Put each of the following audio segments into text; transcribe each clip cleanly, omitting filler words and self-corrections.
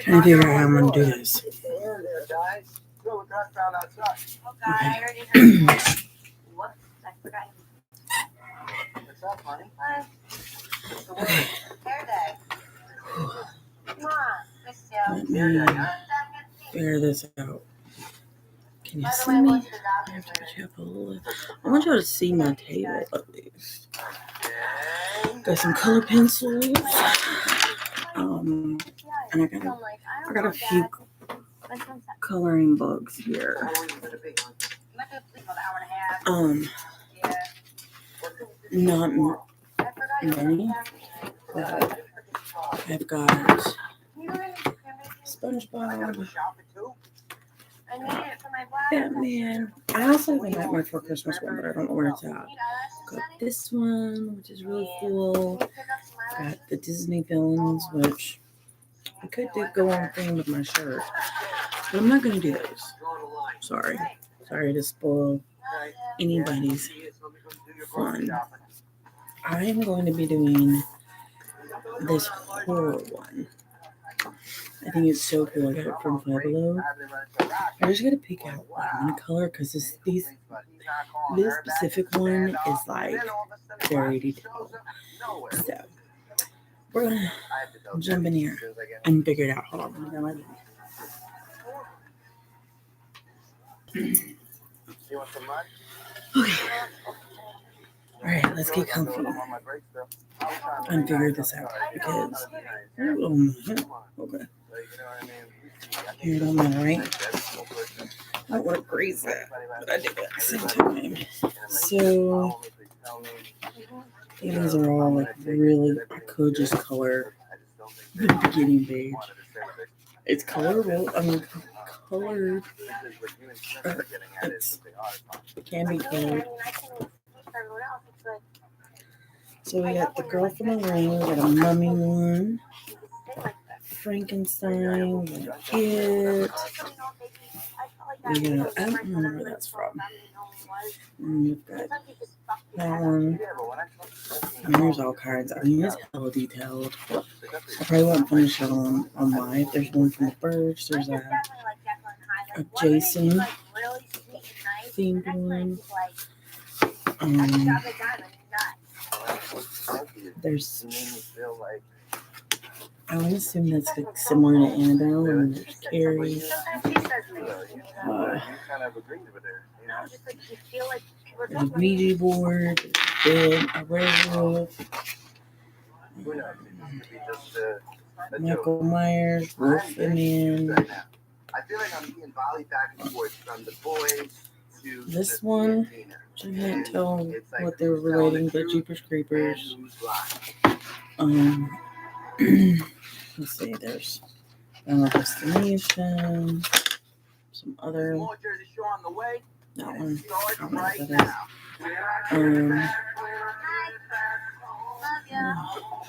Trying to figure out how I'm gonna do this. I already heard. Whoops, I forgot. What's up, honey? Hair day. Come on, miss you. Let me figure this out. Can you By the see way, me? we'll see the I doctors have to later. put you up a little. I want y'all to see my table at least. Got some color pencils. And I got a few coloring books here. Not many, but I've got SpongeBob, Batman. I also have a Nightmare Before Christmas one, but I don't know where it's at. Got this one, which is really cool. Got the Disney villains, which I could go on thing with my shirt, but I'm not gonna do those. Sorry to spoil anybody's fun. I am going to be doing this horror one. I think it's so cool. I got it from Five Below. I just gotta pick out what I'm gonna color because this specific one is like very detailed. So we're gonna jump in here and figure it out. Hold on. Okay. Alright, let's get comfy and figure this out because okay. You don't know, right? I want to graze that, but I do it at the same time. So these are all like really, I could just color the beginning page. It's colorable. I mean, colored. It can be colored. So we got the Girl from the Ring, we got a Mummy one, Frankenstein, we got It. We got, I don't know where that's from. And we've got that one. And there's all kinds. I mean, it's hella detailed. I probably won't finish it on live. There's one from the Birds. There's a Jason themed one. There's, I would assume that's like similar to Annabelle, and there's Carrie. There's a Ouija board, there's a werewolf, Michael Myers, Wolfman. I feel like I'm being volleyed back and forth from the boys to this one, which I can't tell what they were relating, but Jeepers Creepers. Let's see, there's Final Destination, some other, that one, I don't know what that is.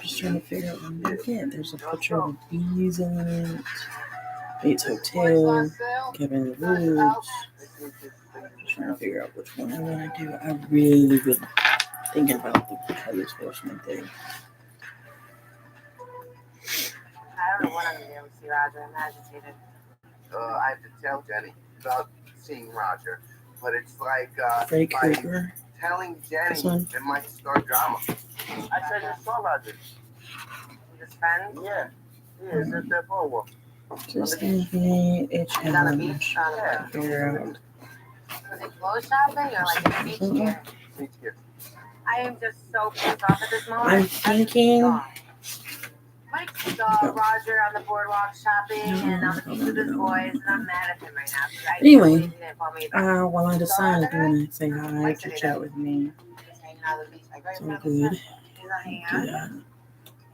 Just trying to figure out what I'm going to get. There's a picture of bees in it, Bates Hotel, Cabin in the Woods. Just trying to figure out which one I want to do. I really been thinking about the Headless Horseman thing. I don't know what I'm going to do with see Roger. I'm agitated. I have to tell Jenny about seeing Roger, but it's like Freddy Krueger. Telling Jenny it might start drama. I said I saw Roger. His friend? Yeah. Yeah, it's at that ball. Just need a challenge. Figure out. Was it clothes shopping or like a beach here? I am just so pissed off at this moment. I'm thinking. Mike saw Roger on the boardwalk shopping and on the beach with his boys, and I'm mad at him right now. Anyway, while I decide if you want to say hi, to chat with me, it's all good. Do that.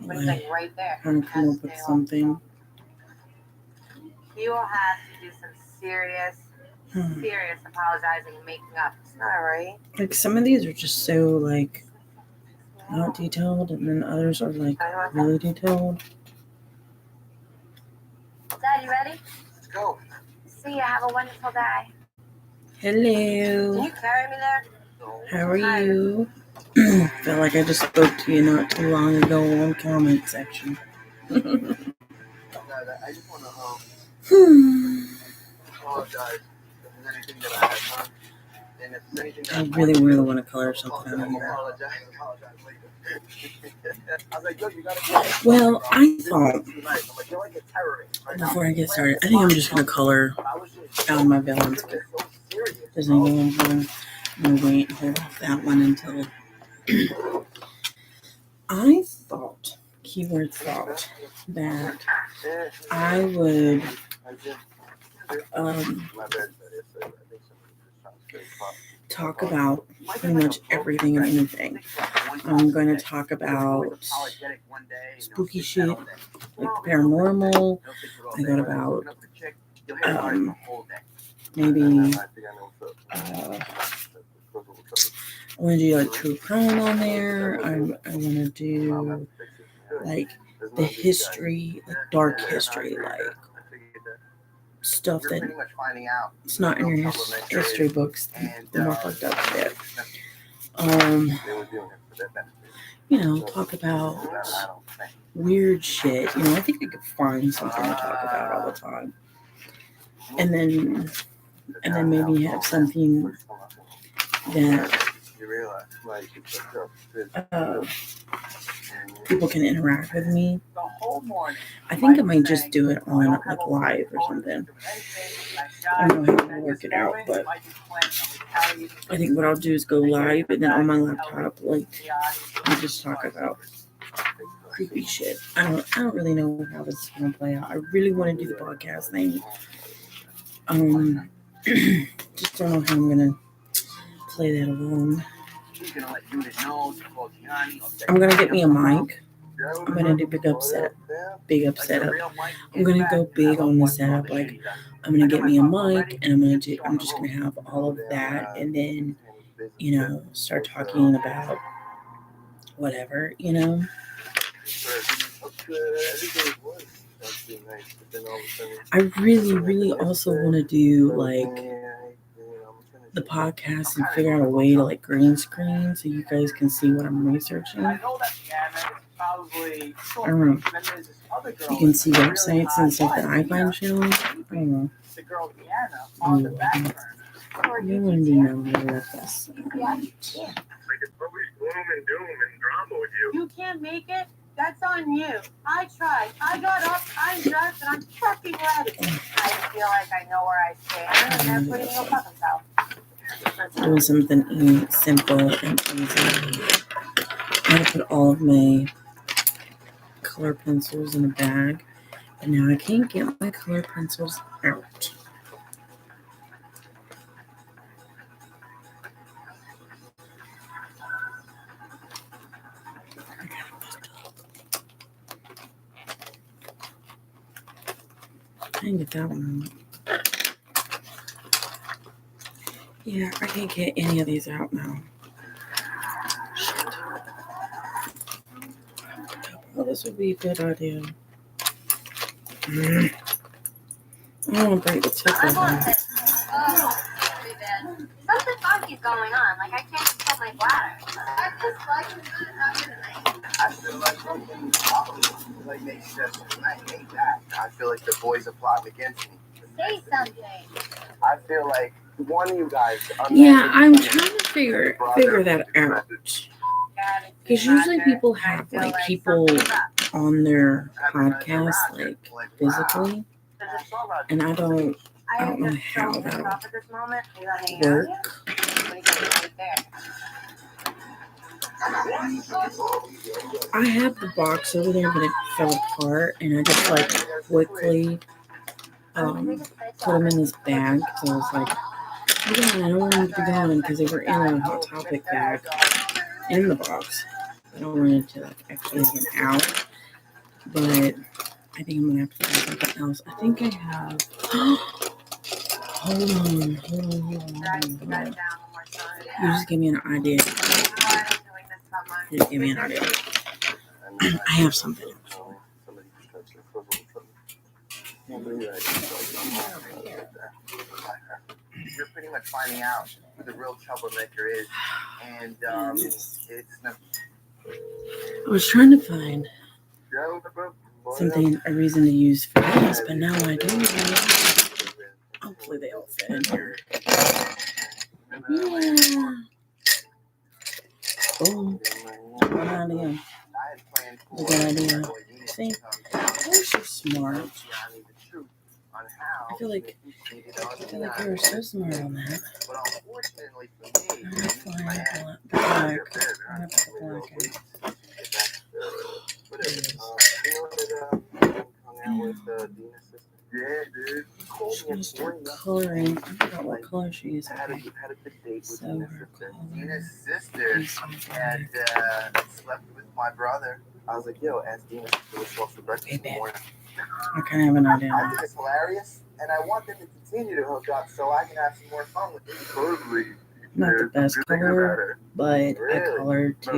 But he's like right there. Kind of come up with something. You will have to do some serious apologizing and making up. It's not right. Like some of these are just so like not detailed, and then others are like really detailed. Dad, you ready? Let's go. See ya. Have a wonderful day. Hello. Can you carry me there? How are you? Felt like I just spoke to you not too long ago on comment section. I just want to apologize if there's anything that I have done. And if there's anything that I really want to color something out of here. apologize later. I was like, yo, you gotta Well, I thought, I'm like, you're like a terrorist right now. before I get started, I think I'm just going to color I was just out my villains. so serious. There's any ones on. I'm going to wait and hold off that one until. I thought, keyword thought, that I would talk about pretty much everything and anything. I'm going to talk about spooky shit, like paranormal. I thought about maybe I want to do like true crime on there. I want to do like the history, like dark history, like stuff that it's not in your history books, the more fucked up shit. Talk about weird shit. I think I could find something to talk about all the time. And then maybe have something that people can interact with me. I think I might just do it on like live or something. I don't know how to work it out, but I think what I'll do is go live and then on my laptop, like I just talk about creepy shit. I don't really know how this is gonna play out. I really want to do the podcast thing. Just don't know how I'm gonna play that along. I'm gonna get me a mic. I'm gonna do big up setup. I'm gonna go big on the setup. Like I'm gonna get me a mic and I'm just gonna have all of that and then start talking about whatever. I really also want to do like the podcast and figure out a way to like green screen so you guys can see what I'm researching. I don't know. You can see websites and stuff that I find chilling. I don't know. You wouldn't be known like this. You can't make it? That's on you. I tried. I got up, I'm dressed, and I'm fucking ready. I feel like I know where I stand, and everybody will fuck themselves. Doing something simple and easy. I'm going to put all of my color pencils in a bag, and now I can't get my color pencils out. I didn't get that one out. Yeah, I can't get any of these out now. Shit. Well, this would be a good idea. I don't want to break the tip of them. Something funky's going on. Like I can't control my bladder. I feel like I feel like the boys are plotting against me. Say something. I feel like one of you guys. Yeah, I'm trying to figure that out. Because usually people have like people on their podcast like physically, and I don't know how that'll work. I have the box over there, but it fell apart, and I just like quickly put them in this bag. So I was like, yeah, I don't want them to be gone because they were in a Hot Topic bag in the box. I don't want it to like actually have them out, but I think I'm gonna have to do something else. I think I have. Hold on. You just gave me an idea. I have something. you're pretty much finding out who the real troublemaker is, and it's not. I was trying to find something, a reason to use for this, but now I do. Hopefully they all fit in here. Yeah. Oh, good idea. Good idea. See, they're so smart. I feel like they were so smart on that. I'm gonna find the black. I'm gonna put the black in. She's gonna start coloring. I forgot what color she is. Okay. So her Dina's color sister is had slept with my brother. I was like, yo, ask Dina to let's go for breakfast in the morning. I kind of have an idea. I think it's hilarious, and I want them to continue to hook up so I can have some more fun with it. Totally. Not the best color, but I colored to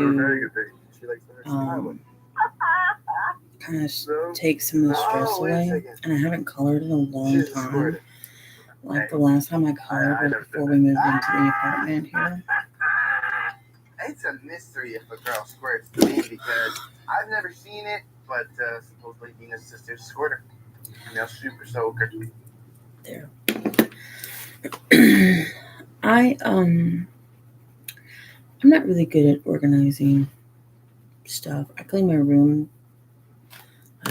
kind of take some of the stress away. And I haven't colored in a long time. Like the last time I colored was before we moved into the apartment here. It's a mystery if a girl squirts to me because I've never seen it, but supposedly Dina's sister squirted her. Now super soaker. There. I'm not really good at organizing stuff. I clean my room,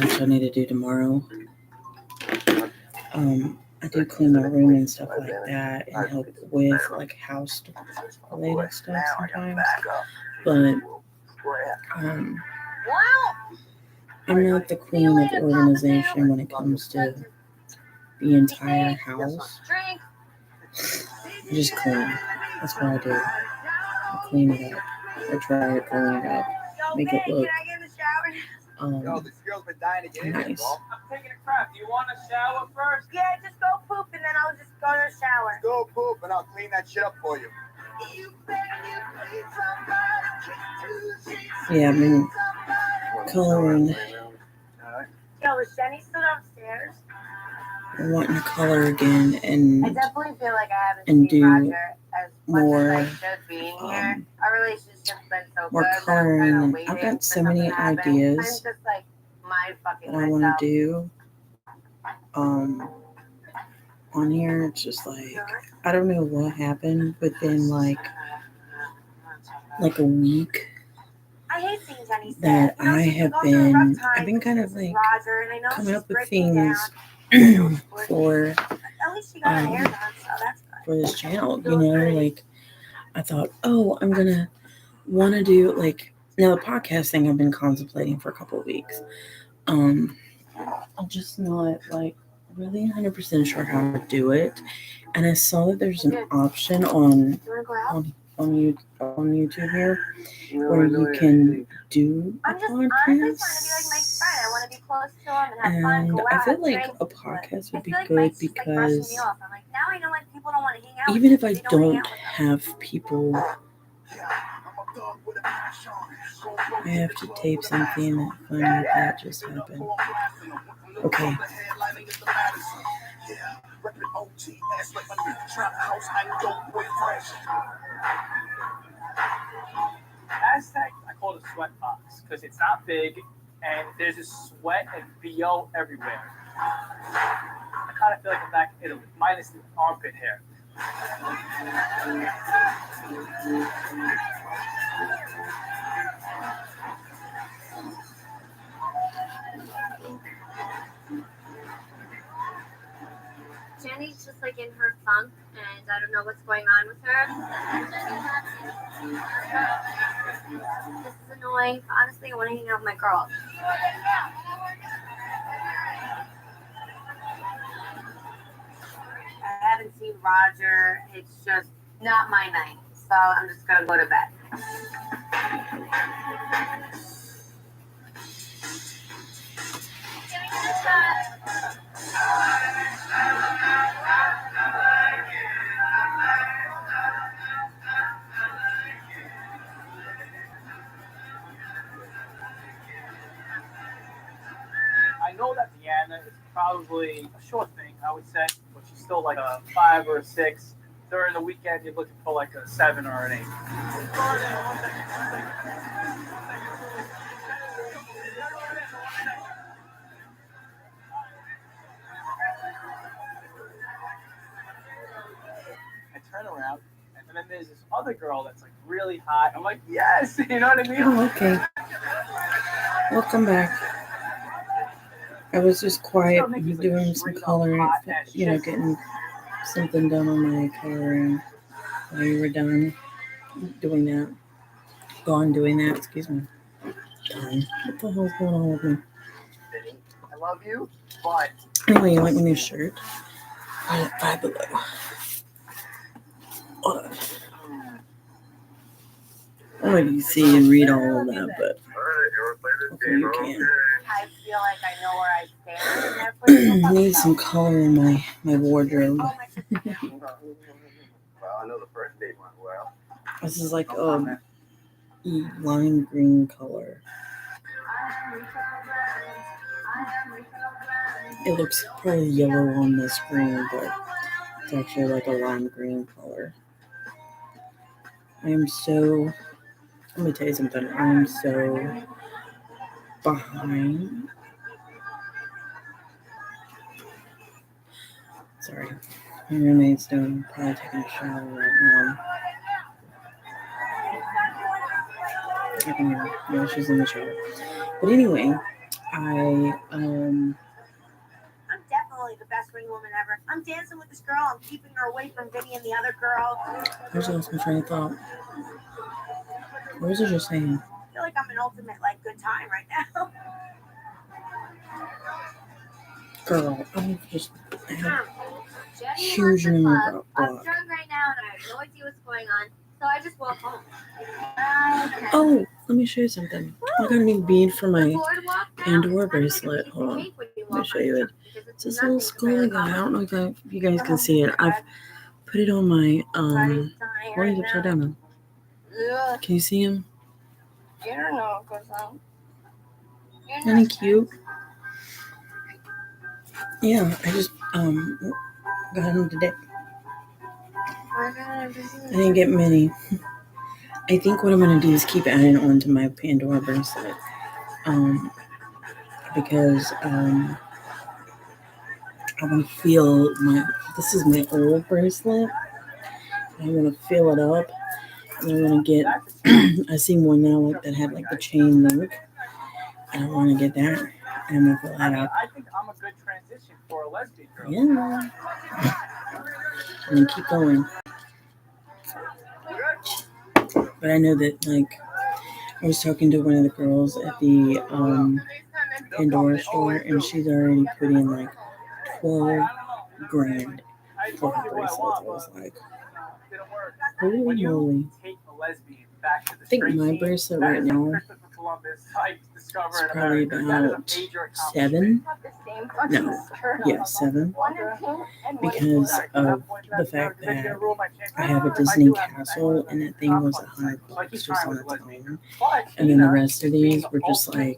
which I need to do tomorrow. I do clean my room and stuff like that and help with like house related stuff sometimes. But I'm not the queen of organization when it comes to the entire house. I just clean. That's what I do. I clean it up. I try to clean it up. Make it look this girl's been dying to get in nice. I'm taking a crap. Do you want a shower first? Yeah, just go poop and then I'll just go to the shower. Go poop and I'll clean that shit up for you. Yeah, I've been coloring. Yo, is Jenny still downstairs? I'm wanting to color again and I definitely feel like I haven't and seen do Roger as much more, as I should be in here. Our relationship's been so more good. coloring. I'm I've got so many waiting for something to happen. ideas I'm just like mind fucking that I want to myself. do. On here, it's just like I don't know what happened within like a week I hate seeing Jenny that sad. You know, I she's have going through a rough been time I've been kind of with like Roger, and I know coming she's up with breaking things down. for At least she got her hair done, so that's good. for this channel, you know, like I thought, oh, I'm gonna want to do like now the podcast thing I've been contemplating for a couple of weeks. I'm just not like really 100% sure how to do it, and I saw that there's an option on YouTube here where you can do a I'm just honestly trying to be like podcast. Mike's friend. I want to be close to him and have fun, And go out, I feel have like drinks, a but podcast I would be feel like good Mike's just, like, brushing because me off. I'm like, now I know like people don't want to hang out even with if I me, they don't hang out with us. have people, I have to tape something that funny that just happened. Okay. Aztec, I call it a sweat box because it's not big and there's just sweat and BO everywhere. I kind of feel like I'm back in Italy, minus the armpit hair. Jenny's just like in her funk, and I don't know what's going on with her. This is annoying. Honestly, I want to hang out with my girls. I haven't seen Roger. It's just not my night, so I'm just gonna go to bed. I know that Deanna is probably a short thing, I would say, but she's still like a 5 or a 6. During the weekend, you're looking for like a 7 or an 8. I turn around, and then there's this other girl that's like really hot. I'm like, yes, you know what I mean? Oh, okay. Welcome back. I was just quiet doing some coloring, getting something done on my coloring while you were done doing that. Excuse me. Done. What the hell's going on with me? I love you, but Anyway, you like my new shirt? Five Below. Hold on. I don't know if you see and read all of that, but hopefully you can. I feel like I know where I stand. And they're putting a I fucking need some belt. color in my wardrobe. Oh, my sister. well, I know the first date went well. This is like a lime green color. It looks probably yellow on the screen, but it's actually like a lime green color. Let me tell you something. I'm so behind. Sorry. My roommate's probably taking a shower right now. I can hear her. Yeah, she's in the shower. But anyway, I'm definitely the best ring woman ever. I'm dancing with this girl. I'm keeping her away from Vinny and the other girl. I just lost my train of thought. What was I just saying? I feel like I'm an ultimate good time right now. Girl, I have Jenny huge wants a memory club. I'm block. drunk right now and I have no idea what's going on, so I just walk home. Oh, let me show you something. I got a new bead for my Boardwalk now Pandora is kind of bracelet. like a Hold on. cake when you Let me walk show on you it. because It's it's this little nothing compared scully to guy. I don't know coffee. if you guys can see it. I've put it on my why is it upside down? Can you see him? I don't know, because Isn't he cute? Yeah, I just got him today. I didn't get many. I think what I'm gonna do is keep adding on to my Pandora bracelet. Because I want to feel this is my old bracelet. I want to fill it up. And I want to get, I see one now that had the chain link. And I want to get that. And I'm going to fill that up. I think I'm a good transition for a lesbian girl. Yeah. And then keep going. But I know that, I was talking to one of the girls at the Pandora store, and she's already put in 12 grand for her bracelets. I was like, holy When you moly. take a lesbian back to the I think straight my scene, bracelet that right is now Christopher Columbus discovered is in probably America. That is a about major 7. accomplishment. No, yeah, 7. Because of the fact that I have a Disney castle, and that thing was $100 just on its own. And then the rest of these were just the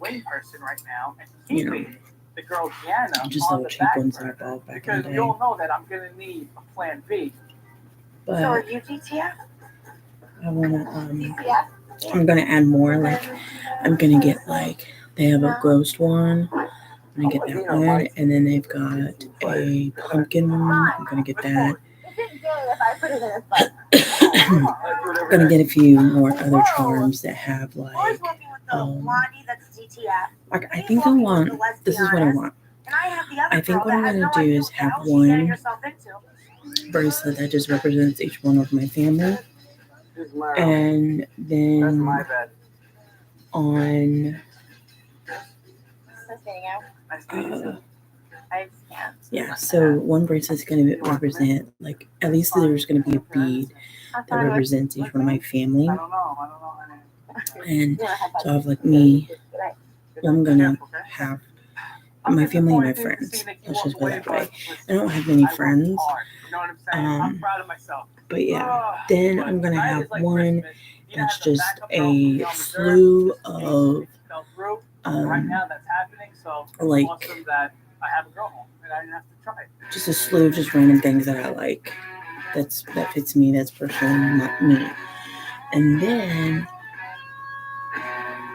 girl Deanna just on little the cheap back ones that I burner, bought back in because the we day. all know that I'm gonna need a plan B. So are But you DTF? I wanna DTF? I'm gonna add more. I'm gonna get they have a ghost one. I'm gonna get that one, and then they've got a pumpkin one. I'm gonna get that. Is it gay if I put it in a butt? I'm gonna get a few more other charms that have Boys working with the blondie that's DTF. I think I want. This is what I want. And I have the other I think girl what I'm that has gonna no do idea is what the have hell she's getting one herself into. bracelet that just represents each one of my family, and then bed. on yeah, so one bracelet's going to represent, at least there's going to be a bead that represents each one of my family. I don't know. And so I have me, I'm going to have my family and my friends. Let's just put it that way. I don't have many friends. I'm proud of myself. But yeah, then I'm going to have one that's just a slew of right now that's happening, so awesome that I have a girl home. and I didn't have to try it. just a slew of just random things that I like. That fits me. That's personally not me. And then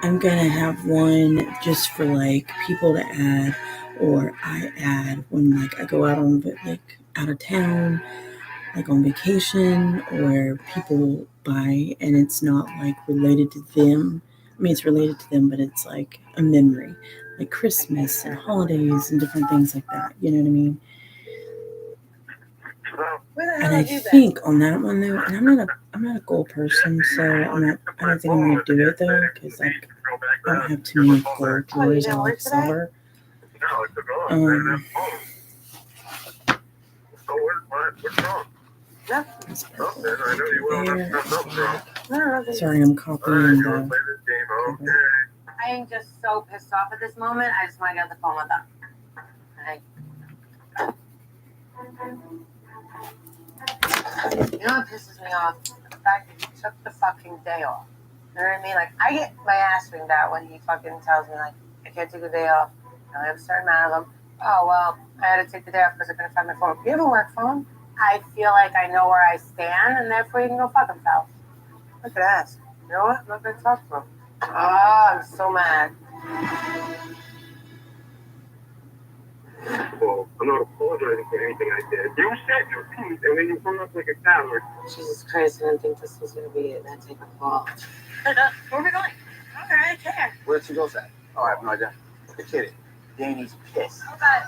I'm gonna have one just for like people to add, or I add when like I go out on like out of town, like on vacation, or people buy and it's not like related to them. I mean, it's related to them, but it's like a memory, like Christmas and holidays and different things like that. You know what I mean? Where the And hell I have you been? think on that one though, and I'm not a goal person, so I don't think I'm gonna do it though, because like I don't have too many goal drawers I like silver. What's wrong? That's purple. I know you will. There. Nothing's wrong. No, Sorry, I'm copying You want to the. play this game? Okay. I am just so pissed off at this moment. I just want to get on the phone with them. You know what pisses me off? The fact that he took the fucking day off. You know what I mean? Like, I get my ass ringed out when he fucking tells me, like, I can't take the day off. I only have a certain amount of them. Oh, well, I had to take the day off because I couldn't find my phone. You have a work phone? I feel like I know where I stand, and therefore he can go fuck himself. Look at that. You know what? I'm not going to talk to him. Oh, I'm so mad. Well, I'm not apologizing for anything I did. You said your piece, and then you hung up like a coward. Jesus Christ, I didn't think this was going to be that type of call. Where are we going? Okay, I care. Where'd she go, Zach? Oh, I have no idea. You're kidding. Danny's pissed. Okay.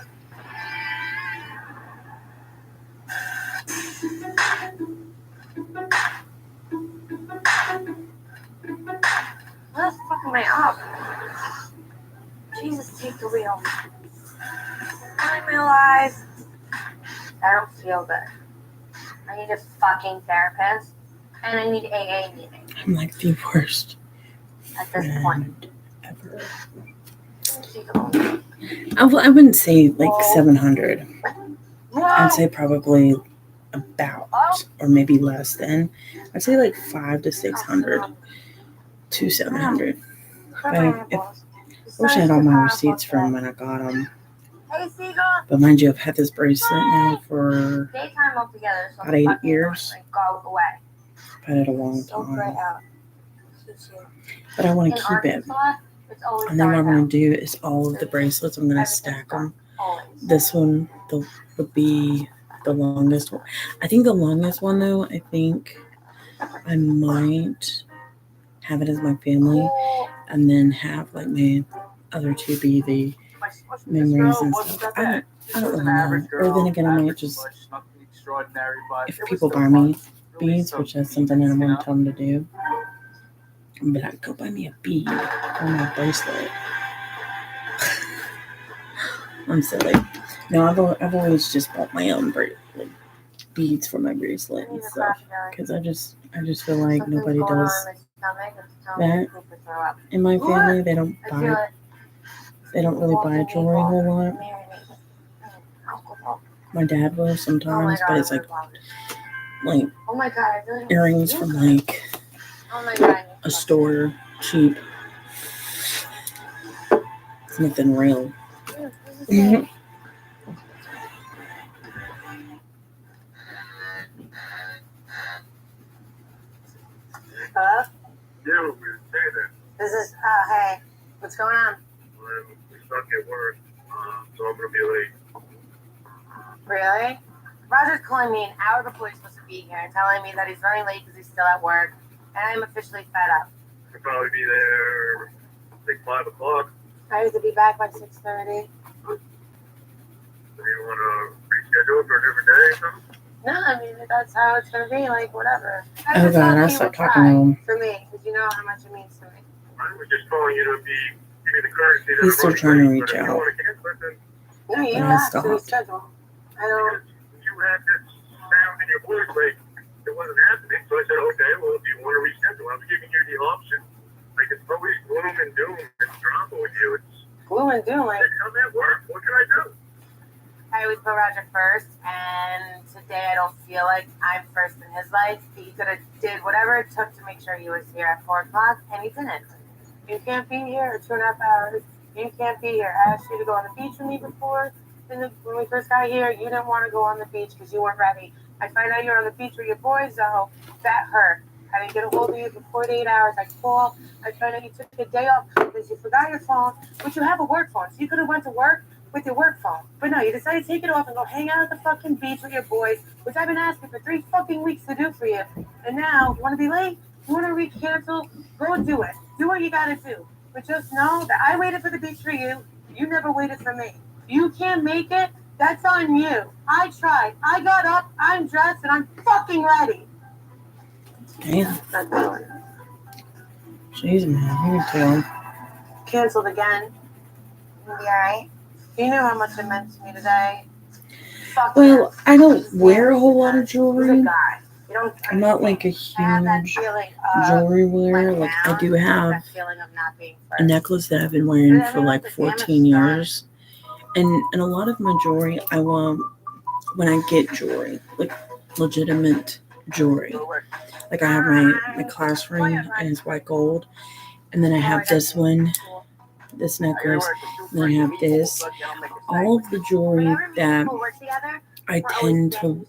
Let's fucking my up. Jesus, take the wheel. I realize I don't feel good. I need a fucking therapist, and I need AA meeting I'm like the worst at this point. friend ever. Take a moment. I wouldn't say like 700. I'd say probably about, or maybe less than. I'd say like 500 to 600 to 700. I wish I had all my receipts from when I got them. Hey, Seagull. But mind you, I've had this bracelet now for Daytime altogether. So about 8 fucking years. like, go away. I've had it a long So bright time. out. Suits you. But I want In to keep it. Arkansas, it's always And then what I'm dark going out. to do is all of the bracelets, I'm going to stack them. Always. This one would be the longest one. I think the longest one, though, I think I might have it as my family and then have like my other two be the memories and stuff. I don't really know. Or then again, I might just, Nothing extraordinary, but if it was people still buy fun. me beads, which that's something that I'm going to tell them to do, but I'd go buy me a bead or my bracelet. I'm silly. No, I've always just bought my own beads for my bracelet and stuff because I just feel like nobody does that in my family. They don't really buy jewelry a whole lot. My dad will sometimes, but it's like Oh my god, I really earrings from like Oh my god. a store, cheap. It's nothing real. Mhm. Hello? Yeah, we were saying that. This is, hey, what's going on? We're stuck at work, so I'm going to be late. Really? Roger's calling me an hour before he's supposed to be here, telling me that he's running late because he's still at work, and I'm officially fed up. I'll probably be there like 5 o'clock. I have to be back by 6:30. Do you want to reschedule it for a different day or something? No, I mean, if that's how it's going to be, like, whatever. Oh God, I stopped talking to him. For me, because you know how much it means to me. I was just calling you to give you the courtesy that He's I'm still running trying to late, reach but if you out. want to cancel it, then No, you But I have to stopped. reschedule. I don't. you had this sound in your voice like it wasn't happening. So I said, okay, well, if you want to reschedule, I was giving you the option. Like, it's always gloom and doom and drama with you. It's Gloom and doom, like, I'm at work. What can I do? I always put Roger first, and today I don't feel like I'm first in his life. He could have did whatever it took to make sure he was here at 4 o'clock, and he didn't. You can't be here 2.5 hours. You can't be here. I asked you to go on the beach with me before. when we first got here, you didn't want to go on the beach because you weren't ready. I find out you're on the beach with your boys, though. That hurt. I didn't get a hold of you for 48 hours. I call. I find out you took a day off because you forgot your phone, but you have a work phone. So you could have went to work with your work phone. But no, you decided to take it off and go hang out at the fucking beach with your boys, which I've been asking for 3 fucking weeks to do for you. And now, you want to be late? You want to recancel? Go do it. Do what you got to do. But just know that I waited for the beach for you. You never waited for me. You can't make it. That's on you. I tried. I got up. I'm dressed, and I'm fucking ready. Damn. Not doing it. Jeez, man. You can tell. Canceled again. You'll be alright. You knew how much it meant to me today. Fuck Well, you. I don't wear a whole lot of He's a jewelry. guy. You don't I'm not like a I have that huge feeling jewelry wearer. letting Like, I down, do have that feeling of not being a first. necklace that I've been wearing for like 14 years. And a lot of my jewelry, I want when I get jewelry, like legitimate jewelry. Like I have my class ring and it's white gold. And then I have this one, this necklace. And then I have this. All of the jewelry that I tend to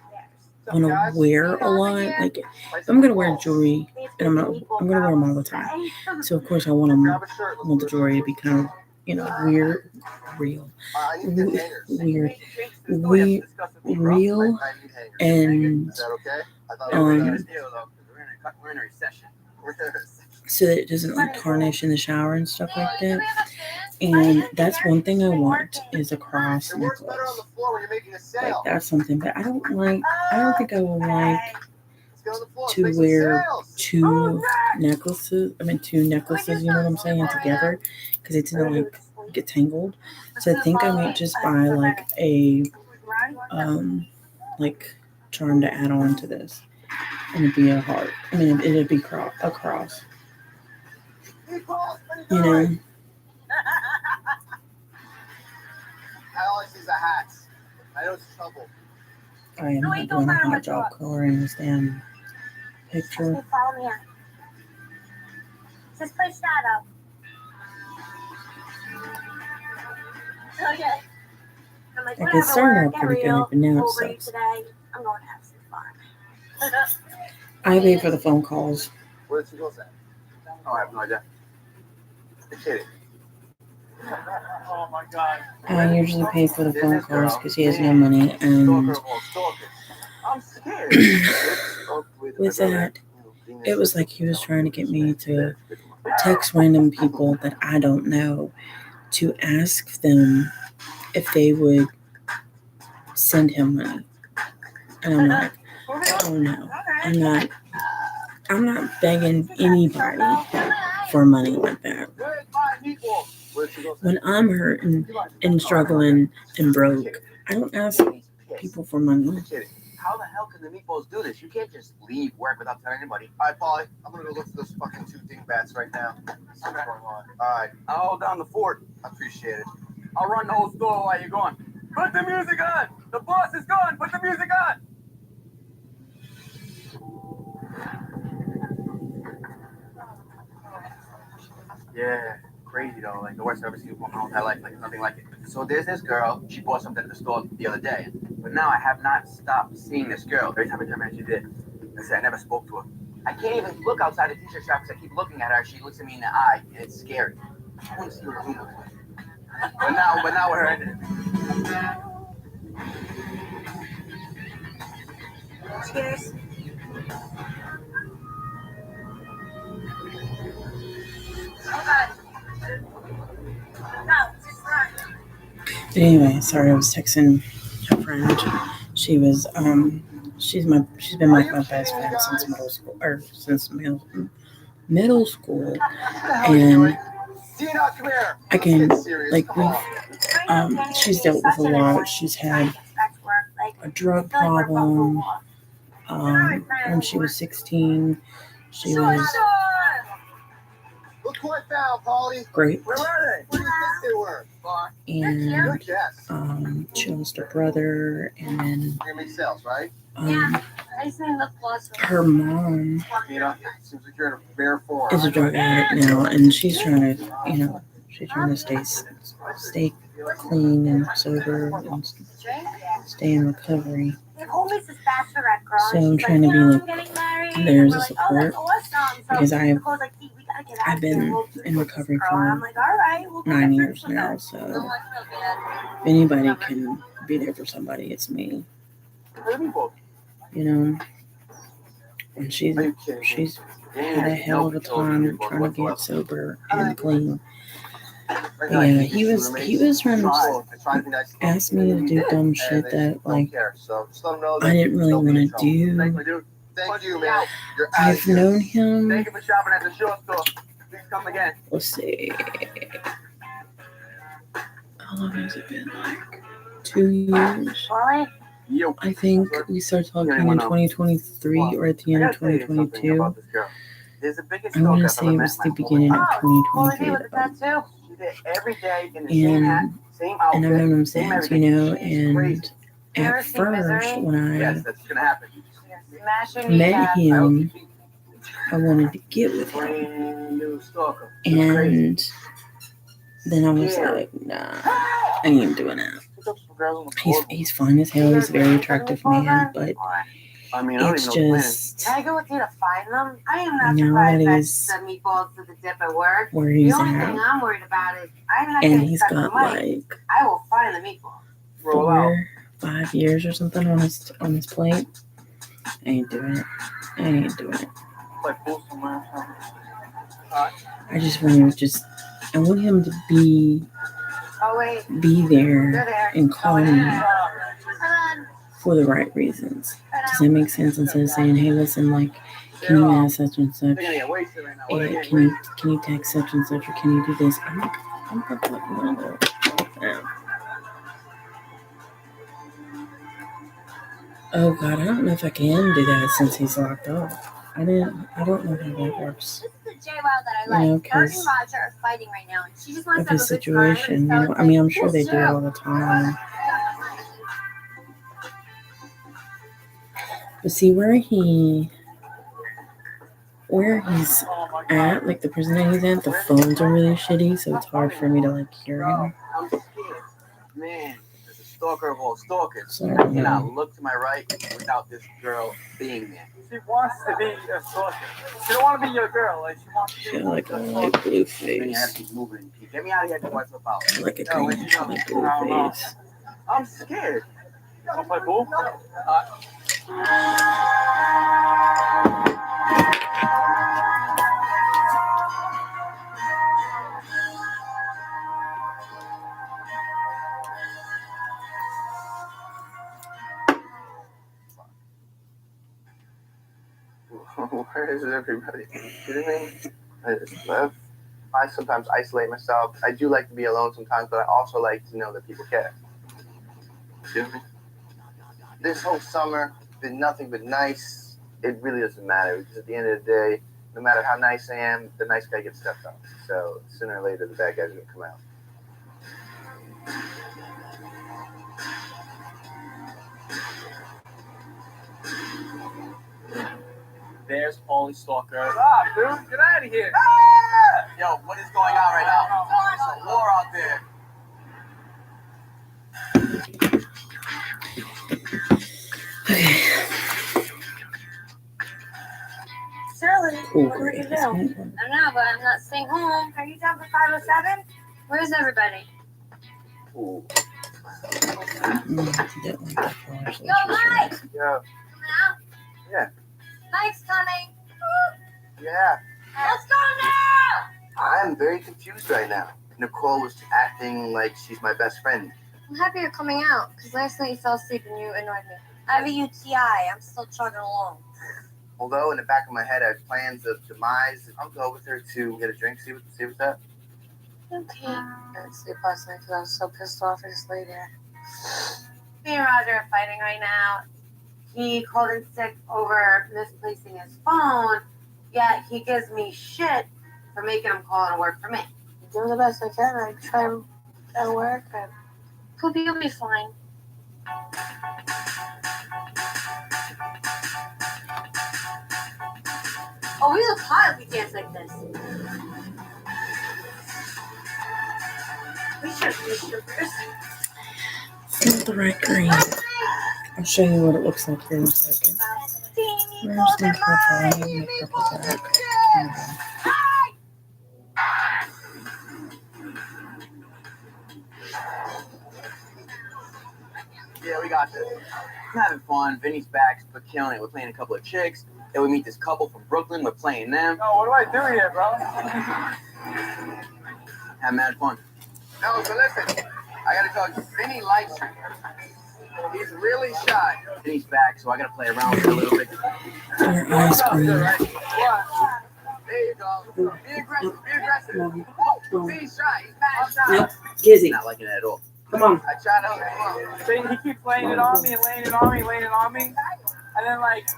want to wear a lot. Like if I'm gonna wear jewelry, and I'm gonna wear them all the time. So of course I want the jewelry to be kind of, you know, weird, real, weird, real, and so that it doesn't like tarnish in the shower and stuff like that. And that's one thing I want is a cross necklace. Like that's something that I don't think I would like to wear two necklaces. Two necklaces, you know what I'm saying, together, because it's gonna like get tangled. So I think I might just buy like a like charm to add on to this, and it'd be a heart. It'd be a cross. You know. I always use the hats. I know it's trouble. I am not doing a hot job coloring this damn picture. Follow me out. Just play shadow. Okay. I'm like, Like it's starting out pretty good, but now it over you sucks. today. I'm going to have some fun. I pay for the phone calls. Where did she go, Sam? Oh, I have no idea. You're kidding. Oh my god. I usually pay for the phone calls because he has no money, and I'm scared. with that, it was like he was trying to get me to text random people that I don't know to ask them if they would send him money. And I'm like, oh no, I'm not begging anybody for money like that. When I'm hurting and struggling and broke, I don't ask people for money. How the hell can the meatballs do this? You can't just leave work without telling anybody. All right, Polly, I'm gonna go look for those fucking 2 dingbats right now. What's going on? All right, I'll hold down the fort. I appreciate it. I'll run the whole store while you're gone. Put the music on. The boss is gone. Put the music on. Yeah, crazy though. Like the worst I've ever seen in my whole entire life. Like nothing like it. So there's this girl. She bought something at the store the other day. But now I have not stopped seeing this girl. Every time I turn around, she did. I said I never spoke to her. I can't even look outside the t-shirt shop because I keep looking at her. She looks at me in the eye, and it's scary. I want to see what she looks like. But now we're ending. Cheers. But anyway, sorry, I was texting a friend. She was she's been like my best friend since middle school, and again, like she's dealt with a lot. She's had a drug problem. When she was 16, she was Look who I found, Polly. great, Where were they? Where do you think they were? and Yes. she lost her brother, and then You're gonna make sales, right? I just need to look closer. her mom You know, seems like you're in a rare form. is a drug addict now, and she's trying to stay clean and sober and stay in recovery. They've always this bachelorette girl. So I'm and she's trying to be "Yeah, like I'm getting married." there's And a we're support "Oh, that's awesome." So because Nicole's like, "Hey, we gotta get out I've of here. been We'll do in this recovery girl." And I'm for like, "All right, we'll go 9 get years drinks with now, her." so Oh, I feel bad. if anybody can be there for somebody, it's me. You know, and she's Are you kidding me? she's Damn, had a hell of a time trying to get sober and clean. But yeah, he was trying to ask me to do dumb shit that like I didn't really want to do. Thank you, man. You're out of I've here. known him. Thank you for shopping at the short store. Please come again. Let's see. How long has it been? Like 2 years. Wally? Yo. I think we started talking in 2023 or at the end of 2022. There's the biggest I want to stalker I've say ever it met was in the my whole beginning of life. Wally 2023. with the tattoo? She did every day in the same hat, same And outfit. I've known him same since, everything. you know, She's and crazy. at first when Yes, I that's gonna happen. Smashing met kneecap. him, I wanted to get with him. Brand new stalker. She's crazy. And then I was like, nah, I ain't doing that. Pick up some girls on the floor. He's fine as hell. He's a very attractive man, but I mean, I don't it's even know the plan. just Can I go with you to find them? I am not now surprised that that he's the meatballs to the dip at work. where The he's only thing at, I'm worried about is I'm not and getting he's stuck with got Mike. like I will find the meatballs. Roll out. 5 years or something on his plate. I ain't doing it. I ain't doing it. Like pull somewhere. I just want to I want him to be Oh wait, there you're there. and call me Hold for the right reasons. Does that make sense? Instead of saying, hey, listen, like, can you ask such and such? They're gonna get wasted right now. What are they Yeah, getting can you text such and such, or can you do this? I'm not fucking gonna do it. Oh god, I don't know if I can do that since he's locked up. I don't know how that works. This is the JWoww that I You like. know, Her and 'cause Roger are fighting right now. She just wants of to have his a good time. situation, you know. I mean, I'm sure they do it all the time. But see where he's Oh my God. at, like the prison that he's at, the phones are really shitty, so it's hard for me to like hear him. I'm scared. Man, there's a stalker of all stalkers. So I I don't cannot know. look to my right without this girl being there. She wants to be a stalker. She don't want to be your girl. Like she wants to She be got like a a light stalker. blue Then you have face. to keep moving. Get me out of here before I flip out. Like a Yo, where'd green, you go? light blue I don't know. face. I'm scared. Wanna play pool? Where is everybody? Kidding me? I sometimes isolate myself. I do like to be alone sometimes, but I also like to know that people care. Kidding me? This whole summer been nothing but nice. It really doesn't matter because at the end of the day, no matter how nice I am, the nice guy gets stepped on. So sooner or later, the bad guy's gonna come out. There's all these stalkers. Ah, dude, get out of here. Yo, what is going on right now? There's a war out there. Okay. Shirley, Cool, what great. did you do? I don't know, but I'm not staying home. Are you down for 507? Where's everybody? Ooh. Don't like that flowers. Yo, Mike! Yeah. Coming out? Yeah. Mike's coming. Yeah. Let's go now! I'm very confused right now. Nicole was acting like she's my best friend. I'm happy you're coming out, because last night you fell asleep and you annoyed me. I have a UTI. I'm still chugging along. Although in the back of my head I had plans of demise, I'll go with her to get a drink, see what's that. Okay. I didn't sleep last night because I was so pissed off. I just lay there. Me and Roger are fighting right now. He called in sick over misplacing his phone, yet he gives me shit for making him call and work for me. I'm doing the best I can. I try to work. You'll be fine. Oh, we look hot if we dance like this. We should do sugars. It's not the right green. I'll show you what it looks like here in a second. Where's the purple? I need my purple back. Hold on. Yeah, we got this. I'm having fun. Vinny's back, but killing it. We're playing a couple of chicks. Then we meet this couple from Brooklyn. We're playing them. Oh, what do I do here, bro? Have mad fun. No, but listen, I gotta tell you, Vinny likes you. He's really shy. Vinny's back, so I gotta play around with him a little bit. Your eyes green. What? There you go. Be aggressive. Be aggressive. Vinny's shy. He's mad shy. Nope. Gizzy. Not liking it at all. Come on. I try to help him out. See, he keeps laying it on me and laying it on me, laying it on me. And then, like,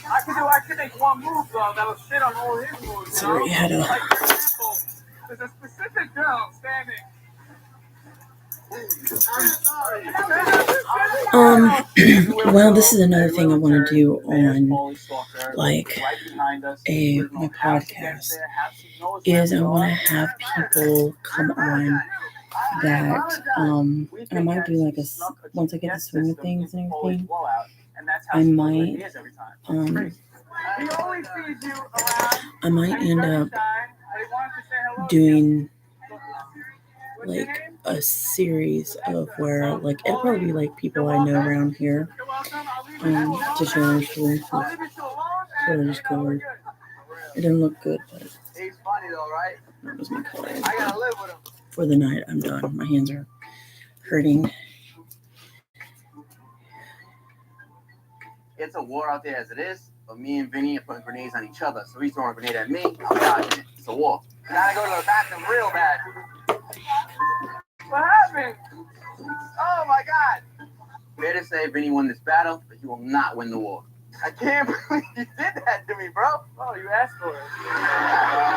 I could make one move, though, that'll shit on all his moves. You Sorry, know? you had a. Like, for example, there's a specific girl standing. Well, this is another thing I want to do on like my podcast is I want to have people come on that and I might do like once I get the swing of things and everything, I might end up doing like a series of where like it'll probably be like people I know around here to share their stories with. So I just colored. It didn't look good, but He's funny though, right? that was my color. I gotta live with him. For the night, I'm done. My hands are hurting. It's a war out there as it is, but me and Vinny are putting grenades on each other. So he's throwing a grenade at me, I'm dodging it. It's a war. Gotta go to the bathroom real bad. What happened? Oh my God. Fair to say Vinny won this battle, but he will not win the war. I can't believe you did that to me, bro. Oh, you asked for it.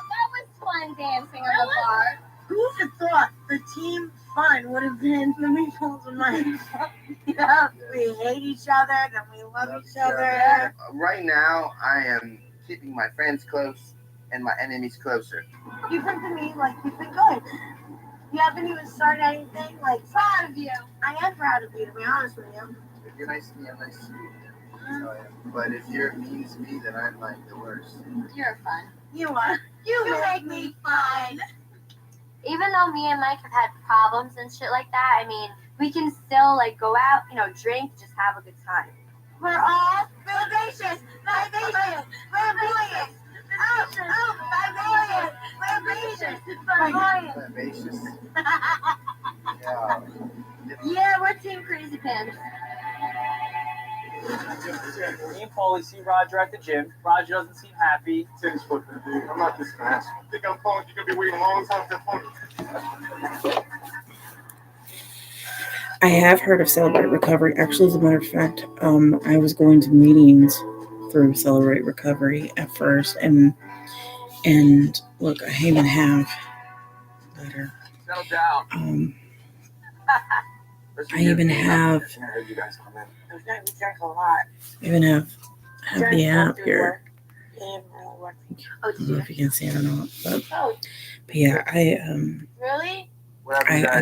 That was fun dancing on the bar. Who would have thought the team fun would have been the meatballs and mine? Yeah, we hate each other, then we love each other. Right now, I am keeping my friends close and my enemies closer. You've been to me like you've been good. You haven't even started anything. Like proud of you. I am proud of you, to be honest with you. If you're nice to me, I'm nice to you. But if you're mean to me, then I'm like the worst. You're fun. You are. You make me fun. Even though me and Mike have had problems and shit like that, I mean, we can still like go out, drink, just have a good time. We're all vivacious. Vivacious. Vivacious. Oh, vivacious. Vivacious. Yeah, we're Team Crazy Pants. Me and Paulie see Roger at the gym. Roger doesn't seem happy. Tennis foot, dude. I'm not this fast. I think I'm phone. You're gonna be waiting a long time for phone. I have heard of Celebrate Recovery. Actually, as a matter of fact, I was going to meetings through Celebrate Recovery at first, and look, I even have better. Settle down. I even have I heard you guys come in. We drank a lot. have the app here. Oh, I don't know if you can see it or not, but yeah, I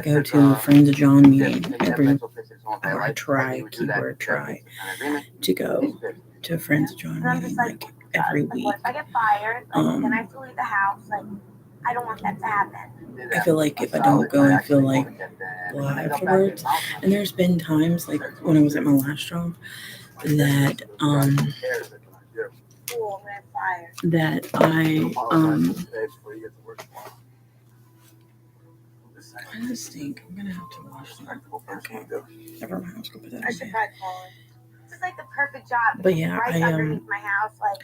go to a Friends of John meeting every. I try keyword try to go to a Friends of John meeting like every week. If I get fired, then I have to leave the house. Like, I don't want that to happen. I feel like if I don't go, I feel like blah afterwards. And there's been times, like when I was at my last job, that Cool, man, fired. that I Why does it stink? I'm gonna have to wash them. Okay. Never mind, I'll just go put that I in should there. try calling. This is like the perfect job. But yeah, right underneath my house, like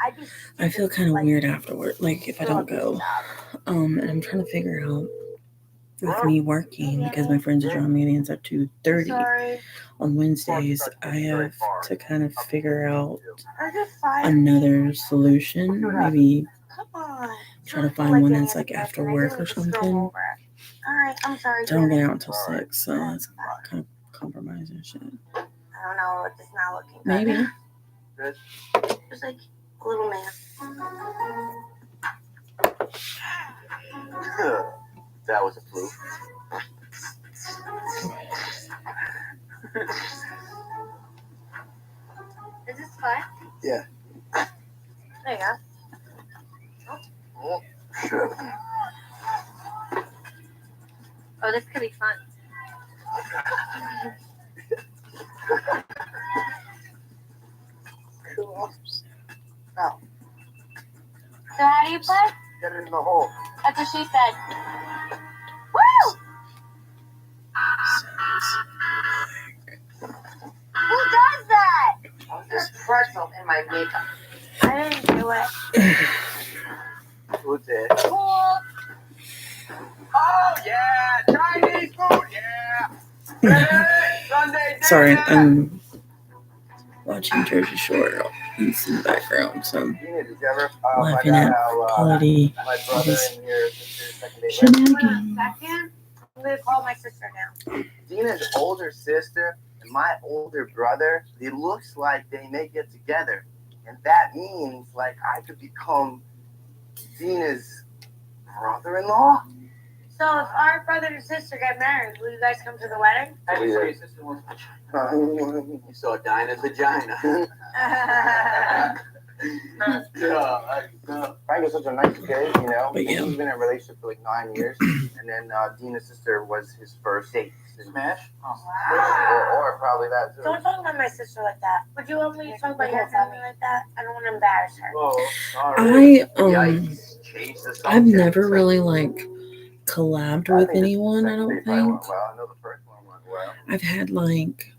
I'd be. I feel kind of weird afterward, like if I don't go. And I'm trying to figure out with me working because my Friends of John meetings at 2:30 Sorry. on Wednesdays. I have to kind of figure out I just fired. another solution. Maybe Come on. try to find one that's like after work or something. Alright, I'm sorry. don't Jenny. get out until 6, so that's kind of compromising shit. I don't know. It's not looking good. Maybe. Good. Just like a little man. That was a fluke. Is this fun? Yeah. There you go. Oh, sure. Oh, this could be fun. Cool. So how do you play? Get it in the hole. That's what she said. Woo! Who does that? There's pretzel in my makeup. I didn't do it. Who did? Cool. Oh, yeah. Chinese food, yeah. Hey, Sunday dinner. Sorry, I'm watching Jersey Shore in the background, so Did you ever laughing find at out how quality my brother Yes. and your sister's second date went? Hold on a shenanigans. second. I'm gonna call my sister now. Dina's older sister and my older brother, it looks like they may get together. And that means, like, I could become Dina's brother-in-law? So if our brother and sister get married, will you guys come to the wedding? How do you say your sister wants to You saw Dinah's vagina. Frank is such a nice kid, you know. But yeah. He's been in a relationship for like 9 years. And then Dina's sister was his first date. smash? Or probably that too. Don't talk about my sister like that. Would you want me to talk about your family like that? I don't want to embarrass her. Whoa, sorry. Yikes. Change the subject. I've never really like collabed I with think this anyone, I second don't date probably think. went well. I know the first one went well. I've had like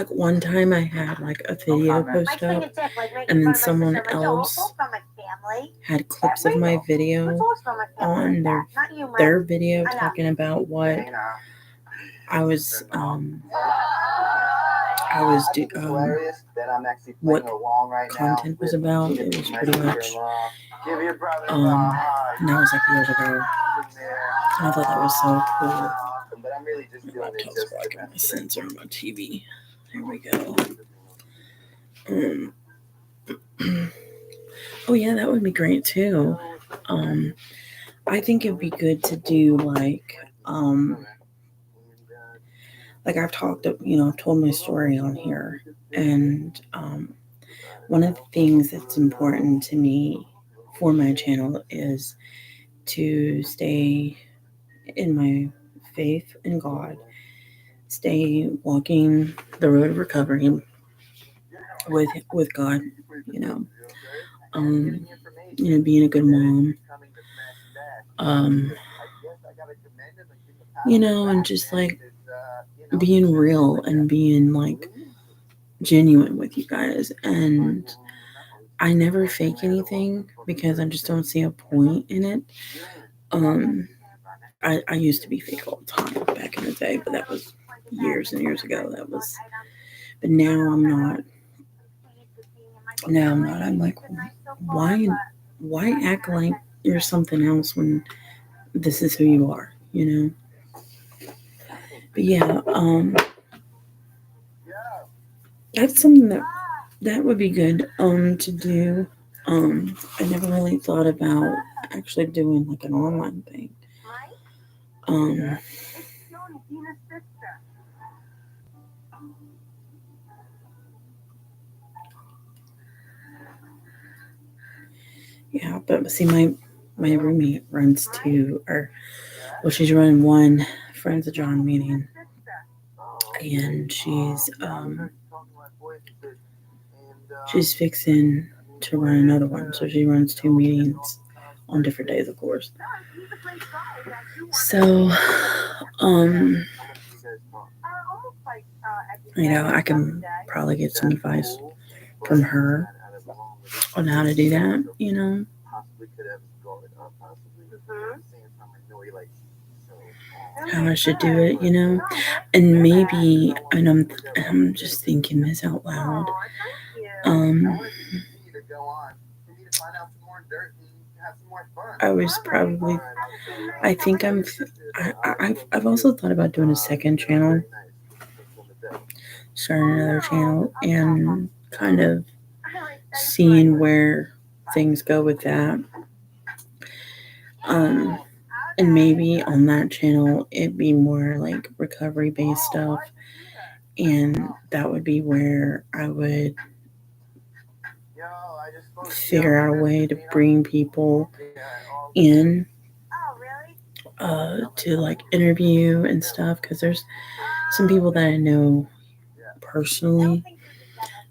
one time I had like a video My post thing up, is dick, like making and then fun of my someone sister. I'm like, yo, else we'll talk about my family. had clips of my We'll video talk about my family on like that. Not you, their Mike. video I know. talking about what Dana. I was I do, think it's hilarious that I'm actually what playing along right now. content was about. It was pretty much Give your brother a and hug. that was like years ago. There. And I thought that was so cool. But I'm really just My doing it laptop's just blocking my to sensor on my TV. There we go. Oh yeah, that would be great too. I think it'd be good to do like I've talked, I've told my story on here, and one of the things that's important to me for my channel is to stay in my faith in God, stay walking the road of recovery with God, being a good mom, and just like being real and being like genuine with you guys. And I never fake anything because I just don't see a point in it. I used to be fake all the time back in the day, but that was years and years ago. But now I'm not. I'm like, why act like you're something else when this is who you are, But yeah, that's something that would be good to do. I never really thought about actually doing like an online thing. Yeah, but see, my roommate runs she's running one Friends of John meeting, and she's fixing to run another one, so she runs 2 meetings on different days, of course. So, I can probably get some advice from her on how to do that, how I should do it, and maybe, and I'm just thinking this out loud, I was probably, I think I've also thought about doing a second channel, starting another channel, and kind of seeing where things go with that. And maybe on that channel it'd be more like recovery based stuff, and that would be where I would figure out a way to bring people in to like interview and stuff, because there's some people that I know personally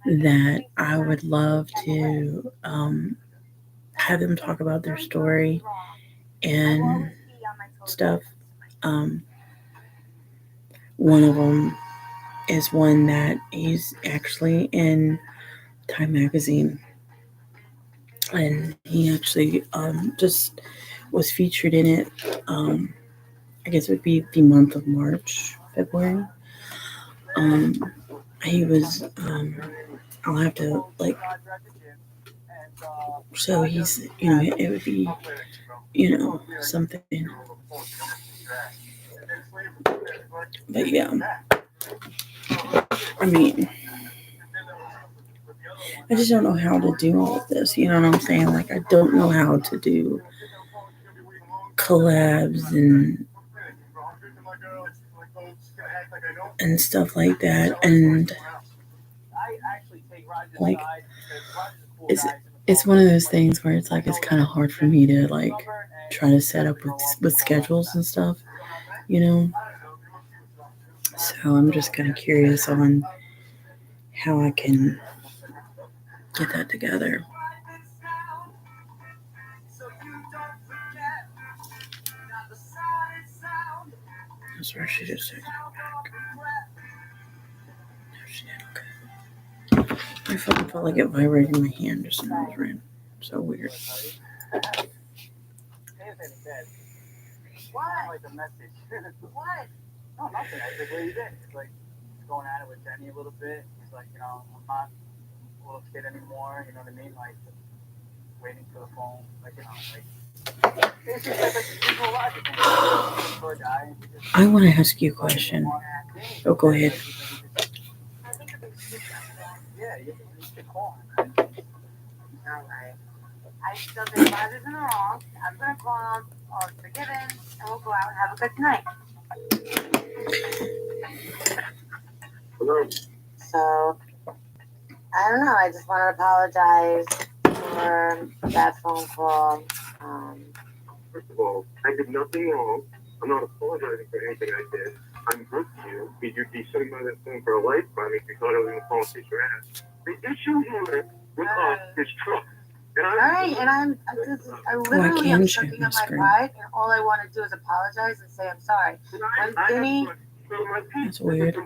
that I would love to have them talk about their story and stuff. One of them is one that he's actually in Time Magazine, and he actually just was featured in it. I guess it would be the month of March, February. He was I'll have to like, so he's, it would be, something. But yeah, I mean, I just don't know how to do all of this. You know what I'm saying? Like, I don't know how to do collabs and stuff like that. And like, it's one of those things where it's like, it's kind of hard for me to like try to set up with schedules and stuff, So I'm just kind of curious on how I can get that together. That's where she just said. I felt like it vibrated in my hand just now. It was random. So weird. What? Like a message. What? No, nothing. I said, where you been? It's like going at it with Jenny a little bit. He's like, I'm not a little kid anymore. You know what I mean? Like, waiting for the phone. Like, it's just like a simple logic. For a guy. I want to ask you a question. Oh, go ahead. Yeah, you can call him. All right. I still think Roger's in the wrong. I'm going to call him, all is forgiven, and we'll go out and have a good night. Hello. So, I don't know. I just want to apologize for that phone call. First of all, I did nothing wrong. I'm not apologizing for anything I did. I'm with you. You'd be sitting by that phone for a lifetime if you thought I was going to fall asleep your ass. The issue here with us is trust. All right, and I literally am sucking up my pride, and all I want to do is apologize and say I'm sorry. That's weird.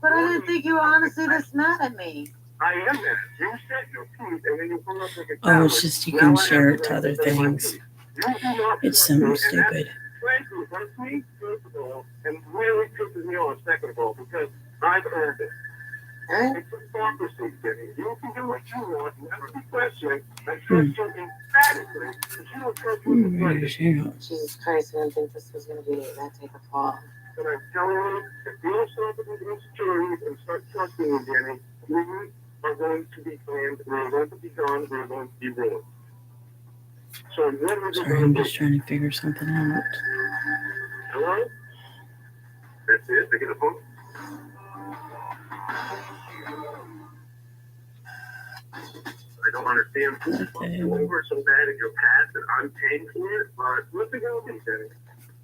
But I didn't think you were honestly this mad at me. I am mad. You said your piece, and then you pull up like a Oh, it's just you can share it to other things. It's something stupid. Frankly, that's me, first of all, and really pisses me off, second of all, because I've earned it. It's hypocrisy, Jenny. You can do what you want, never be questioned, and trust you emphatically, but you don't trust me. Jesus Christ, I didn't think this was going to be that type of call. And I'm telling you, if you don't stop with these insecurities and start trusting me, Jenny, we are going to be planned, we're going to be gone, we're going to be ruined. So what are Sorry, I'm just trying to figure something out. Hello? That's it? Pick up the phone? I don't understand you over so bad in your past that I'm paying for it, but what's it going to be, Jenny?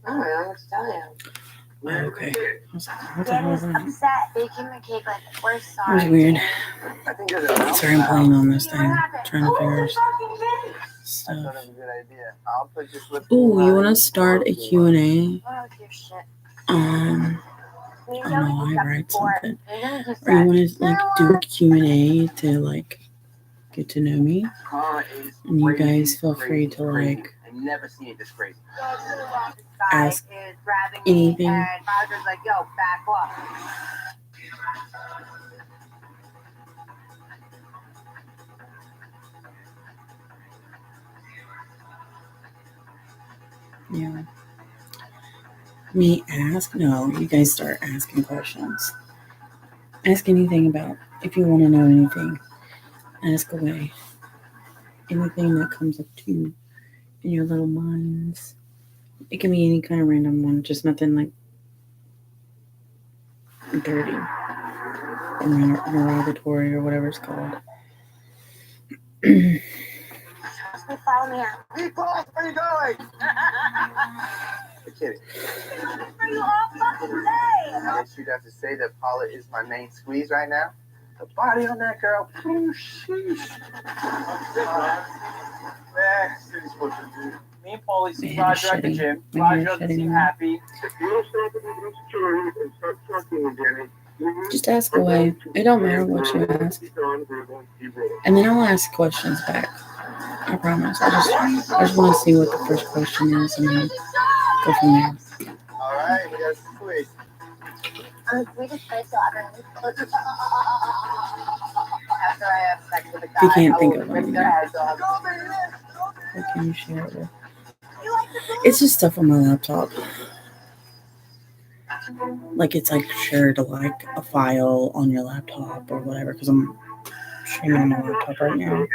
I don't know what to tell you. Oh, okay. I was like, what the hell is that? Upset, baking the cake like we're That sorry. was weird. I think there's Sorry, I'm playing on this thing, trying to figure stuff. I thought it was a good idea. I'll put this with Ooh, you want to start a Q&A? Oh, your shit. I don't know, I write something. Or you want to like do a Q&A to like get to know me? And you guys feel free to like I've never seen it this crazy. ask is grabbing anything. me, and Roger's like, yo, back off. Yeah. Me ask? No, you guys start asking questions. Ask anything about, if you want to know anything, ask away. Anything that comes up to you in your little minds. It can be any kind of random one, just nothing like dirty or derogatory or whatever it's called. Follow me out. Meatballs, where you going? I'm kidding. For you all fucking day. I guess you'd have to say that Paula is my main squeeze right now. The body on that girl. Oh, sheesh. Me and Paulie see Man, Roger at the shitty. gym. Man, Roger doesn't shitty. seem happy. If you don't stop with the insecurities and start trusting me, Jenny, Just ask away. It don't matter what you ask. And then I'll ask questions back. I promise. I just want to see what the first question is and then go from there. All right, we got squeeze. I'm the sweetest person ever. After I have sex with a guy, If you can't I think will of rip one, their yeah. heads off. What can you share it with? It's just stuff on my laptop. Like it's like shared like a file on your laptop or whatever, because I'm streaming on my laptop right now.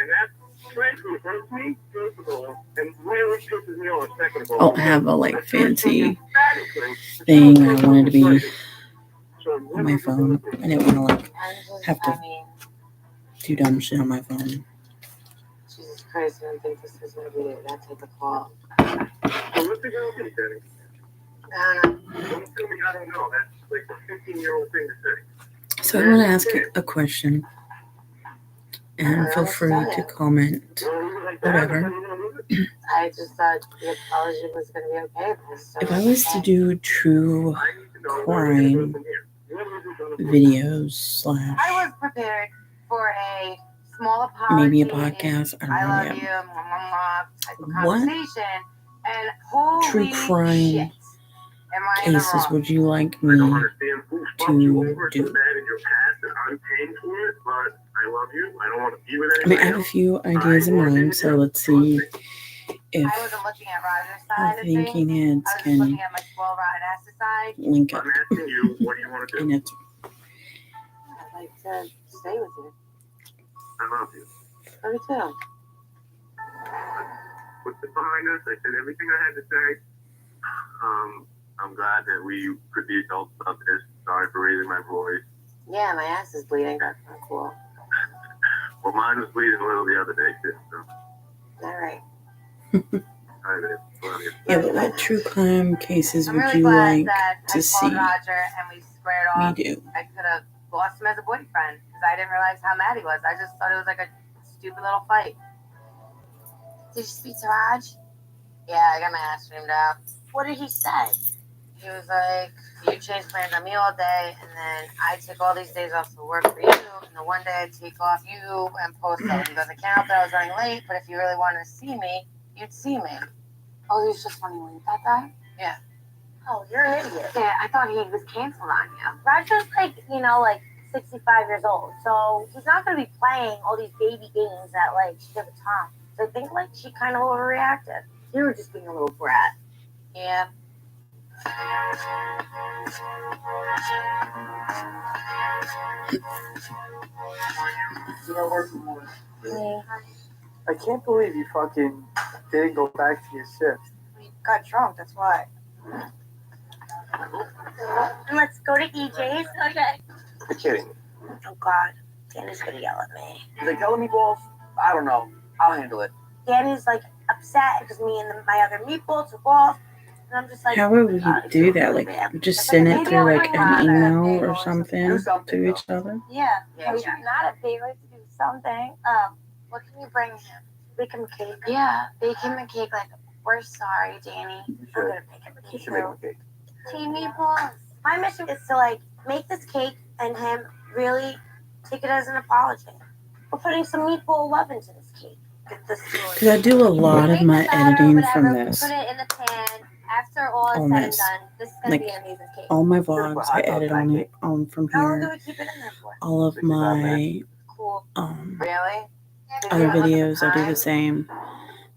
I'll have a like fancy thing I wanted to be on my phone. I didn't want to like have to do dumb shit on my phone. Jesus Christ, I didn't think this was going to be that type of call. I don't know. I don't know. That's like a 15-year-old thing to say. So I'm gonna ask a question, and feel free to comment. Whatever. I just thought the apology was going to be okay. So If I was to do true crime videos I / was prepared for a small apology. maybe a podcast, I I don't love know you, yet. type of What conversation. And holy true crime shit, am I in the cases wrong? would you like I don't me understand who fucked you over do? so bad in your past that I'm paying for it, but I love you. I don't want to be with I mean, I anybody have a else. few ideas in mind, so let's see if I wasn't looking at Roger's our side of things. thinking heads I was just can looking at my spoiled-rotten ass's side. link up. I'm asking you, what do you want to And do? it's I'd like to stay with you. I love you. Love you too. Put it behind us. I said everything I had to say. I'm glad that we could be adults about this. Sorry for raising my voice. Yeah, my ass is bleeding. That's not cool. Well, mine was bleeding a little the other day, too. So, All right. I did. Love you. yeah, but what true crime cases I'm would really you glad like that to I see called Roger and we squared me off. do? I could have lost him as a boyfriend because I didn't realize how mad he was. I just thought it was like a stupid little fight. Did you speak to Raj? Yeah, I got my ass reamed out. What did he say? He was like, you change plans on me all day, and then I take all these days off to work for you, and the one day I take off you and post up. He goes, I can't help that I was running late, but if you really wanted to see me, you'd see me. Oh, he was just running late that day? Yeah. Oh, you're an idiot. Yeah, I thought he was canceled on you. Roger's like, like 65 years old. So he's not going to be playing all these baby games that, like, she did with Tom. So I think, like, she kind of overreacted. You were just being a little brat. Yeah. I can't believe you fucking didn't go back to your shift. We got drunk, that's why. Let's go to EJ's. Okay. You're kidding. Oh, God. Danny's going to yell at me. Is it killing meatballs? I don't know. I'll handle it. Danny's, like, upset because me and my other meatball took off. And I'm just like, How would we do that? Like, just send it through like an email or Do something something, to each other? yeah. Yeah, He's yeah. not a favorite to do something. What can you bring him? Bake him a cake. Yeah, bake him a cake like, we're sorry, Danny. You I'm should. going to bake him a You cake. should make a cake. Team meatballs. My mission is to, like, make this cake and him really take it as an apology. We're putting some meatball love into this cake. Get this Because I do a lot of my editing from this. Put it in the pan. After all is All said and this. done, this is going Like, to be an amazing cake. All my vlogs, I edit on it from How long do here. we keep it in there for? All of my Cool. other Really? videos, I do the same.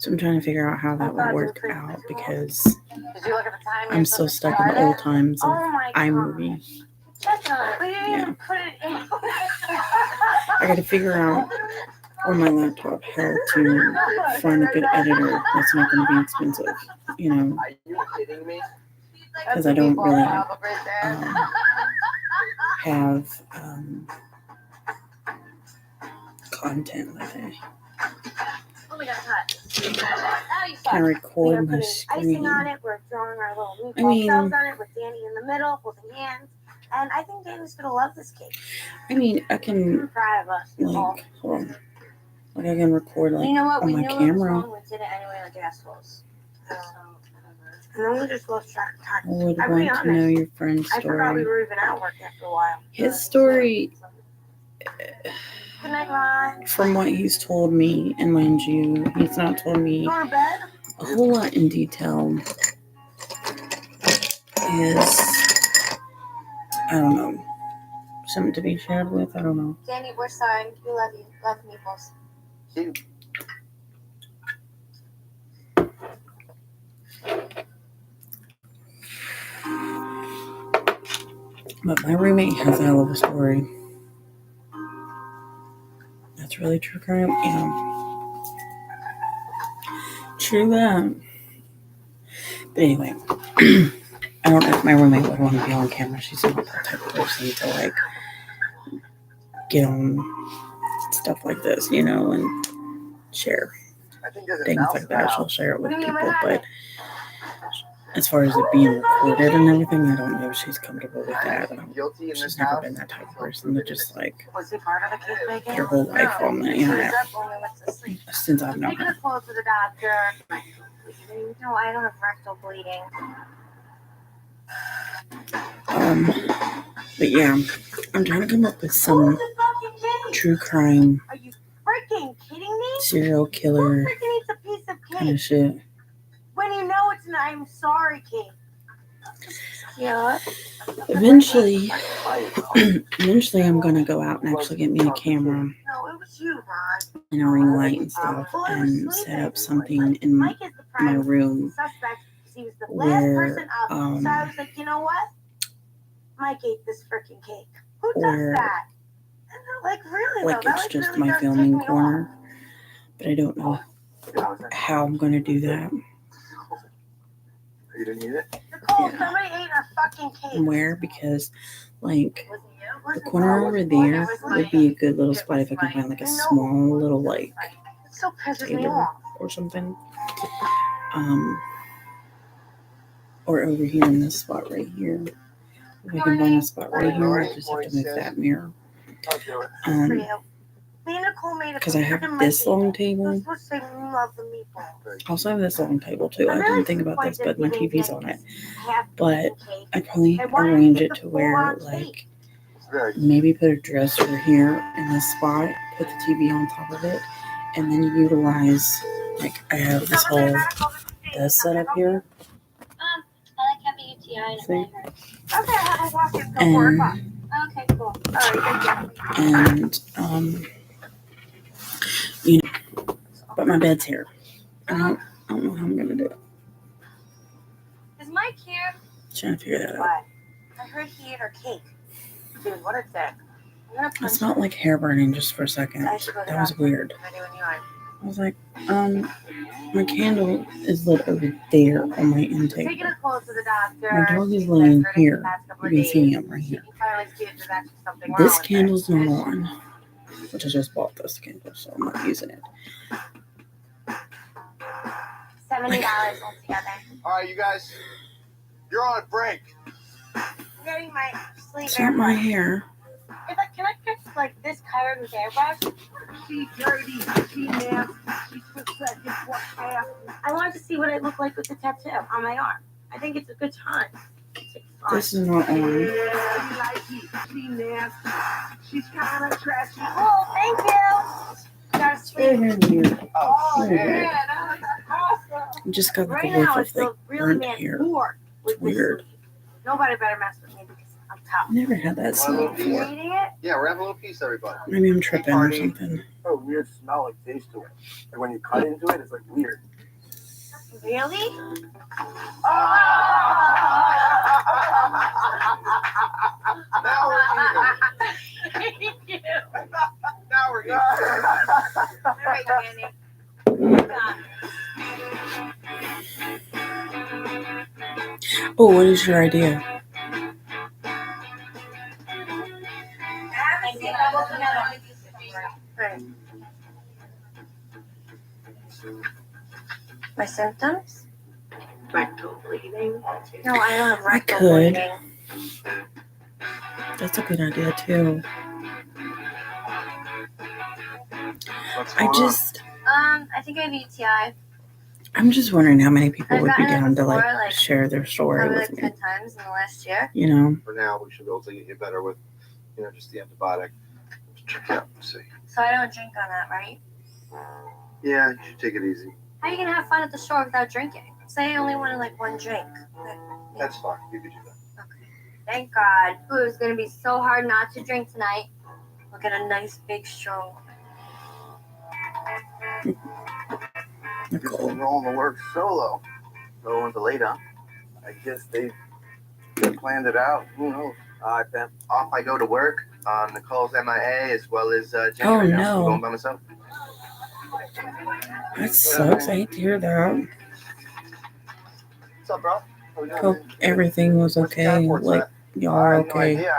So I'm trying to figure out how that would work out because Did you look at the time? I'm still stuck in the old times of Oh my god. iMovie. Check on it. We didn't Yeah. even put it in. I got to figure out on my laptop how to find a good editor that's not going to be expensive, you know, Are you kidding me? because I don't really Right there. have content like that. Oh my god, hot. Now you I suck. We are record my putting icing screen. on it. We're drawing our little I meatball mean- cells on it with Danny in the middle, holding hands. And I think Danny's gonna love this cake. I mean, I can I'm proud of us. Nicole. like, hold on. Like I can record like you know what? on We my knew it was camera. wrong. We did it anyway, like assholes. So, and then we just lost track of I time. would I'll be want to know honest. your friend's I forgot we story. were even at work after a while. His story, Good night, Ron. from what he's told me, and mind you, he's not told me Going to bed? a whole lot in detail, is, I don't know, something to be shared with. I don't know. Danny, we're sorry. We love you. Love meatballs. You But my roommate has a hell of a story. That's really true crime. Yeah. True that. But anyway, I don't know if my roommate would want to be on camera. She's not that type of person to like get on stuff like this, you know, and share I think there's a things mouse like in the that. house. She'll share it with What do you people, mean by but as far as it being recorded and everything, I don't know if she's comfortable with that. Guilty in this She's never house. been that type of person to just like Was he part of the cake making? your whole life on the He was internet up when we went to sleep. since I've known Taking her. a clothes to the doctor. No, I don't have rectal bleeding. But yeah, I'm trying to come up with some Who's the fucking cake? true crime, Are you freaking kidding me? serial Who killer freaking eats a piece of kind of cake shit. when you know it's an I'm sorry cake? Yeah. Eventually, I'm gonna go out and actually get me a camera No, it was you, Ron. and a ring light and stuff, and set up something in Mike is the my prime room suspect because he was the where, last person up. So I was like, you know what? Mike ate this freaking cake. Who does Or, that? And they're like, really like though? That it's like just really my does filming tick me corner. off. But I don't know how I'm gonna do that You didn't eat it? Nicole, Yeah. somebody ate our fucking cake. and where, because like Was it you? the Was it corner you? over there would be a good little spot if I can find like a small little like It still pisses me table off. or something. Or over here in this spot right here. If I can find a spot right here, I just have to move that mirror. I'll do it. For you. Me and Nicole made a Because I have freaking this Mikey. long We're table. supposed to say we love the meatball. I also have this long table too. I didn't think about this, but my TV's on it. But I'd probably And why arrange did it the to where full-on like cake? It's very maybe put a dresser here in this spot, put the TV on top of it, and then utilize like I have this whole desk set up here. I like having a TI See? Okay, I haven't watched it till 4 o'clock. Okay, cool. All right, thank you. And you know, but my bed's here. I don't know how I'm gonna do it. Is Mike here? Trying to figure that out. What? I heard he ate our cake. Dude, what is that? I'm gonna I punch smelled like hair burning just for a second. I should go to the That was doctor. weird. Am I doing you right? I was like, my candle is lit over there on my end Taking table. a clothes to the doctor. My dog is She laying said for the here. past couple You of can see days, him right she here. can finally see if there's actually something wrong This with candle's it. not on, which I just bought this candle, so I'm not using it. $70 altogether. All right, you guys, you're on break. I'm getting my sleep It's not my airbrush. hair. Can I fix like this covered with airbrush? She dirty, she nasty, she's pathetic, what half? I wanted to see what it looked like with the tattoo on my arm. I think it's a good time. This is not on. Yeah, she like it, she nasty, she's kinda trashy. Oh, thank you. Got a Very, sleep. very weird. Oh, Very yeah. weird. that was awesome. I just got like Right a whiff now, of it's like still really burnt man hair. bored with this Weird. sleep. Nobody better mess with me because I'm tough. I never had that smell You before. eating it? Yeah, we're having a little piece, everybody. Maybe I'm tripping or something. A weird smell, like taste to it. Like when you cut into it, it's like weird. Really? Now we're Thank you. Now we're even. All right, Danny. Oh, what is your idea? Right. My symptoms? Rectal bleeding. No, I don't have rectal could. bleeding. That's a good idea too. What's I going on? just, I think I have UTI. I'm just wondering how many people I've would be gotten it down to before, like, share their story Probably with like me. 10 times in the last year. You know, For now, we should be able to get you better with, just the antibiotic. Check it out and see. So I don't drink on that, right? Yeah, you should take it easy. How are you gonna have fun at the store without drinking? Say I only wanted like one drink. That's fine. You can do that. Okay. Thank God. Ooh, it was gonna be so hard not to drink tonight. We'll get a nice big strong. Just Nicole. rolling the work solo. No one's late, huh? I guess they planned it out. Who knows? Then off I go to work. Nicole's MIA as well as Jenny. Oh, right now. no. I'm going by myself. That sucks. I hate to hear that. What's up, bro? How we doing, Hope man? everything was Where's the okay. passports Like, at? y'all I are had no okay. idea.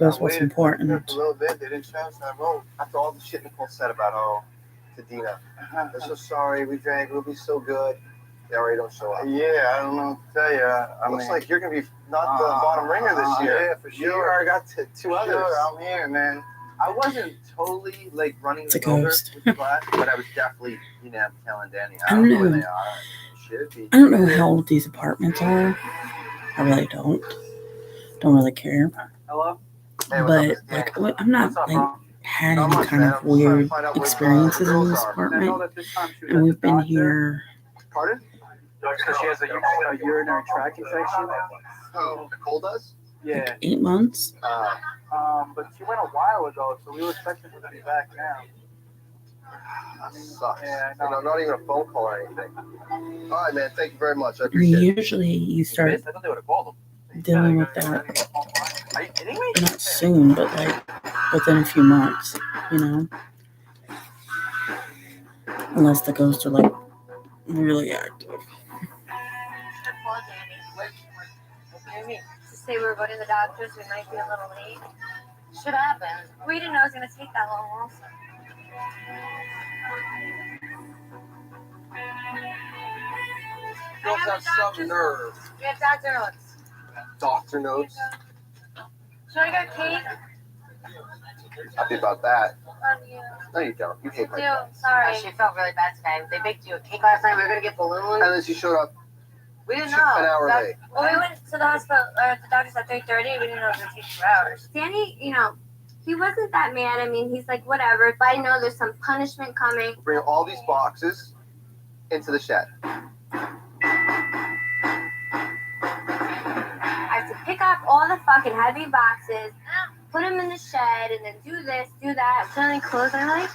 That's I what's waited important. for a little bit. They didn't show us. And I wrote after all the shit Nicole said about to Dina. They're so sorry. We drank. We'll be so good. They already don't show up. Yeah, I don't know what to tell you. Looks like you're gonna be not the bottom ringer this year. Yeah, for You sure. already got two others. Sure, I'm here, man. I wasn't totally like running It's a this over ghost. with the class, but I was definitely, telling Danny. I don't know where know. they are. Should be. I don't know how old these apartments are. I really don't. Don't really care. Hello? Hey, what's up, But Miss Danny? like, I'm not What's up, like bro? had Not any much, kind man. of I'm just trying to weird find out where experiences the in girls this are. I know apartment, that this time she was and at we've the been doctor, here. Pardon? because she has a urinary tract infection. Oh, Nicole does? Yeah. 8 months. But she went a while ago, so we were expecting her to be back now. That sucks. Yeah, I know. Not even a phone call or anything. All right, man. Thank you very much. I I mean, appreciate it. usually you start I thought they would have called him. dealing with that Are you kidding me? not soon, but like within a few months, unless the ghosts are like really active. Call Danny. What do you mean? To say we're going to the doctors, we might be a little late. Should happen. We didn't know it was gonna take that long also. Girls have some nerve. We have doctor notes. Doctor notes. Should I get cake? Happy about that. Love you. No, you don't. You hate my Dude, friends. sorry. She felt really bad today. They baked you a cake last night. We were gonna get balloons. And then she showed up We didn't an know. hour That's- late. Well, we went to the hospital, or the doctor's at 3:30. We didn't know it was gonna take 2 hours. Danny, he wasn't that mad. I mean, he's like, whatever. But I know there's some punishment coming. Bring all these boxes into the shed. I have to pick up all the fucking heavy boxes, put them in the shed, and then do this, do that. Selling clothes, and I'm like,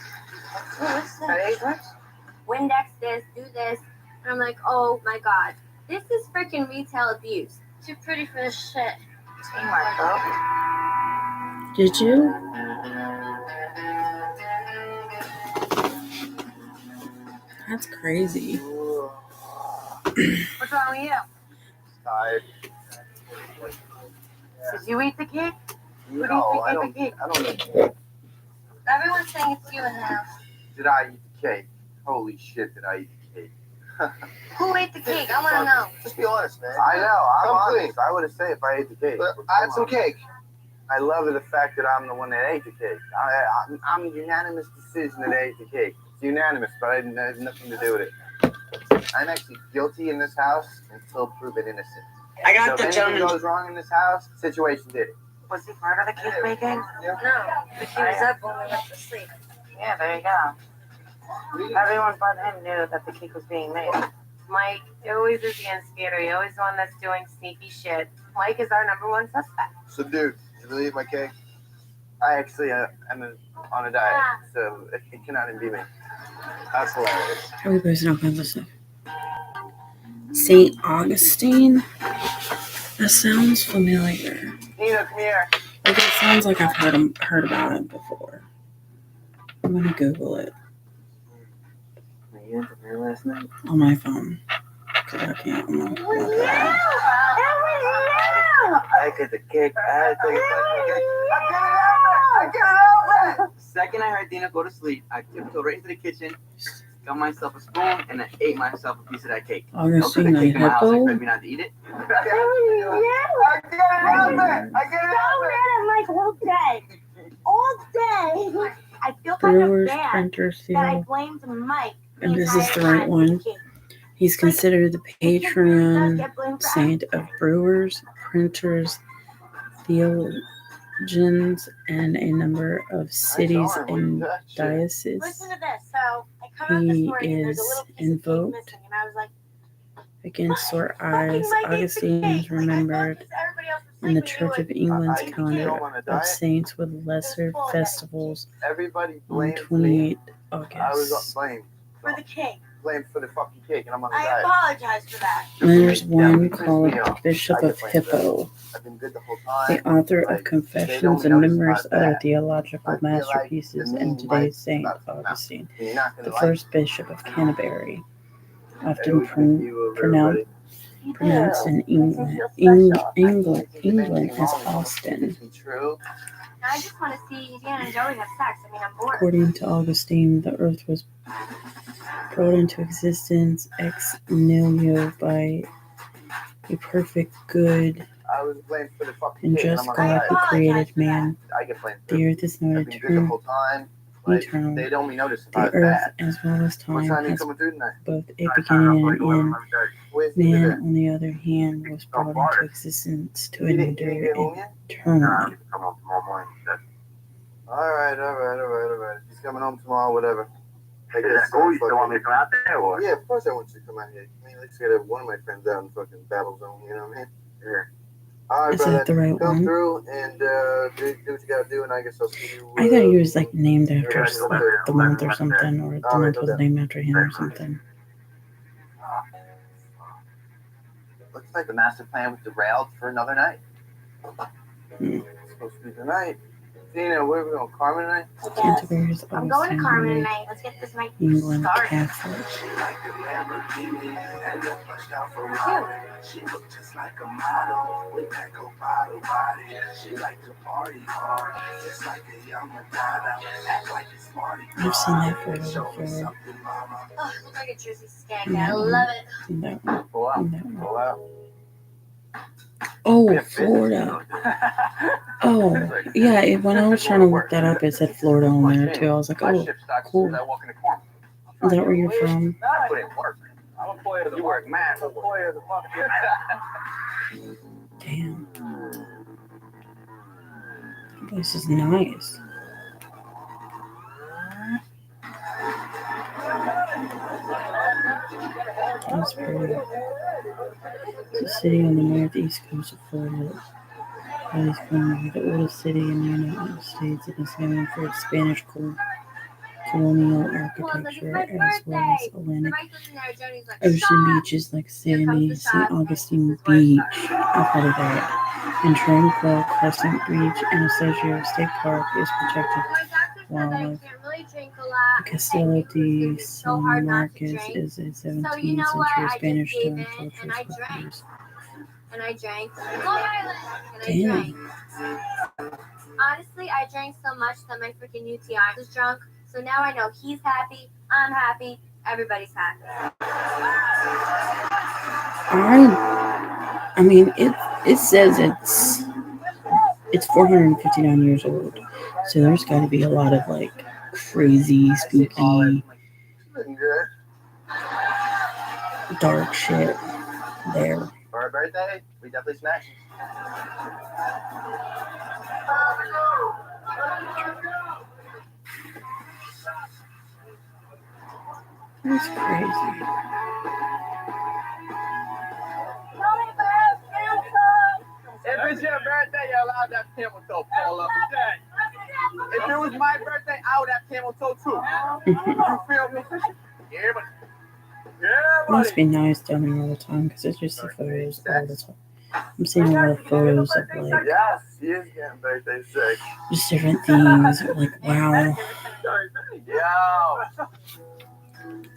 what's this? Windex this, do this. And I'm like, oh my God. This is freaking retail abuse. Too pretty for this shit. Teamwork, bro. Did you? That's crazy. What's wrong with you? Tired. Did you eat the cake? No, What do you think I of don't. the cake? I don't know. Everyone's saying it's you in the house. Did I eat the cake? Holy shit! Did I eat the cake? Who ate the cake? I want to know. Just be honest, man. I know. I'm Come honest. I would have said if I ate the cake. But But I had come some on. cake. I love the fact that I'm the one that ate the cake. I'm a unanimous decision that I ate the cake. It's unanimous, but I had nothing to do with it. I'm actually guilty in this house until proven innocent. I So if anything goes wrong in this house, situation did it. Was he part of the cake baking? No, but he was up when we went to sleep. Yeah, there you go. Everyone but him knew that the cake was being made. Mike always is the instigator. He's always the one that's doing sneaky shit. Mike is our number one suspect. So, dude, you really eat my cake? I actually am on a diet, so it cannot be me. That's hilarious. How are we posting all kinds of stuff? St. Augustine? That sounds familiar. Nina, come here. Like it sounds like I've heard about it before. I'm gonna Google it You went to her last night? on my phone. Cause I can't. I'm not- I get the cake. I get it open. The second I heard Dina go to sleep, I tiptoed right into the kitchen, got myself a spoon, and I ate myself a piece of that cake. Augustine No, 'cause the cake in my house Hippo? expect me not to eat it. I get it I'm like all day. All day. I feel kind of Brewers, bad Printers, that I Field. blamed Mike. And this is the right one. He's considered the patron saint of brewers, printers, theologians, and a number of cities and dioceses. Listen to this. So I come out this He morning and there's a is little piece of cake invoked missing, and I was like, against sore fucking eyes. Mike ate the Augustine cake. is remembered Like, I thought everybody else was in the sleeping, Church of you England's I ate calendar on a of diet. saints with lesser festivals Everybody on blamed me. 28 I was August. blamed. for the cake. Blamed for the fucking cake, and I'm on a I diet. apologize for that. And there's one called Bishop of Hippo, I've been good the whole the time. author of Confessions and numerous other theological I feel like masterpieces, the and name today's might- Saint no, no. Augustine, You're not gonna the like first Bishop of Canterbury, often you, pronounced in England as Austin. It's true. I just want to see Dan and Joey have sex. I mean, I'm bored. According to Augustine, the earth was brought into existence ex nihilo by a perfect, good, I was blamed for the fucking and cake, and just I'm on a God diet. who created man. I get blamed for The it. earth is not I've been good the whole time. Like, eternal. they don't notice if I The was earth, bad. as well as What time, time you has coming through tonight? both a beginning and an end. Where's Man, Nina? on the other hand, was brought into existence to You didn't get endure home yet? eternally. All right. He's coming home tomorrow, whatever. I Is that cool? You still want me to come out there, or? Yeah, of course I want you to come out here. I mean, let's get one of my friends out in fucking Battle Zone, you know what I mean? Yeah. All right, Is brother. that the right Come one? through and do what you gotta do, and I guess I'll see you. I thought he was like named after yeah, like the month or something, or the Alright, month was named after him or something. Looks like the master plan was derailed for another night. Hmm. It's supposed to be tonight. Tina, where are we going? Carmen tonight? Canterbury's I'm going to Augustine Carmen Boy, tonight. Let's get this night England started. Catholic. She looked just like a model with that bottle body. She like to party hard, just like a young Madonna. Act like it's party. I've seen that photo Show me before. something, mama. Oh, look like a Jersey skank. Yeah. I love it. Seen that one. Pull out. Seen that one. Pull out. Oh, Florida. Oh, yeah. When I was trying to look that up, it said Florida on there too. I was like, My oh, ship starts as cool. soon as I walk in the corner. is that where you're from? I put in work. I'm a boy of the You work mad. I'm a boy of the month. Damn. This is nice. That's pretty. It's a city on the northeast coast of Florida. It is currently the oldest city in the United States and is known for its Spanish colonial architecture as well as Atlantic Ocean beaches like Sandy, St. Augustine Beach, I've heard of that, and Tranquil Crescent Beach and Associated State Park is protected wildlife. The Castillo de San Marcos is a 17th century Spanish stone fortress with piers. And I drank. Damn. Honestly, I drank so much that my freaking UTI was drunk. So now I know he's happy, I'm happy, everybody's happy. I mean, it says it's 459 years old, so there's got to be a lot of like crazy, spooky, dark shit there. For her birthday, we definitely smashed it. That's crazy. If it's your birthday, you're allowed to have camel toe, Paula. If it was my birthday, I would have camel toe too. You feel me? Yeah, but It must be nice down there all the time because I just see photos all the time. I'm seeing a lot of photos of like Yes, he is getting birthday sex. just different things. Like wow, I Yo.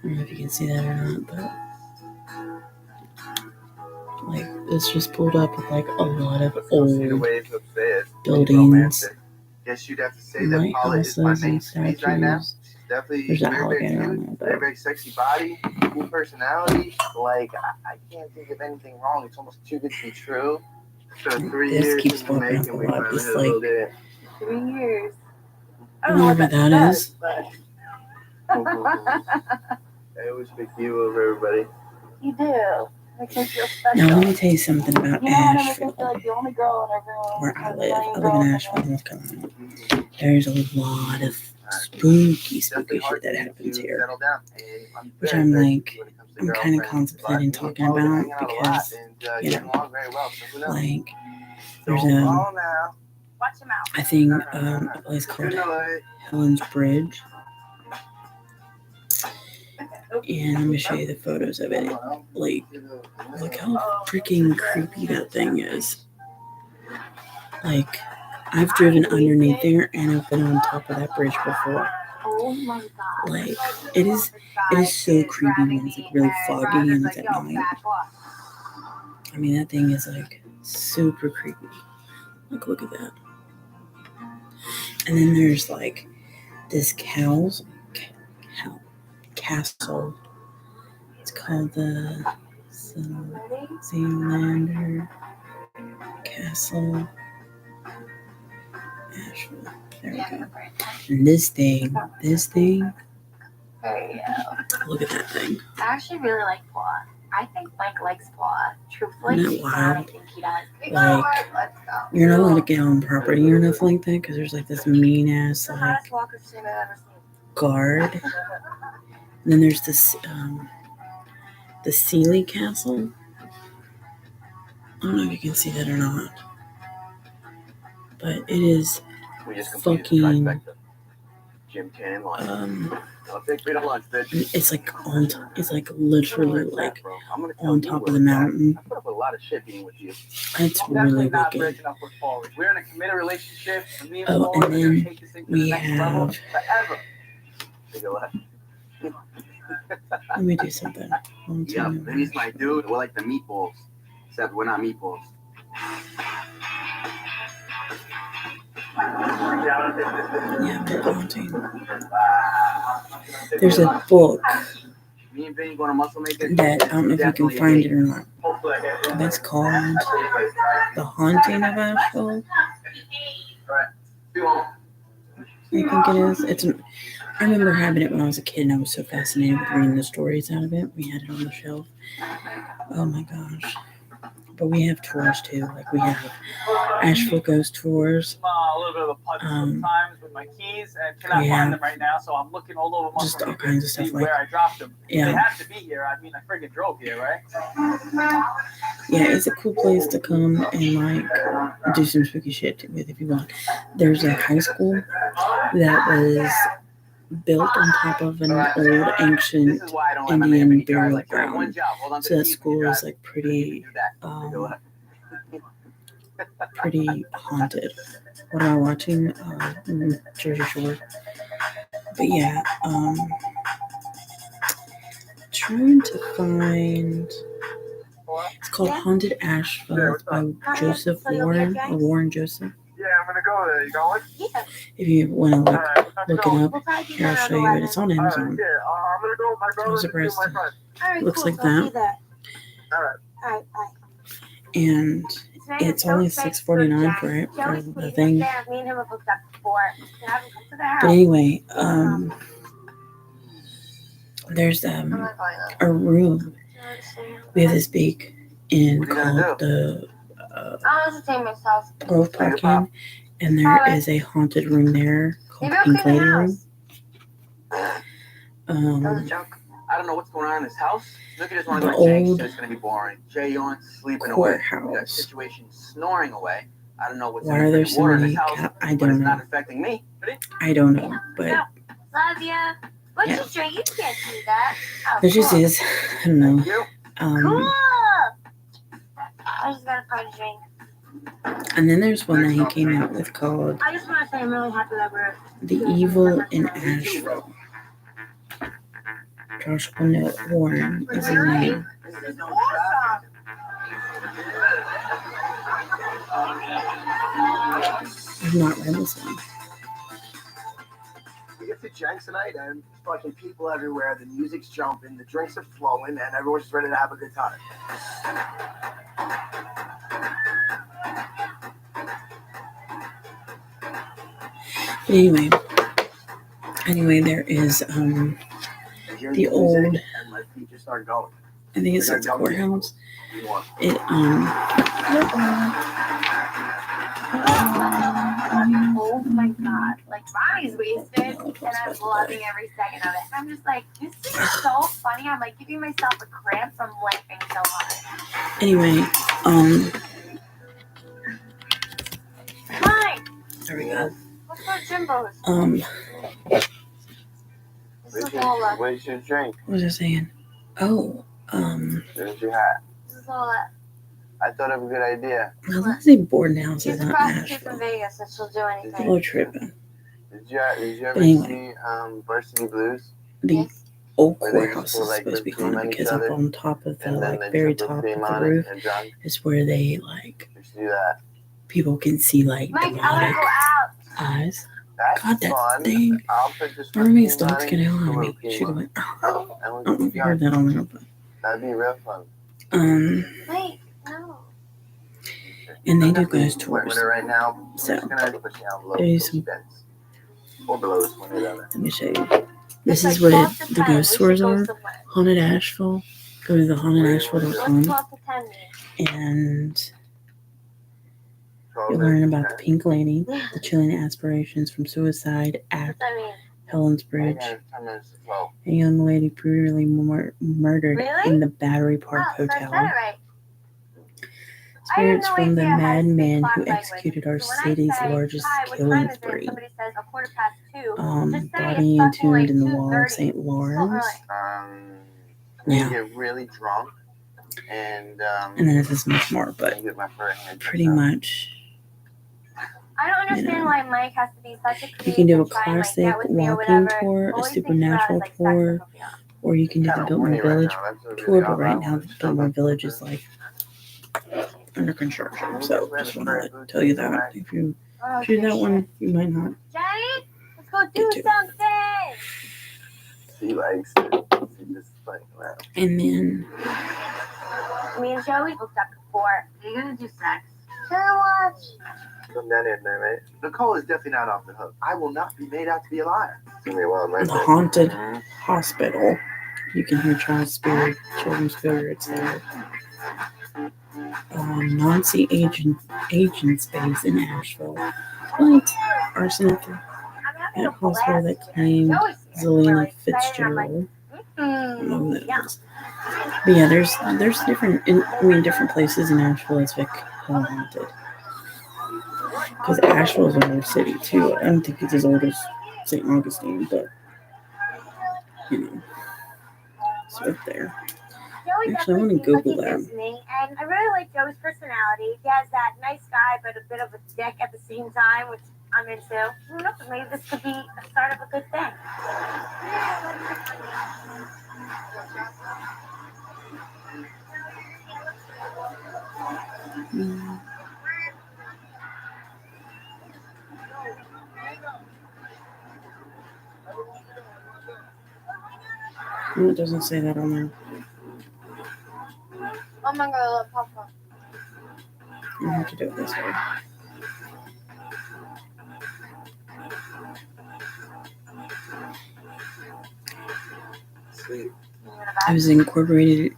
don't know if you can see that or not, but like this just pulled up with like a lot of Let's go see the old waves upstairs. buildings, Romantic. Guess you'd have to say and that Paula is my lighthouses main and squeeze right now. statues. She's definitely There's an very, very alligator cute. on there, Very, but very sexy body, cool personality. Like, I can't think of anything wrong. It's almost too good to be true. So 3 this years keeps in popping up Jamaica, a we lot. finally It's hit a little like bit. 3 years. I don't know what that is. But I always pick you over everybody. you do. Makes me feel special. Now let me tell you something about You know how to make me Asheville, feel like the only girl in her room. where I and the live. only I live girl in the Asheville, room. North Carolina. There's a lot of spooky shit that happens here, Settle down. And which very, I'm very like, picky when it comes to I'm kind of girlfriends, contemplating but talking we've about hanging out a lot because, and, you getting know, along very well. So who knows? like, there's Don't fall now. Watch him out. I think a place called Good night. Helen's Bridge, and I'm gonna show you the photos of it. Like, look how freaking creepy that thing is. Like, I've driven underneath there and I've been on top of that bridge before. Oh my god. Like, it is so creepy when it's like really foggy and it's at night. I mean, that thing is like super creepy. Like, look at that. And then there's like this castle. It's called the Zealander Castle. Asheville. There we go. And this thing, look at that thing. I actually really like Paula. I think Mike likes Paula. Truthfully, Isn't that deep down, I wild? think he does. Like, you're not allowed to get on property or nothing like that because there's like this mean ass The like hottest walk of shame I've ever seen. guard. And then there's this the Sealy Castle. I don't know if you can see that or not, but it is We just completed the fucking trifecta. Gym, tan, and lunch. I'll take me to lunch, bitch. it's like it's like literally like Bro, I'm gonna tell on you top where of the it's at. mountain. I put up a lot of shit being with you. It's I'm really definitely not wicked. breaking up with Paul. We're in a committed relationship. And me and Oh, Paul and are gonna then take this thing to we the next level have- forever. Take a left. Let me do something. One, two, Yeah, Vinny's my dude. We're like the meatballs, except we're not meatballs. yeah, but haunting. There's a book Me and Vinny going to muscle maker. that I don't know if you can find it or not. Hopefully I get But it's called The Haunting of Asheville. I think it is. I remember having it when I was a kid, and I was so fascinated with reading the stories out of it. We had it on the shelf. Oh my gosh! But we have tours too. Like we have Asheville Ghost tours. a little bit of a putz sometimes with my keys and cannot yeah. find them right now. So I'm looking all over Just Muscle all Maker kinds to of stuff see like- where I dropped them. Yeah. They have to be here. I mean, I friggin' drove here, right? Yeah, it's a cool place to come and like do some spooky shit with if you want. There's a high school that was built on top of an old ancient This is why I don't let my Indian man Vinny drive. burial Like, you have one ground. job. Hold on to So the that keys, school you is drive. like You pretty do that. Take a left. pretty haunted. What am I watching? Jersey Shore. But yeah, trying to find. It's called Haunted Asheville. It's by Joseph Warren or Warren Joseph. Yeah, I'm gonna go there. You going? Yeah. If you want to All look right, let's look go. it up, We'll probably do here I'll that show you it. It's on All right, Amazon. yeah, I'm gonna go with my brother. I'm to see surprised. my friend. All right, Looks cool. like So I'll that. see that. All right. All right, bye. And it's only $6.49 for it for the thing. Me and him have hooked up before. To have him come to the house. But anyway, there's I'm not going a room. We have this big inn What are you gonna called the I'll entertain myself. Grove Park Inn, and there is a haunted room there called Maybe I'll Pink clean the Lady Room. house. That was a Um, joke. I don't know what's going on in this house. Look at this one. The My Jake old said it's gonna be boring. Jay on sleeping away. We got courthouse. situation snoring away. I don't know what's Why in are the there freaking so water in many? this house, I but it's don't not know. affecting me. I don't know, but Love ya. What Yeah. you drink? You can't do that. Oh, There just cool. is. I don't know. Cool. I just got a part of drink. And then there's one that he came out with called I just want to say I'm really happy that we're. The Evil in Asheville. Joshua Warren is his name. This is awesome. I've not read this one. We get to Jenks tonight, and there's fucking people everywhere. The music's jumping, the drinks are flowing, and everyone's just ready to have a good time. But anyway, there is And hearing The music, old- and my feet just start going. I think it's at the courthouse. You want? It Oh my god. Like, Ronnie's wasted, and I'm loving every second of it. I'm just like, this is so funny. I'm like giving myself a cramp from laughing so hard. anyway, Mike, there we go. let's go to Jimbo's. This is Lola. Where's your drink? What was I saying? Oh, Where's your hat? This is Lola. I thought of a good idea. well, let's say Borden-House She's is a not prostitute from Nashville. Vegas, and she'll do anything. Hello, tripping. Did you ever Anyway. see Varsity Blues? The Yes. old Where they courthouse just is pour, like, supposed to be whipped cream haunted on each because up other, on top of the And then like they very drip top of whipped cream the on roof it and drunk. is where they like We should do that. people can see like Mike, I want to demonic go out. eyes. That's God, that fun. thing. I'll put this Mermaid's cream thoughts on get it, out on put me. whipped cream She on went, it, oh. and I we'll don't know if keep you heard going. that on there, but That'd be real fun. Wait, no. and they do Definitely ghost tours. went with her right now. So, We're just gonna push it down below. there is till she some- bends. Or below us when we're done. Let me show you. This It's is like what 12 to the 10. ghost We tours should go are. somewhere. Haunted Asheville. Go to the What's hauntedasheville.com 12 to 10 mean? and you'll learn about the Pink Lady, the chilling aspirations from suicide at What's that mean? Helen's Bridge, 10 minutes to 12. a young lady brutally murdered Really? in the Battery Park Oh, so I said it Hotel. right. Spirits I had no from the idea how to speak madman clock who language. executed our So when I city's say, largest "Hi, what killing time is it?" spree. Somebody says 2:15. Just say Body it's fucking entombed like in the wall of 2:30. St. Lawrence. We Yeah. get really drunk and And then this is much more, but I get my fur hair pretty done. much I don't understand know. why Mike has to be such a creep. you can do a and try and, like, classic get with me or walking whatever. tour, a Always thinks about supernatural his, like, sex tour, life. or you can do the Kinda Biltmore horny right Village now. That's a really tour, but odd right one. now the Biltmore Village is like under construction. So just want to tell you that if you Oh, do that shit. one, you might not. Jenny, let's go do Get to. something. She likes it. She just like, wow. And then Me and Joey booked up before. Are you gonna do sex? Sure, watch. Put that in there, right? Nicole is definitely not off the hook. I will not be made out to be a liar. It's gonna be a while, right? the haunted hospital, you can hear children's spirits there. Nazi agent space in Asheville. What? Arson at the I'm having a hospital blast. that claimed Joey's Zelina really excited. I'm like, Fitzgerald. I don't know who that yeah. is. But yeah, there's different different places in Asheville that's like haunted. Because Asheville is an old city too. I don't think it's as old as St. Augustine, but you know, it's right there. Joey Actually, I wanna definitely seems like Google he that. gets me, and I really like Joey's personality. He has that nice guy, but a bit of a dick at the same time, which I'm into. Who knows? Maybe this could be a start of a good thing. No, it doesn't say that on there. Oh my god, Papa. You have to do it this way. Sweet. It was incorporated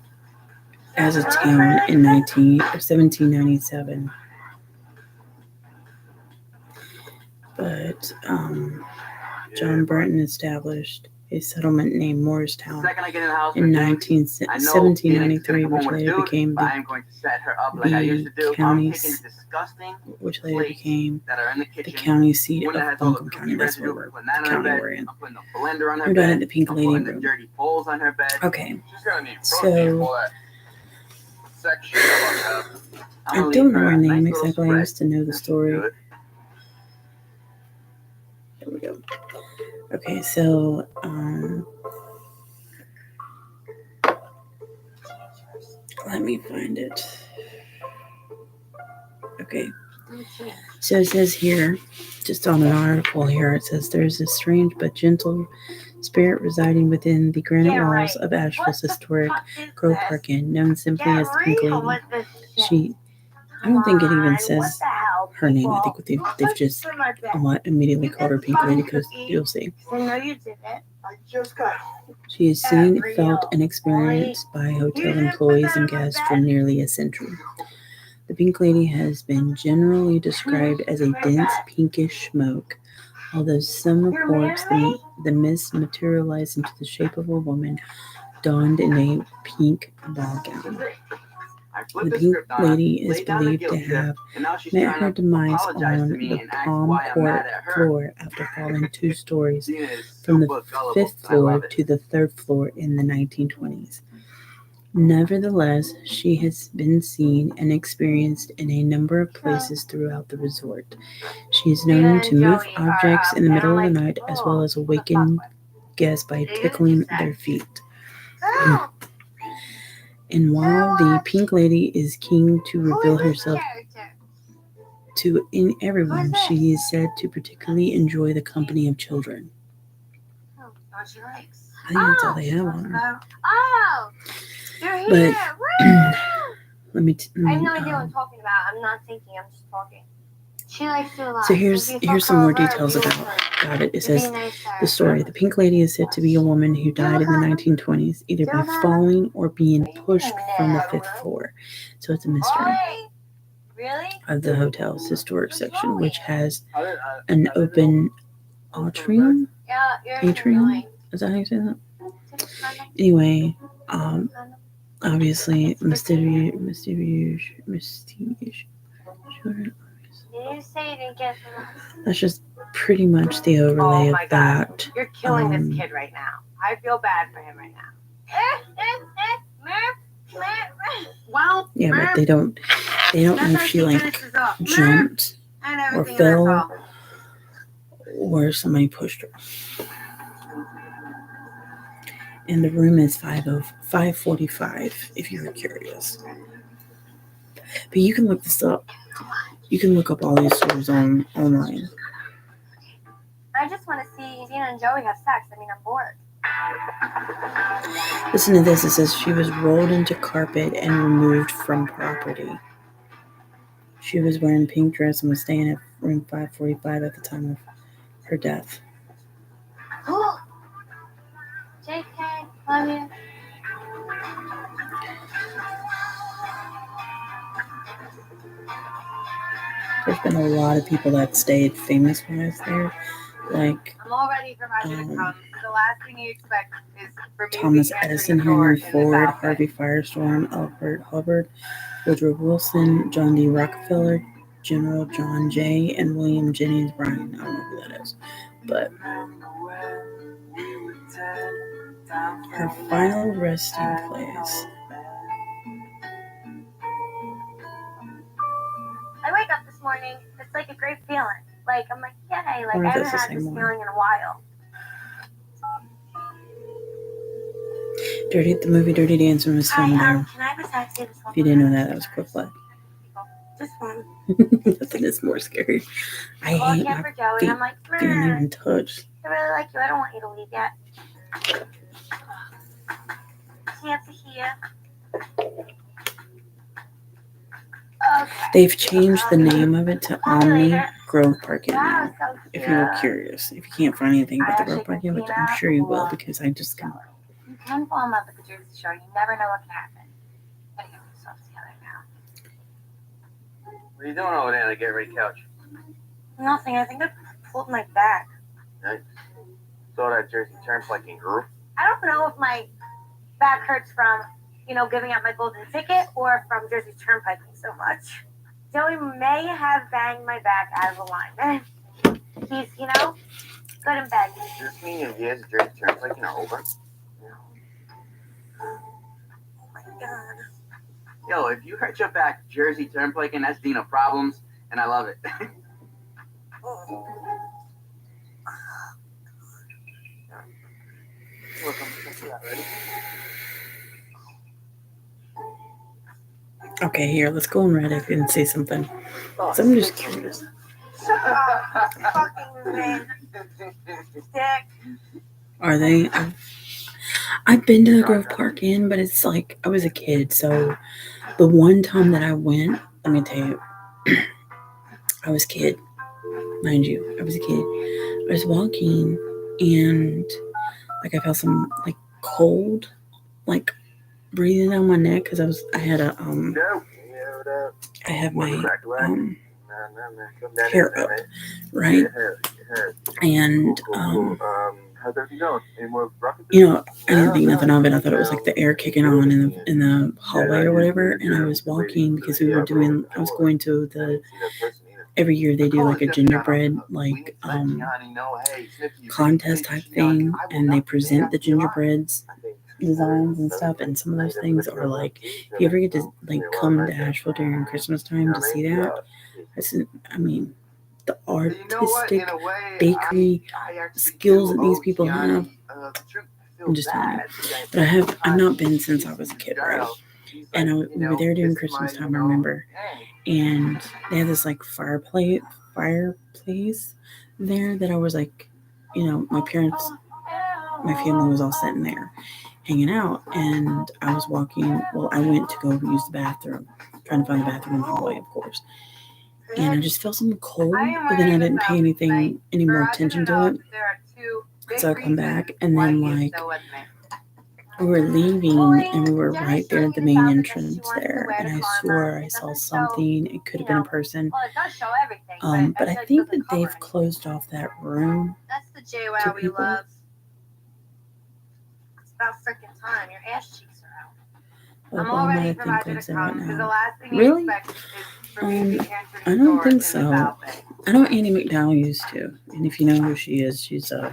as a town in 1797. But John Burton established a settlement named The Morristown second I get in the house in with James, I know 1793, Phoenix is gonna which come home later with a dude, became but the I'm going to set her up like I used to do. I'm county's- taking disgusting which later plates became that are in the the kitchen. county seat One that of has all the Buncombe cookie County. That's residue, where I'm putting that on her county bed. we're in. I'm putting the blender on her We're down bed. at the Pink I'm Lady putting the room. dirty bowls on her bed. Okay, She's gonna need So- protein for that section of her. I I'm gonna don't leave know her her a nice name little exactly. I spread. used to know the story. Good. There we go. Okay, so let me find it. Okay. So it says here, just on an article here, it says there's a strange but gentle spirit residing within the granite Yeah, right. walls of Asheville's What the historic fuck is Grove this? Park Inn, known simply Get as the Pink real Lady. with this shit. She, I don't think it even Come on, says what the hell, her name. I people? think they've just In my bed. immediately You called her get Pink Lady fucking because cookie. you'll see. I know you did it. I just got She is seen, Real. felt, and experienced by You hotel didn't employees put and that on my guests for bed? nearly a century. The Pink Lady has been generally described as a dense pinkish smoke, although some You're reports married? the mist materialized into the shape of a woman donned in a pink ball gown. I flipped The the Pink script on her, Lady is laid down the believed guilt to trip, have and now she's met trying her to demise apologize on to me the and ask Palm why I'm Court mad at her. floor after falling 2 stories Dina is from the super gullible, 5th and I love floor it. to the 3rd floor in the 1920s. Nevertheless, she has been seen and experienced in a number of places throughout the resort. She is known to move objects in the middle of the night as well as awaken guests by tickling their feet. Girl, And while the Pink Lady is keen to who reveal is this herself character? to everyone, she is said to particularly enjoy the company of children. Oh, what she likes. I think that's all they have on her. Oh, you're But- here. Woo! Let me. I have no idea what I'm talking about. I'm not thinking. I'm just talking. She likes to lie. So here's some more details about it. It says the story. The Pink Lady is said to be a woman who died in the 1920s, either by falling or being pushed from the 5th floor. So it's a mystery Really? of the hotel's historic section, which has I didn't- an I didn't open know. atrium. Yeah, you're Atrium? annoying. Is that how you say that? Anyway, obviously, mysterious. You say it again. That's just pretty much the overlay Oh my of God. that. You're killing Um, this kid right now. I feel bad for him right now. Well, Yeah, but they don't know if she jumped and or everything fell that's all. or somebody pushed her. And the room is 545 if you're curious. But you can look this up. You can look up all these stories online. I just want to see Dina and Joey have sex. I mean, I'm bored. Listen to this. It says she was rolled into carpet and removed from property. She was wearing a pink dress and was staying at room 545 at the time of her death. JK, love you. There's been a lot of people that stayed famous-wise there, like I'm all ready for my to come. The last thing you expect is for me Thomas to be answering Edison, the door Henry in this Ford, outfit. Harvey Firestone, Albert Hubbard, Woodrow Wilson, John D. Rockefeller, General John Jay, and William Jennings Bryan. I don't know who that is, but her final resting place. I wake up this morning. It's like a great feeling. Like, I'm like, yay. Like, wonder I if haven't that's the had same this one. feeling in a while. The movie Dirty Dancing was filmed there. Can I have a taxi this If you didn't know that, that was quick flag. Just one. Nothing is more scary. I Well, I hate can't my for Joey. feet I'm like, getting "Meh, even touched. I really like you. I don't want you to leave yet. See up to here. Okay. They've changed the name of it to Omni Grove Park Inn Wow, now. so If cute. you were curious, if you can't find anything about the I Grove Park Inn, which actually I'm sure you will because I just can. You can fall in love with the Jersey Shore. You never know what can happen. Gotta get myself together now. What are you doing over there on the get ready couch? Nothing. I think I pulled my back. Nice. saw that Jersey Turnpike and grew. I don't know if my back hurts from, giving out my golden ticket or from Jersey Turnpiking so much. Joey may have banged my back out of alignment. He's, good and bad. Does this mean your years of Jersey Turnpike are over? Oh my God. Yo, if you hurt your back Jersey Turnpike, and that's Dina Problems, and I love it. Okay, here, let's go on Reddit and say something. So I'm just curious. Fucking man. Dick. Are they? I've been to the Grove Park Inn, but it's like I was a kid. So the one time that I went, let me tell you, I was a kid, mind you. I was a kid. I was walking and like I felt some like cold, like breathing down my neck because I had my hair up, right? And how's everything going? Any more breakfast? I didn't think nothing of it. I thought it was like the air kicking on in the hallway or whatever. And I was walking because I was going to every year they do like a gingerbread like contest type thing, and they present the gingerbreads designs and stuff, and some of those things are like, if you ever get to like come to Asheville during Christmas time to see that, the artistic bakery skills that these people have, I'm just telling you. But I've not been since I was a kid, right? And we were there during Christmas time, I remember, and they had this like fireplace there that I was like, my family was all sitting there hanging out, and I was walking. Well, I went to go use the bathroom, trying to find the bathroom in the hallway, of course. And I just felt something cold, but then I didn't pay any more attention to it. So I come back, and then like we were leaving, and we were right there at the main entrance there, and I swore I saw something. It could have been a person. But I think that they've closed off that room. That's the JWoww we love. It's about freaking time. Your ass cheeks are out. I'm all ready for Roger to come, because the last thing Really? he expects is for me to be answering I don't doors think in so. this outfit. I know Annie McDowell used to, and if you know who she is, she's So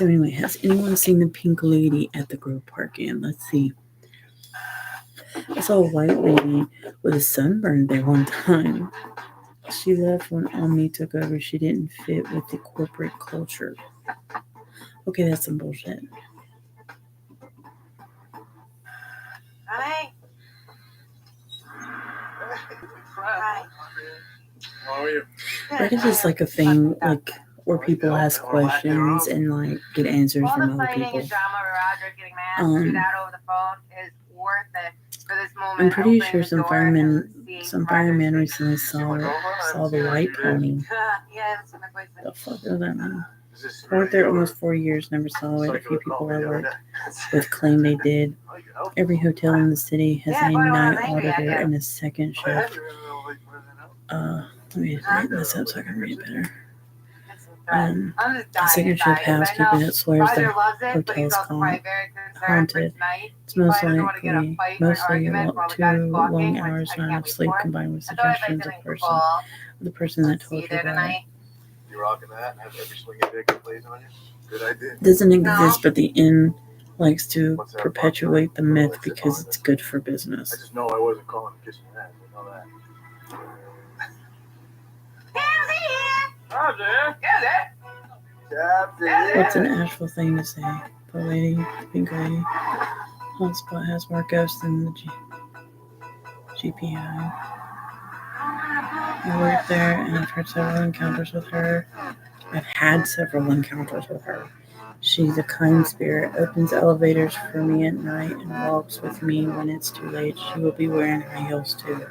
anyway, has anyone seen the Pink Lady at the Grove Park Inn? Let's see. I saw a white lady with a sunburn there one time. She left when Omni took over. She didn't fit with the corporate culture. Okay, that's some bullshit. Hi. Hi. How are you? Reddit is like a thing, like where people ask questions and like get answers All the from other fighting people. and drama with Roger getting mad, do that over the phone is worth it for this moment. I'm pretty opening sure the some door firemen and seeing recently saw the white pony. Yeah, that's what my boy said. The fuck does that mean? I worked there almost 4 years, never saw it. A few people I worked with claim they did. Every hotel in the city has a night auditor and a second shift. Let me write this up so I can read it better. I'm just dying A second shift inside, 'cause I housekeeper know that swears Roger the loves it, but he's hotel's also probably very concerned for haunted. tonight. It's He most probably doesn't want to get a likely fight or an mostly argument while the too guy's talking, long which hours, I not can't enough wait sleep for. combined with I thought I'd suggestions like of to person. The person that see told you her there that tonight. You rocking that and have every swinging dick that plays on you? Good idea. doesn't No. exist, but the inn likes to What's that perpetuate the about? myth Well, it's because it's good for I business. just know I wasn't calling to kiss your ass. I know that. Roger! Get it? What's an Asheville thing to say? The lady, pink lady. Hotspot has more ghosts than the GPI. I worked there and I've had several encounters with her. She's a kind spirit, opens elevators for me at night and walks with me when it's too late. She will be wearing high heels too.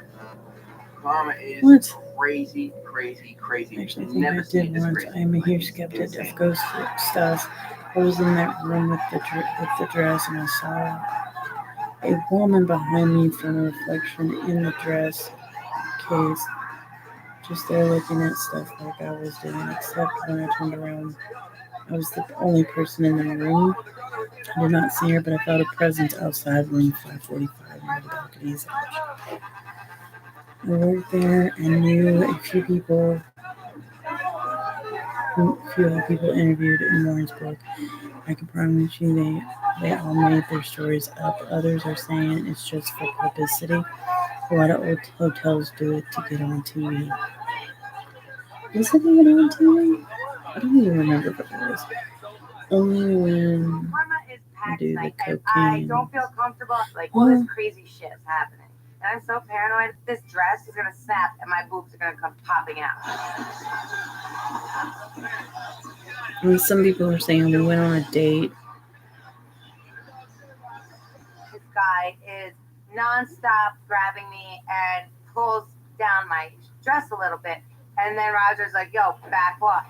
Karma is What? crazy. I actually think I did once. I am a huge skeptic of ghost stuff. I was in that room with the dress and I saw a woman behind me from a reflection in the dress case, just there looking at stuff like I was doing, except when I turned around I was the only person in that room. I did not see her, but I felt a presence outside room 545 near the balcony's edge. I worked there and knew a few other people interviewed in Warrensburg. I can promise you they all made their stories up. Others are saying it's just for publicity. A lot of old hotels do it to get on TV. Was it even on TV? I don't even remember if it was. Only when Karma is I packed do the tonight, and I cocaine. don't feel comfortable. Like all this crazy shit is happening. And I'm so paranoid. This dress is gonna snap and my boobs are gonna come popping out. And some people are saying we went on a date. This guy is nonstop grabbing me and pulls down my dress a little bit. And then Roger's like, yo, back off.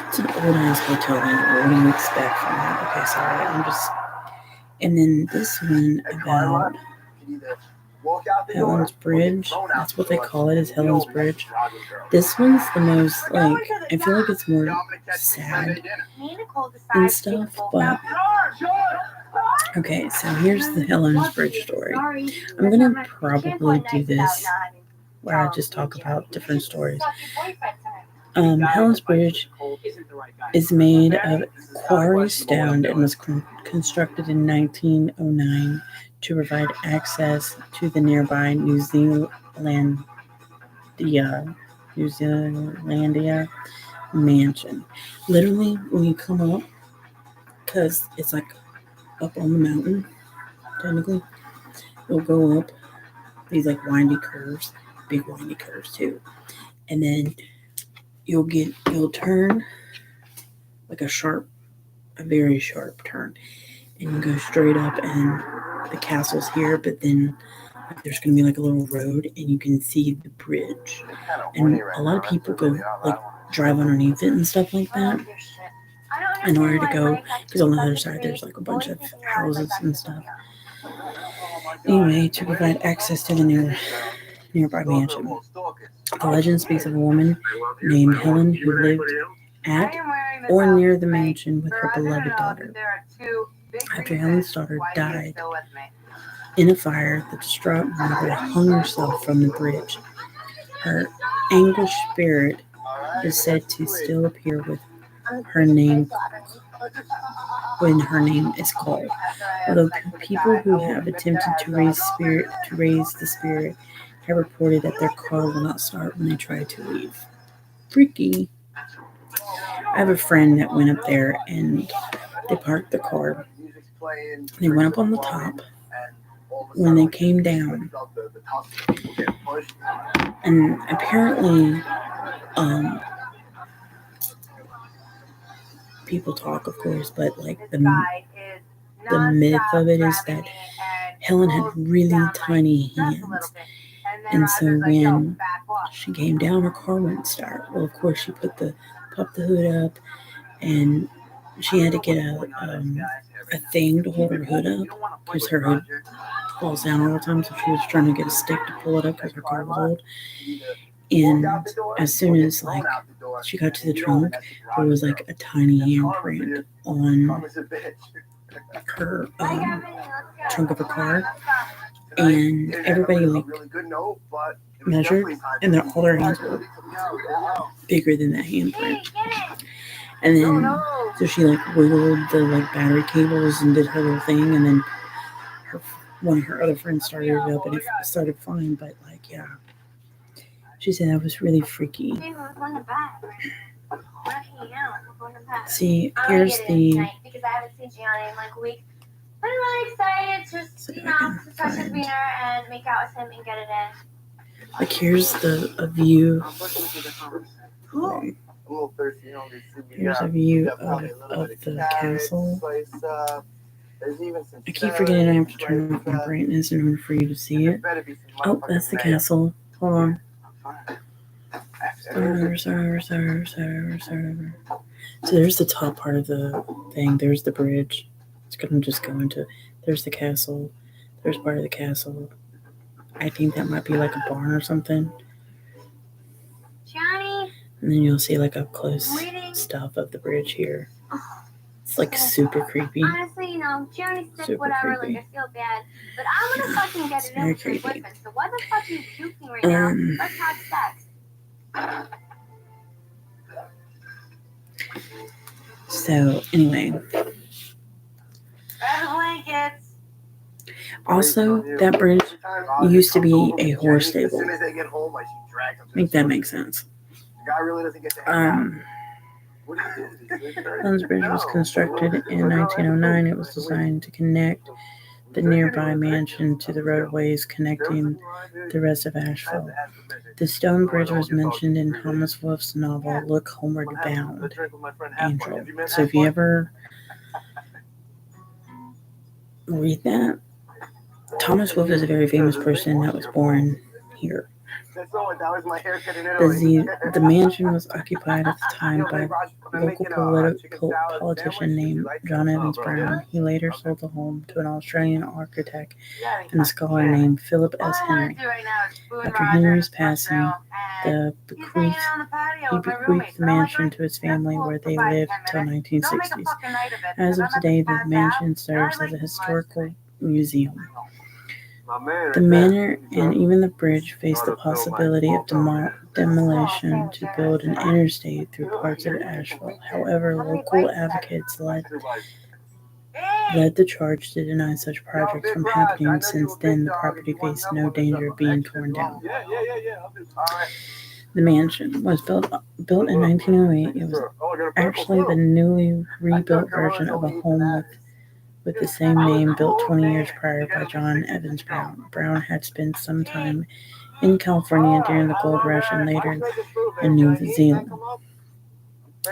It's an old ass hotel room. What do you expect from that? Okay, sorry. I'm just. And then this one about Helen's Bridge. That's what they call it, is Helen's Bridge. This one's the most, like, I feel like it's more sad and stuff, but okay, so here's the Helen's Bridge story. I'm gonna probably do this where I just talk about different stories. Helen's Bridge is made of quarry stone and was constructed in 1909 to provide access to the nearby New Zealandia mansion. Literally, when you come up, because it's like up on the mountain, technically, you'll go up these like windy curves, big windy curves too, and then you'll turn like a very sharp turn, and you go straight up, and the castle's here, but then there's going to be like a little road, and you can see the bridge, and a lot of people go like drive underneath it and stuff like that in order to go, because on the other side there's like a bunch of houses and stuff. Anyway, to provide access to the nearby mansion. The legend speaks of a woman named Helen who lived at or near the mansion with her beloved daughter. After Helen's daughter died in a fire, the distraught mother hung herself from the bridge. Her anguished spirit is said to still appear with her name when her name is called. Although people who have attempted to raise the spirit have reported that their car will not start when they try to leave. Freaky. I have a friend that went up there and they parked the car. They went up on the top. When they came down, and apparently, people talk, of course, but like the myth of it is that Helen had really tiny hands, and so when she came down, her car wouldn't start. Well, of course, she popped the hood up, and she had to get a thing to hold her hood up because her hood falls down all the time. So she was trying to get a stick to pull it up because her car was old. And as soon as like she got to the trunk, there was like a tiny handprint on her trunk of her car, and everybody like measured, and all their hands were bigger than that handprint. And then so she like wiggled the like battery cables and did her little thing, and then one of her other friends started it up, and it started fine. But like, yeah, she said that was really freaky. See, here's the. Because I haven't seen Gianni in like a week. I'm really excited to to touch his wiener and make out with him and get it in. Like, here's a view. Here's a view of the castle. I keep forgetting I have to turn off my brightness in order for you to see it. Oh, that's the castle. Hold on. So there's the top part of the thing. There's the bridge. It's gonna just go into. There's the castle. There's part of the castle. I think that might be like a barn or something. Johnny. And then you'll see like up close stuff of the bridge here. It's like super creepy. Honestly, you know, Journey sick, Super whatever, creepy. like I feel bad. But I'm gonna fucking get it in Very with your creepy. boyfriend. So why the fuck are you puking right now? Let's have sex. So anyway, Blankets. also that bridge used to be a horse As stable. soon as they get home, like she drags them to Make the that store. make sense. The guy really doesn't get to hang out. What do you do? Do you sleep there? Helens Bridge was constructed in 1909. It was designed to connect the nearby mansion to the roadways connecting the rest of Asheville. The stone bridge was mentioned in Thomas Wolfe's novel Look Homeward Bound, Angel. So if you ever read that, Thomas Wolfe is a very famous person that was born here. That was my haircut in Italy. The mansion was occupied at the time by a local politician named John Evans Brown. He later sold the home to an Australian architect and a scholar named Philip S. Henry. After Henry's passing, he bequeathed the mansion to his family, where they lived till 1960s. As of today, the mansion serves as a historical museum. The manor and even the bridge face the possibility of demolition to build an interstate through parts of Asheville. However, local advocates led the charge to deny such projects from happening. Since then, the property faced no danger of being torn down. The mansion was built in 1908. It was actually the newly rebuilt version of a home with the same name built 20 years prior by John Evans Brown. Brown had spent some time in California during the gold rush and later in New Zealand.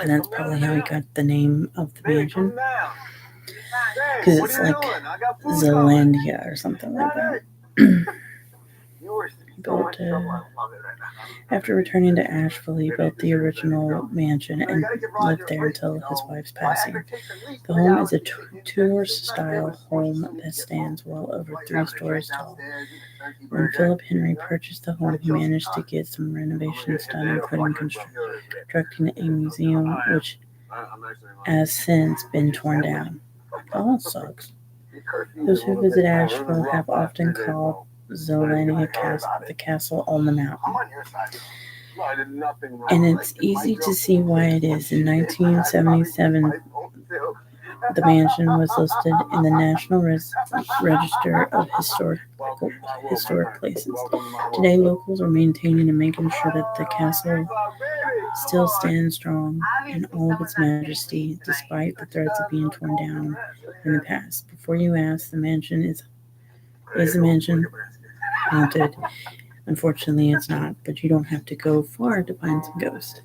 And that's probably how he got the name of the mansion. Because it's like Zealandia or something like that. Built after returning to Asheville, he built the original mansion and lived there until his wife's passing. The home is a Tudor-style home that stands well over 3 stories tall. When Philip Henry purchased the home, he managed to get some renovations done, including constructing a museum, which has since been torn down. Oh, that sucks. Those who visit Asheville have often called Zealandia Castle the castle on the mountain. And it's easy to see why it is. In 1977, the mansion was listed in the National Register of Historic Places. Today, locals are maintaining and making sure that the castle still stands strong in all of its majesty, despite the threats of being torn down in the past. Before you ask, the mansion is the mansion haunted? Unfortunately, it's not, but you don't have to go far to find some ghosts.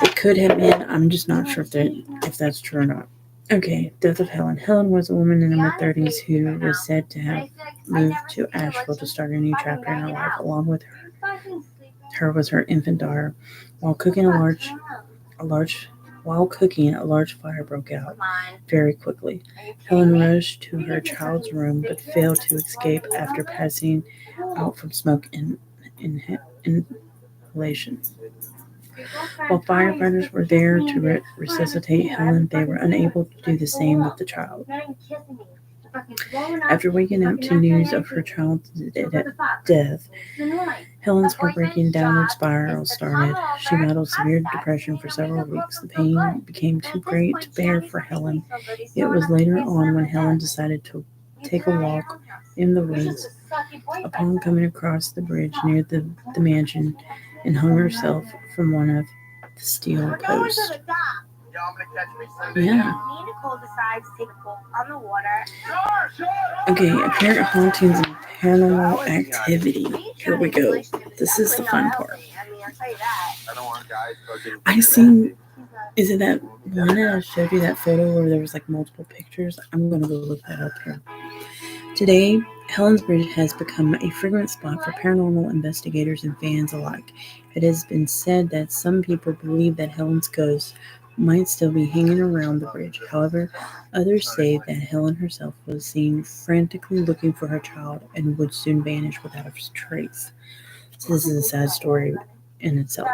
It could have been. I'm just not sure if that's true or not. Okay, death of Helen. Helen was a woman in her mid-30s who was said to have moved to Asheville to start a new chapter in her life. Along with her was her infant daughter. While cooking, a large fire broke out very quickly. Helen rushed to her child's room but failed to escape after passing out from smoke inhalation. While firefighters were there to resuscitate Helen, they were unable to do the same with the child. After waking up to news of her child's death, Helen's heartbreaking downward spiral started. She battled severe depression for several weeks. The pain became too great to bear for Helen. It was later on when Helen decided to take a walk in the woods. Upon coming across the bridge near the mansion, and hung herself from one of the steel posts. Yeah. Okay, apparent hauntings and paranormal activity. Here we go. This is the fun part. I seen, is it that one that I showed you, that photo where there was like multiple pictures? I'm going to go look that up here. Today, Helen's Bridge has become a frequent spot for paranormal investigators and fans alike. It has been said that some people believe that Helen's ghost might still be hanging around the bridge. However, others say that Helen herself was seen frantically looking for her child and would soon vanish without a trace. So this is a sad story in itself.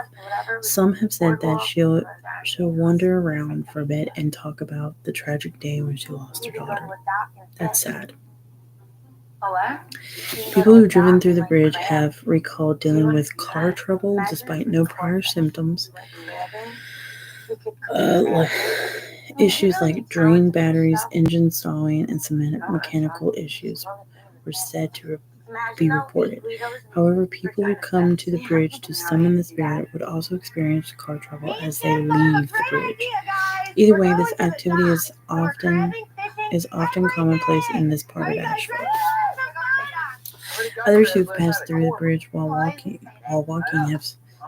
Some have said that she'll wander around for a bit and talk about the tragic day when she lost her daughter. That's sad. People who've driven through the bridge have recalled dealing with car trouble despite no prior symptoms. Issues like drain batteries, engine stalling, and some mechanical issues were said to be reported. However, people who come to the bridge to summon the spirit would also experience car trouble as they leave the bridge. Either way, this activity is often commonplace in this part of Asheville. Others who've passed through the bridge while walking have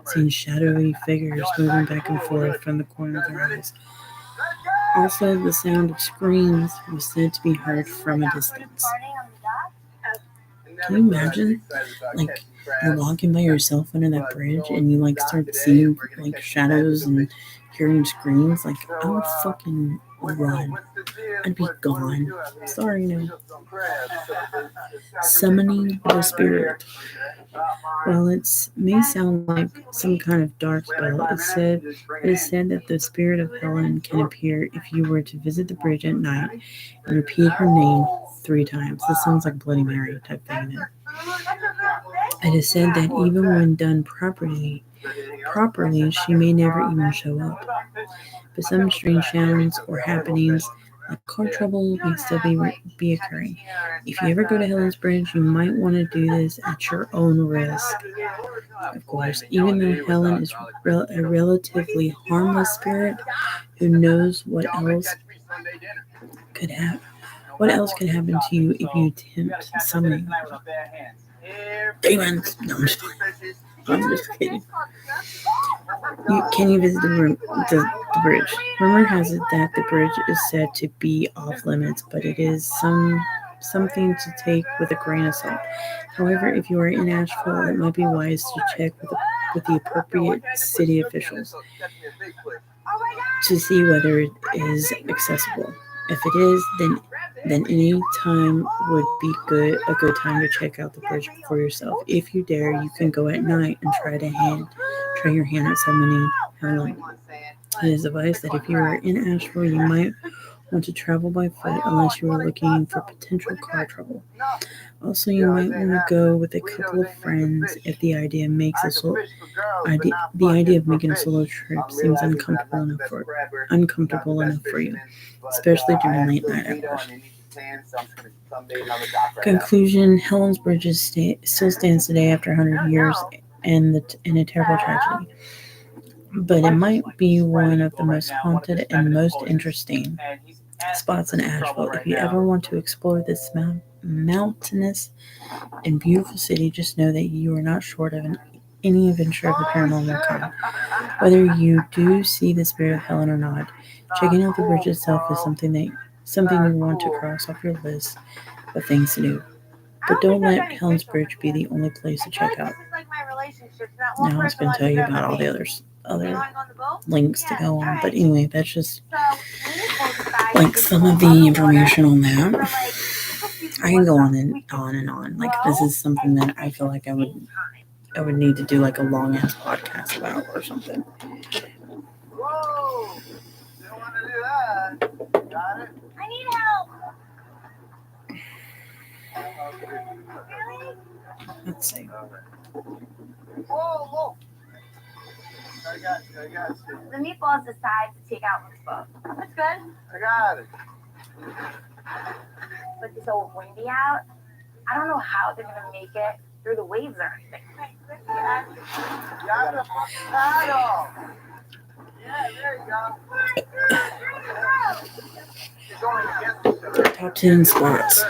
seen shadowy figures moving back and forth from the corner of their eyes. Also, the sound of screams was said to be heard from a distance. Can you imagine, like, you're walking by yourself under that bridge and you, like, start seeing, like, shadows and hearing screams? Like, I would fucking run. I'd be gone. Sorry, no. Summoning the spirit. While it may sound like some kind of dark spell, it is said that the spirit of Helen can appear if you were to visit the bridge at night and repeat her name 3 times. This sounds like Bloody Mary type thing. It is said that even when done properly, she may never even show up. But some strange sounds or happenings, like car trouble, may still be occurring. If you ever go to Helen's Bridge, you might want to do this at your own risk. Of course, even though Helen is a relatively harmless spirit, who knows what else could happen? What else could happen to you if you attempt summoning demons? No, I'm just kidding. Can you visit the bridge? Rumor has it that the bridge is said to be off limits, but it is something to take with a grain of salt. However, if you are in Asheville, it might be wise to check with the appropriate city officials to see whether it is accessible. If it is, then any time would be a good time to check out the bridge for yourself. If you dare, you can go at night and try your hand at summoning Helen. It is advised that if you are in Asheville, you might want to travel by foot unless you are looking for potential car trouble. Also, you might want to go with a couple of friends if the idea of making a solo trip seems uncomfortable enough for you, especially during late night hours. Conclusion: Helen's Bridge still stands today after 100 years and a terrible tragedy. But it might be one of the most haunted and most interesting spots in Asheville. If you ever want to explore this mountainous and beautiful city, just know that you are not short of any adventure of the paranormal kind. Whether you do see the spirit of Helen or not, checking out the bridge itself is something you want to cross off your list of things to do. But don't let Helen's Bridge be the only place to check out. Now I was going to tell you about all the other links to go on, but anyway, that's just like some of the information on that. I can go on and on. Like, this is something that I feel like I would need to do like a long ass podcast about or something. Whoa! You don't want to do that. Got it? I need help. Okay. Let's see. Whoa, look. I got you. The meatballs decide to take out this boat. That's good. I got it. But it's so windy out. I don't know how they're gonna make it through the waves or anything. You got the fucking paddle. Yeah, there you go. Top 10 spots.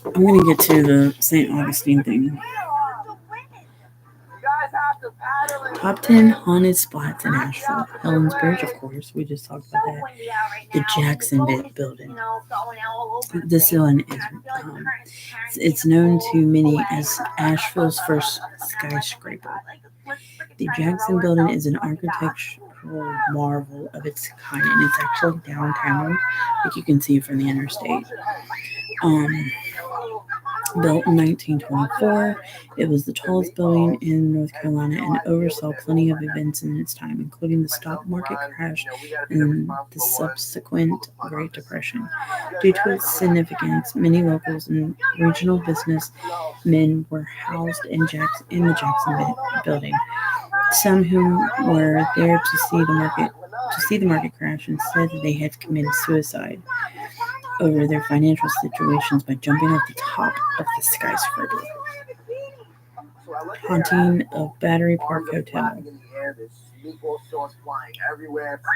I'm going to get to the St. Augustine thing. Top 10 haunted spots in Asheville. Helen's Bridge, of course. We just talked about that. The Jackson Building. This one is it's known to many as Asheville's first skyscraper. The Jackson Building is an architectural marvel of its kind, and it's actually downtown, like you can see from the interstate. Built in 1924, it was the tallest building in North Carolina and oversaw plenty of events in its time, including the stock market crash and the subsequent Great Depression. Due to its significance, many locals and regional businessmen were housed in the Jackson Building. Some whom were there to see the market crash and said that they had committed suicide over their financial situations by jumping off the top of the skyscraper. Haunting of Battery Park Hotel.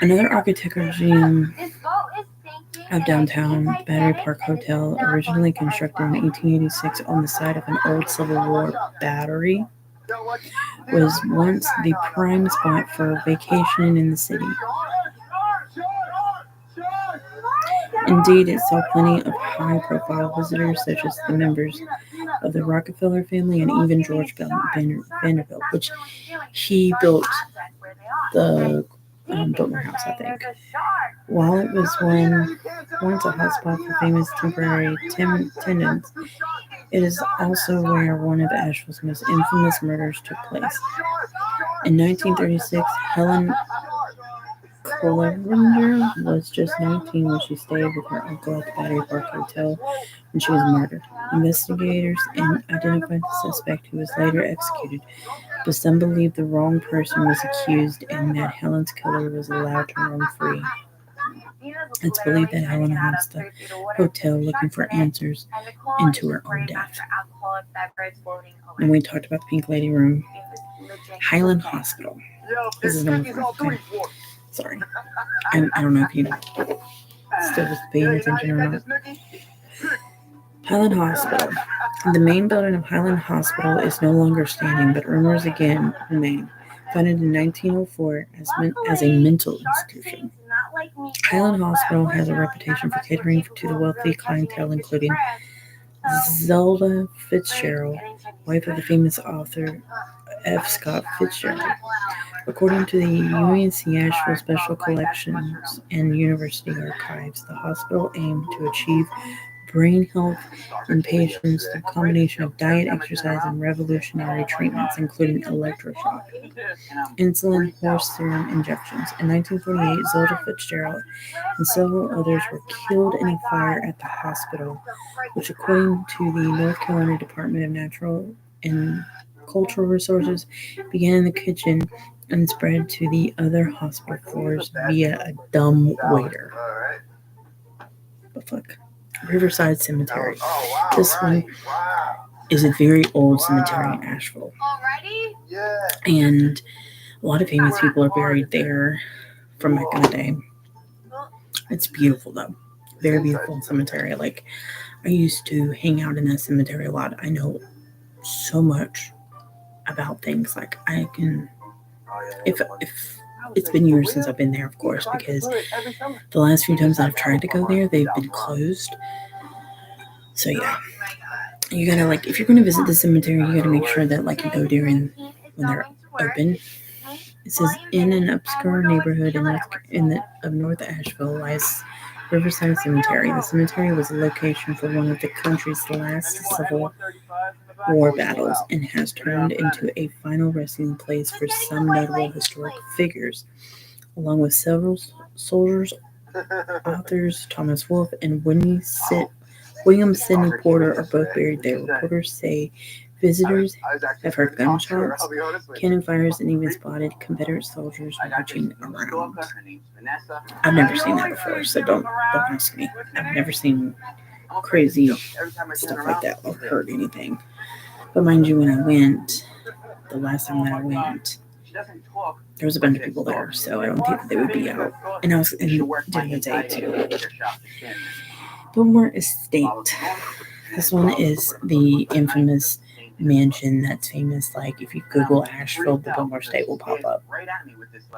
Another architectural gem of downtown, the Battery Park Hotel, originally constructed in 1886 on the site of an old Civil War battery, was once the prime spot for vacationing in the city. Indeed, it saw plenty of high-profile visitors, such as the members of the Rockefeller family and even George Vanderbilt, which he built the Biltmore House, I think. While it was once a hotspot for famous temporary tenants, it is also where one of Asheville's most infamous murders took place. In 1936, Helen Clevenger was just 19 when she stayed with her uncle at the Battery Park Hotel when she was murdered. Investigators identified the suspect, who was later executed, but some believe the wrong person was accused and that Helen's killer was allowed to roam free. It's believed that Helen haunts the hotel looking for answers into her own death. And we talked about the Pink Lady Room. Highland Hospital. This is number 4. Okay. Sorry. I don't know if you still just paying attention or not. Highland Hospital. The main building of Highland Hospital is no longer standing, but rumors again remain. Founded in 1904 as a mental institution, Highland Hospital has a reputation for catering to the wealthy clientele, including Zelda Fitzgerald, wife of the famous author F. Scott Fitzgerald. According to the UNC Asheville Special Collections and University Archives, the hospital aimed to achieve brain health in patients through a combination of diet, exercise, and revolutionary treatments, including electroshock, insulin, horse serum injections. In 1948, Zelda Fitzgerald and several others were killed in a fire at the hospital, which, according to the North Carolina Department of Natural and Cultural Resources, began in the kitchen and spread to the other hospital floors via a dumb waiter. But fuck. Riverside Cemetery. This one is a very old cemetery in Asheville. And a lot of famous people are buried there from back in the day. It's beautiful though. Very beautiful cemetery. Like, I used to hang out in that cemetery a lot. I know so much about things. Like, I can, if it's been years since I've been there, of course, because the last few times I've tried to go there, they've been closed. So yeah, you gotta, like, if you're going to visit the cemetery, you gotta make sure that, like, you go there when they're open. It says, in an obscure neighborhood of North Asheville lies Riverside Cemetery. The cemetery was a location for one of the country's last Civil War battles and has turned into a final resting place for some notable historic figures, along with several soldiers, authors. Thomas Wolfe and William Sidney Porter are both buried there. Reporters say visitors have heard gunshots, cannon fires, and even spotted Confederate soldiers marching around. I've never seen that before, so don't ask me. I've never seen crazy stuff like that or heard anything. But mind you, when I went, the last time that I went, there was a bunch of people there, so I don't think that they would be out. And I was in during the day too. Biltmore Estate. This one is the infamous mansion that's famous. Like, if you Google Asheville, the Biltmore Estate will pop up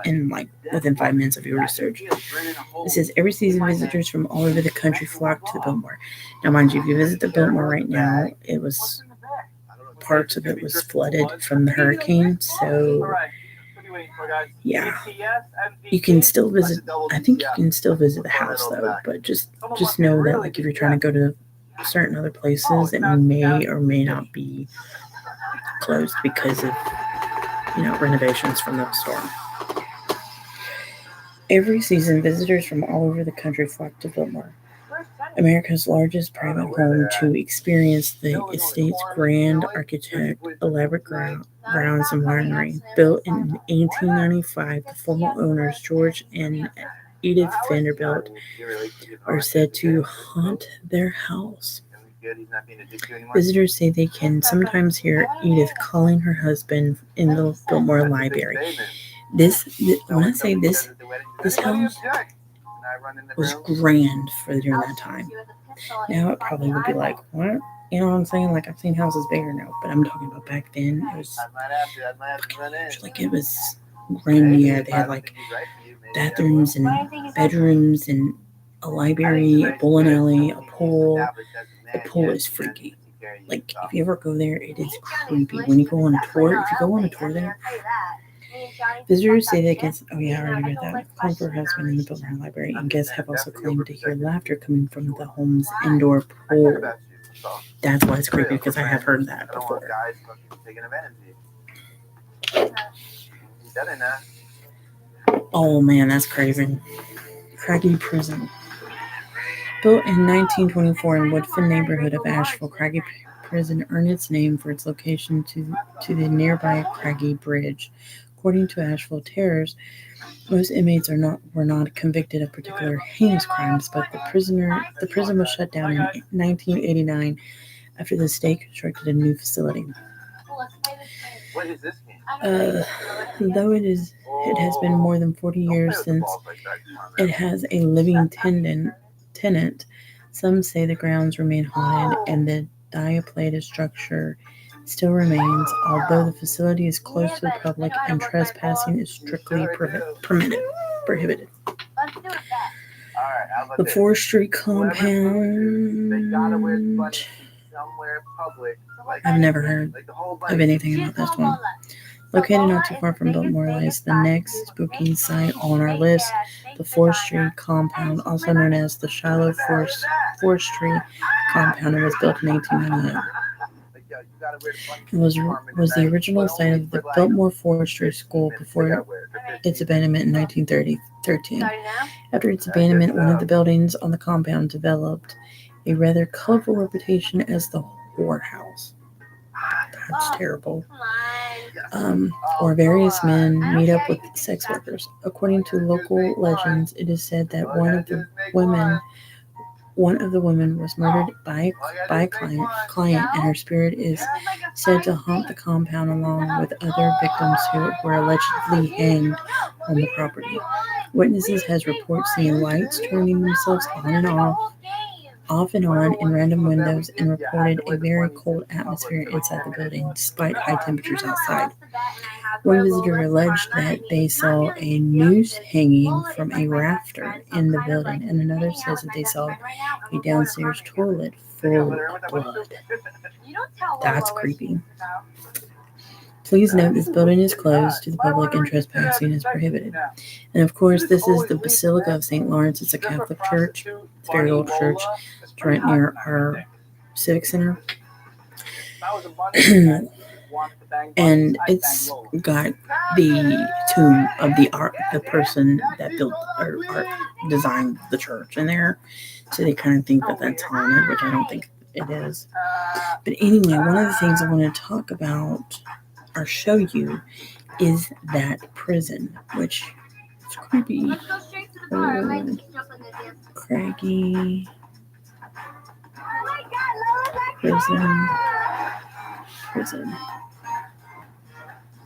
in, like, within 5 minutes of your research. It says, every season visitors from all over the country flock to the Biltmore. Now, mind you, if you visit the Biltmore right now, parts of it was flooded from the hurricane, so yeah, you can still visit. I think you can still visit the house though, but just know that, like, if you're trying to go to certain other places that may or may not be closed because of, renovations from the storm. Every season, visitors from all over the country flock to Biltmore, America's largest private home, to experience the estate's grand architect, elaborate grounds and winery. Built in 1895, the former owners, George and Edith Vanderbilt, are said to haunt their house. Visitors say they can sometimes hear Edith calling her husband in the Biltmore Library. This house was grand for during that time. Now it probably would be like, what? You know what I'm saying? Like, I've seen houses bigger now, but I'm talking about back then. It was like, it was grand. Yeah, they had like bathrooms and bedrooms and a library, a bowling alley, a pool. The pool is freaky. Like, if you ever go there, it is creepy. When you go on a tour, there, visitors say they can. Oh yeah, I already read that. Called for her husband in the Biltmore Library, and guests have also claimed to hear laughter coming from the home's indoor pool. That's why it's creepy, because I have heard that before. Oh man, that's crazy. Craggy Prison. Built in 1924 in Woodfin neighborhood of Asheville, Craggy Prison earned its name for its location to the nearby Craggy Bridge. According to Asheville Terrors, most inmates were not convicted of particular heinous crimes, but the prison was shut down in 1989 after the state constructed a new facility. What is this game? Though it has been more than 40 years since it has a living tenant, some say the grounds remain haunted and the dilapidated structure still remains, although the facility is closed to the public and trespassing is strictly prohibited. The 4th Street compound. I've never heard of anything about this one. Located not too far from Biltmore lies the next spooky site on our list, the 4th Street compound, also known as the Shiloh 4th Street compound. It was built in 1898. It was the original site of the Biltmore Forestry School before its abandonment in 1913. After its abandonment, one of the buildings on the compound developed a rather colorful reputation as the whorehouse. That's terrible. Where various men meet up with sex workers. According to local legends, it is said that one of the women was murdered by a client, and her spirit is said to haunt the compound along with other victims who were allegedly hanged on the property. Witnesses has reported seeing lights turning themselves on and off and on in random windows, and reported a very cold atmosphere inside the building despite high temperatures outside. One visitor alleged that they saw a noose hanging from a rafter in the building, and another says that they saw a downstairs toilet full of blood. That's creepy. Please note this building is closed to the public and trespassing is prohibited. And of course, this is the Basilica of St. Lawrence. It's a Catholic church. It's a very old church. It's right near our Civic Center. And it's got the tomb of the person that built or designed the church in there. So they kind of think that that's haunted, which I don't think it is. But anyway, one of the things I want to talk about or show you is that prison, which is creepy. Craggy prison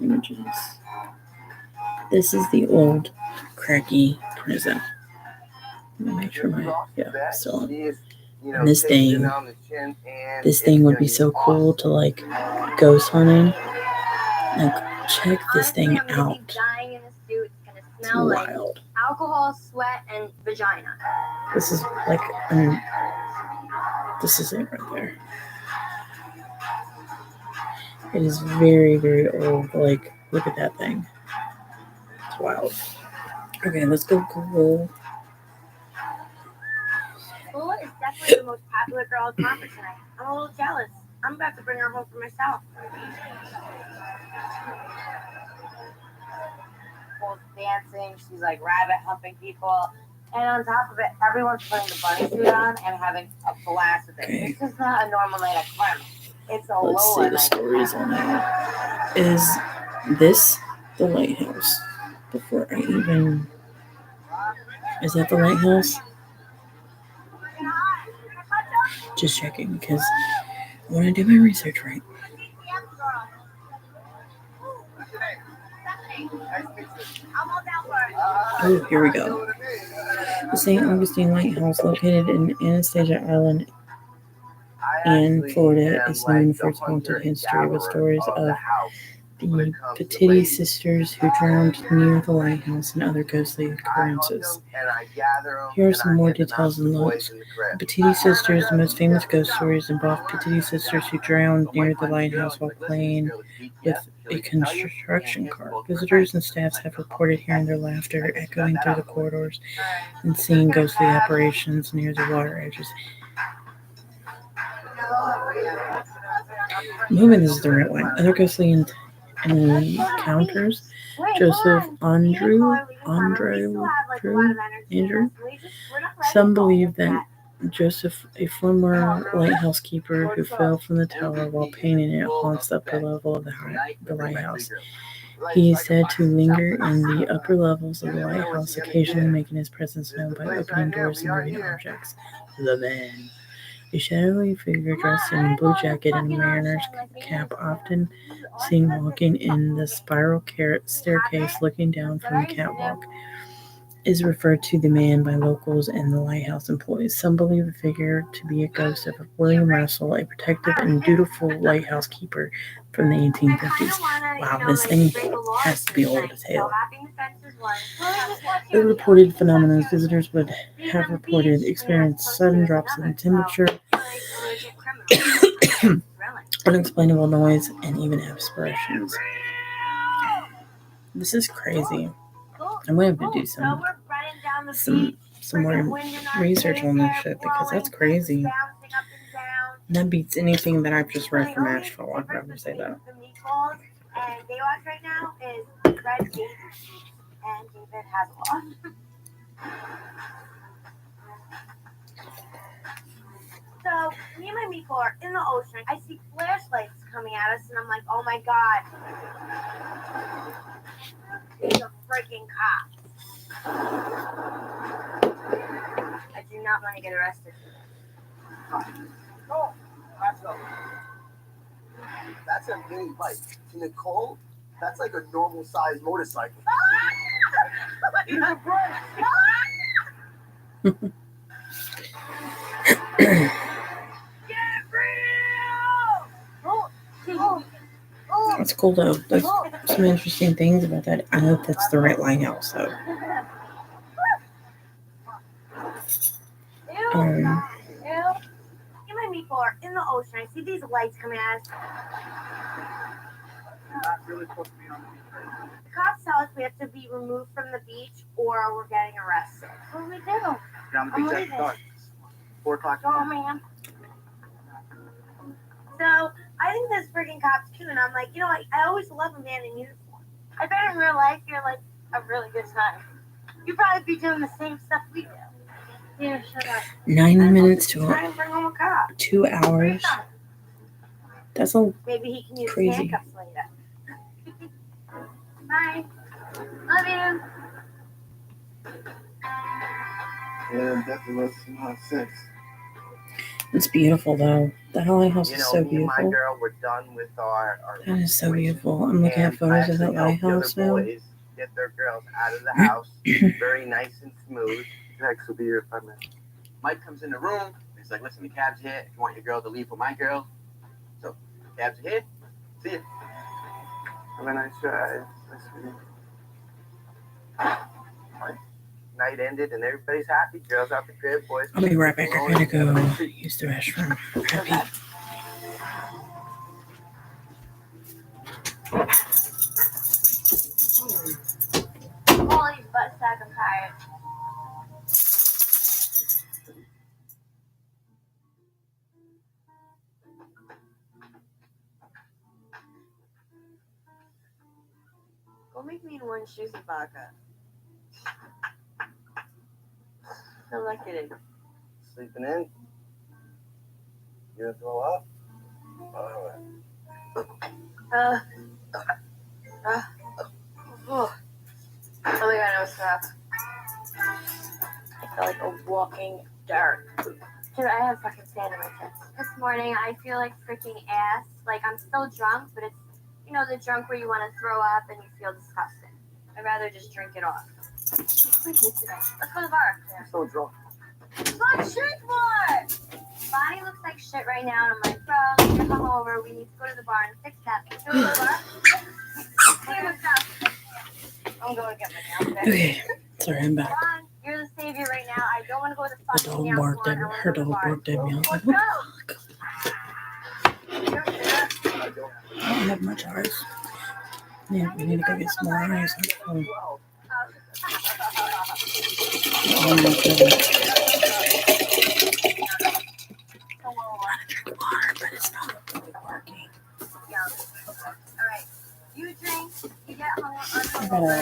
images. This is the old Craggy prison. Let me make sure still on. And this thing would be so cool to like ghost hunting. Like, check this thing out. It's wild. Alcohol, sweat, and vagina. This is like, this is it right there. It is very, very old. Like, look at that thing. It's wild. Okay, let's go Google. definitely the most popular girl at conference tonight. I'm a little jealous. I'm about to bring her home for myself. Nicole's dancing. She's like rabbit humping people. And on top of it, everyone's putting the bunny suit on and having a blast with it. Okay. This is not a normal night at Clem. It's a Let's see lower the night. stories on that. Is this the lighthouse? Before I even... Is that the lighthouse? Just checking because I want to do my research right. Oh, here we go. The St. Augustine Lighthouse, located in Anastasia Island in Florida, is known for its haunted history with stories of the Petiti sisters who drowned near the lighthouse and other ghostly occurrences. Here are some more details and looks. The Petiti sisters, the most famous ghost stories involve Petiti sisters who drowned near the lighthouse while playing with a construction cart. Visitors and staffs have reported hearing their laughter echoing through the corridors and seeing ghostly apparitions near the water edges. I'm hoping this is the right one. Other ghostly encounters. Joseph Andrew. Some believe that Joseph, a former lighthouse keeper who fell from the tower while painting it, haunts the upper level of the lighthouse. He is said to linger in the upper levels of the lighthouse, occasionally making his presence known by opening doors and moving objects. The man. A shadowy figure dressed in a blue jacket and a mariner's cap, often seen walking in the spiral staircase looking down from the catwalk, is referred to the man by locals and the lighthouse employees. Some believe the figure to be a ghost of William Russell, a protective and dutiful lighthouse keeper from the 1850s. Wow, this thing has to be old as hell. The reported phenomena visitors would have reported experienced sudden drops in temperature, unexplainable noise, and even aspirations. This is crazy. I'm going to have to do some more research on this shit because that's crazy. That beats anything that I've just read from Asheville. I'd never say that. And Baywatch right now is Red Gate and David Hasselhoff. So, me and my Miko are in the ocean. I see flashlights coming at us, and I'm like, oh my god. It's a freaking cop. I do not want to get arrested. Oh, that's a mini bike. To Nicole, that's like a normal sized motorcycle. Use the brake. That's cool though. There's some interesting things about that. I hope that's the right lighthouse though. In the ocean, I see these lights coming at us. Not really supposed to be on the beach. The cops tell us we have to be removed from the beach or we're getting arrested. What do we do? Down the beach at dark. 4 o'clock. Oh man. So I think this freaking cop's cute, and I'm like, you know, I always love a man in uniform. I bet in real life you're like a really good time. You'd probably be doing the same stuff we do. Yeah, shut up. 9 minutes to Try and bring home a cop. 2 hours. That's a Maybe he can use crazy. handcuffs later. Bye. Love you. Yeah, definitely was some hot sex. It's beautiful though. The lighthouse You is know, so me and my beautiful. girl were done with our That is so situation. beautiful. I'm looking at And photos I of that actually helped the other lighthouse now. boys get their girls out of the house, very nice and smooth. Next will be your 5 minutes. Mike comes in the room. He's like, "Listen, the cab's here. If you want your girl to leave with my girl, so cab's here. See ya." Have a nice drive. Nice meeting you. Night ended and everybody's happy. Girls out the crib, boys. I'll be right back. I gotta go use the restroom. Happy. Holy butt sack, I'm tired. Go make me one shoes and vodka. I'm not kidding. Sleeping in? You gonna throw up? Oh my god, I was crap. I felt like a walking dart. Dude, I have fucking sand in my tits. This morning, I feel like freaking ass. Like, I'm still drunk, but it's, you know, the drunk where you want to throw up and you feel disgusting. I'd rather just drink it off. Let's go to the bar. I'm so drunk. Fuck shit, what? Bonnie looks like shit right now, and I'm like, bro, you're hungover. We need to go to the bar and fix that. Should we go to the bar? I'm going to get my nails fixed. Okay, sorry, I'm back. Ron, you're the savior right now. I don't want to go to the The fucking dog nail barked at salon. me. I Her wanna go to the dog bar. barked at me. I was like, Let's what go. the fuck? I don't have much ice. Yeah, we need to go get some more ice. Oh my goodness. I drink water, but it's not working. Alright. You drink, you get I hungover. gotta,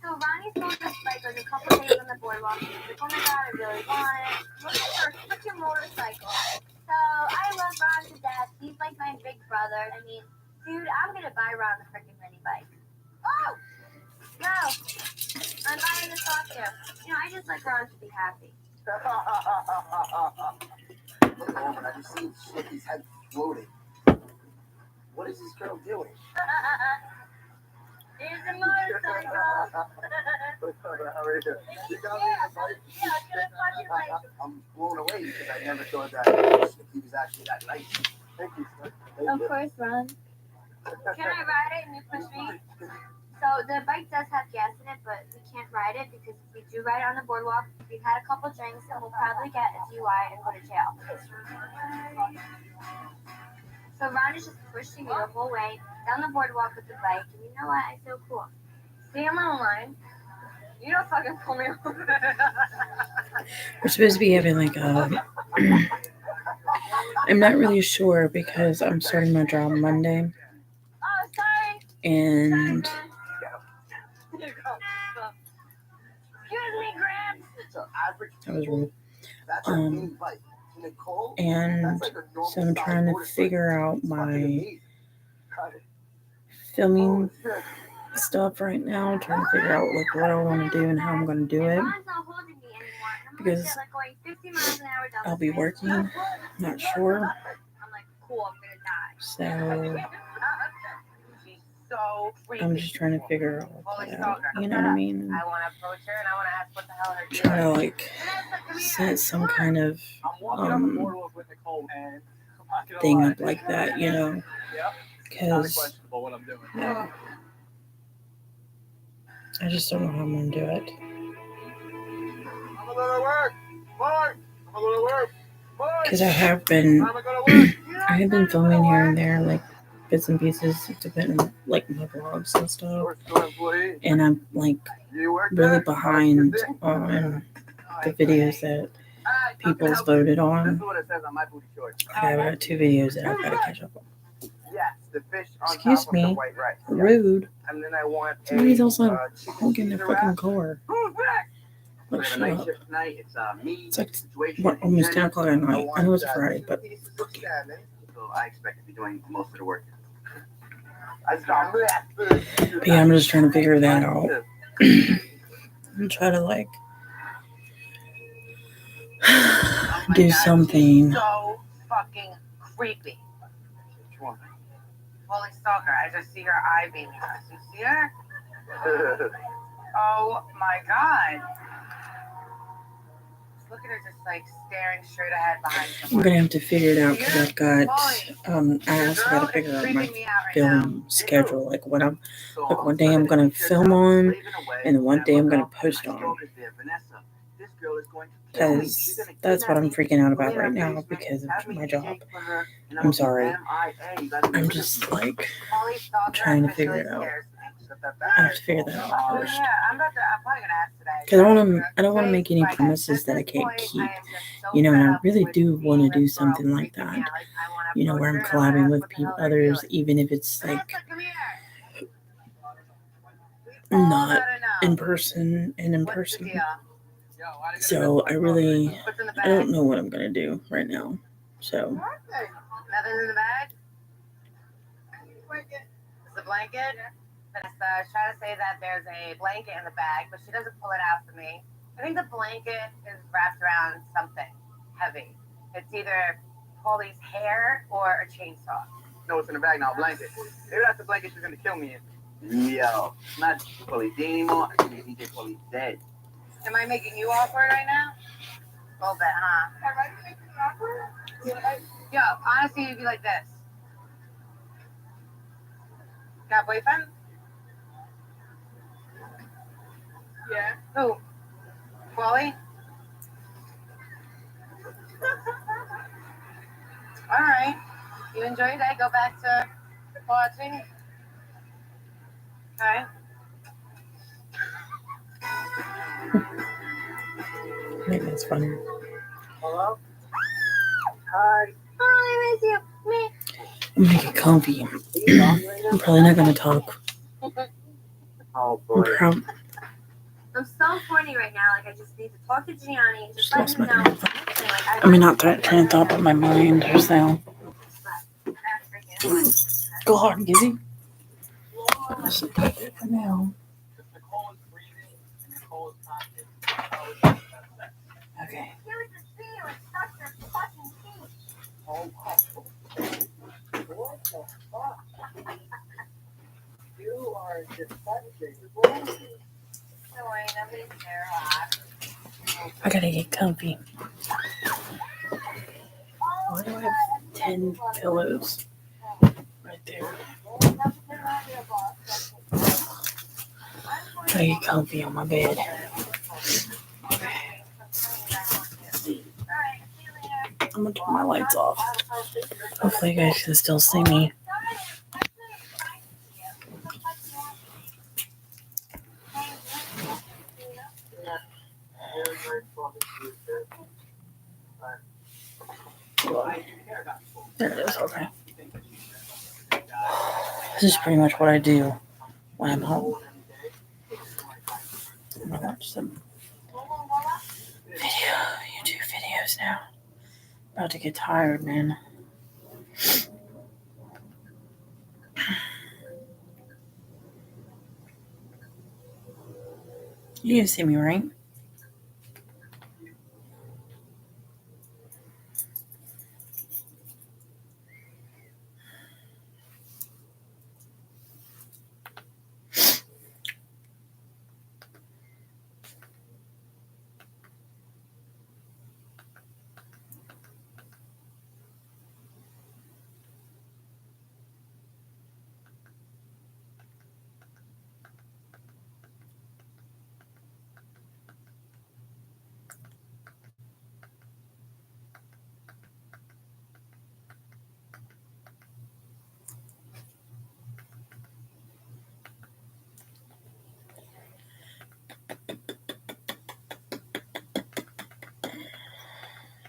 So Ronnie's going to like a couple days on the boardwalk. He's like, oh my god, I really want it. Look at her freaking motorcycle. So I love Ron to death. He's like my big brother. I mean, dude, I'm gonna buy Ron the freaking mini bike. Oh! No! I'm buying this off you. You know, I just like Ron to be happy. Look over, I just see shit, his head floating. What is this girl doing? Here's the motorcycle. How are you? You got me a bike? Yeah, it's gonna fucking like. I'm blown away because I never thought that he was actually that nice. Thank you, sir. Thank Of you. course, Ron. Can I ride it and you push me? So the bike does have gas in it, but we can't ride it because if we do ride it on the boardwalk, we've had a couple drinks and we'll probably get a DUI and go to jail. So Ron is just pushing me the whole way down the boardwalk with the bike, and you know what? I feel cool. See, I'm online. You don't fucking pull me over. we're supposed to be having like a. I'm not really sure because I'm starting my job Monday, Oh, sorry. and Here you go. Excuse me, Gramps. It's an average that was rude. That's a mini bike. Nicole, And that's like a normal so I'm size trying to motorcycle. figure out It's fucking my amazing. filming Oh, shit. stuff right now, trying to figure out like what I want to do and how I'm going to do it. Ron's not holding me anymore. I'm Because like, going 50 miles an hour down I'll the be street. working, not sure. I'm like, cool, I'm gonna die. So She's so freaky. I'm just trying to figure all that out. You know what I mean? I want to approach her and I want to ask what the hell her deal Try to is. like set some kind of I'm walking on the boardwalk with Nicole, and I'm not gonna thing lie. up like that, you know? Yeah. It's not Because questionable what I'm doing. yeah, I just don't know how I'm going to do it. I'm gonna work. Mark, I'm gonna work. Mark, Because I have been filming here and there, like bits and pieces, depending on like my vlogs and stuff. And I'm like really behind on the videos that people's voted This on. is what it says on my booty shorts. I got 2 videos that I've got to catch up on. Yes, the fish on Excuse top of the me. white rice. Yes. Rude. And then I want Somebody's also chicken honking their Caesar fucking wrap. car. Who's back? Like, We have a shut night up. shift tonight. It's me. It's like situation. what, almost 10 Jenna. o'clock at night. I know it's Friday, but pieces of salmon. So I expect to be doing most of the work. yeah, I'm just trying to figure that out and try to like do something. So fucking creepy. Which one? Holy stalker. I just see her eye beaming us. You see her? Oh my god. Look at her just like staring straight ahead behind I'm someone. gonna have to figure it out because I've got I also gotta figure out my film schedule, like what I'm So, like one day I'm gonna film on slaving away, and one day I'm gonna my post on. stroke is there. Vanessa, this girl is going to kill me. She's Because gonna that's what I'm kidnap me, freaking out about clean right her now basement, because of have me my DJ job. for her, and I'm I'll sorry. be MIA. You guys I'm are just like Holy stalker trying to officially figure it out. scares me. I have to figure that out Oh first. yeah, I'm probably gonna ask today. Because I don't want to make any promises that I can't keep. You know, and I really do want to do something like that. you know, where I'm collabing with others, even if it's like not in person and in person. So I don't know what I'm gonna do right now. So Nothing in the bag? It's a blanket? Vanessa, try to say that there's a blanket in the bag, but she doesn't pull it out for me. I think the blanket is wrapped around something heavy. It's either Paulie's hair or a chainsaw. No, it's in the bag now, blanket. Maybe that's the blanket she's gonna kill me in. Yo, it's not Paulie D anymore. I think DJ Paulie's dead. Am I making you awkward right now? A little bit, huh? Am I making you awkward? Yo, honestly, you'd be like this. Got a boyfriend? Yeah. Who? Paulie? All right. You enjoy your day. Go back to watching. Okay. I think that's funny. Hello? Hi. Hi, I miss you. Me. I'm gonna get comfy. I'm probably not gonna talk. Oh boy. I'm so horny right now. Like, I just need to talk to Gianni. Just let Lost him my know. train of thought. I mean, not that train of thought, but my mind just now. Go hard, Gizzy. That's about it for now. Nicole is breathing and Nicole is conscious. Okay. You are disgusting. I gotta get comfy. Why do I have 10 pillows right there? Gotta get comfy on my bed. I'm gonna turn my lights off. Hopefully you guys can still see me. There it is, okay. This is pretty much what I do when I'm home. I'm gonna watch some YouTube videos now. About to get tired, man. You can see me, right?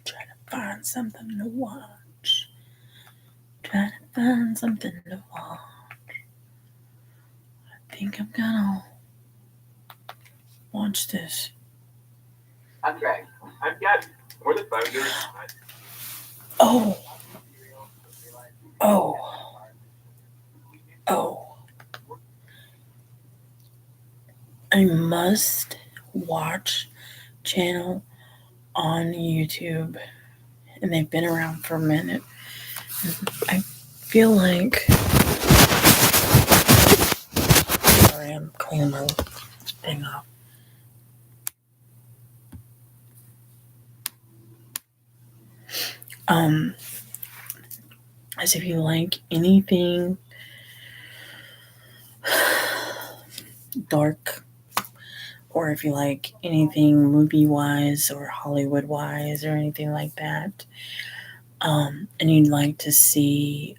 Trying to find something to watch. Trying to find something to watch. I think I'm gonna watch this. I'm Greg. I'm Gabby. We're the founders. Oh. I must watch channel on YouTube, and they've been around for a minute. I feel like, sorry, I'm cleaning my thing off. As if you like anything dark, or if you like anything movie-wise or Hollywood-wise or anything like that, and you'd like to see,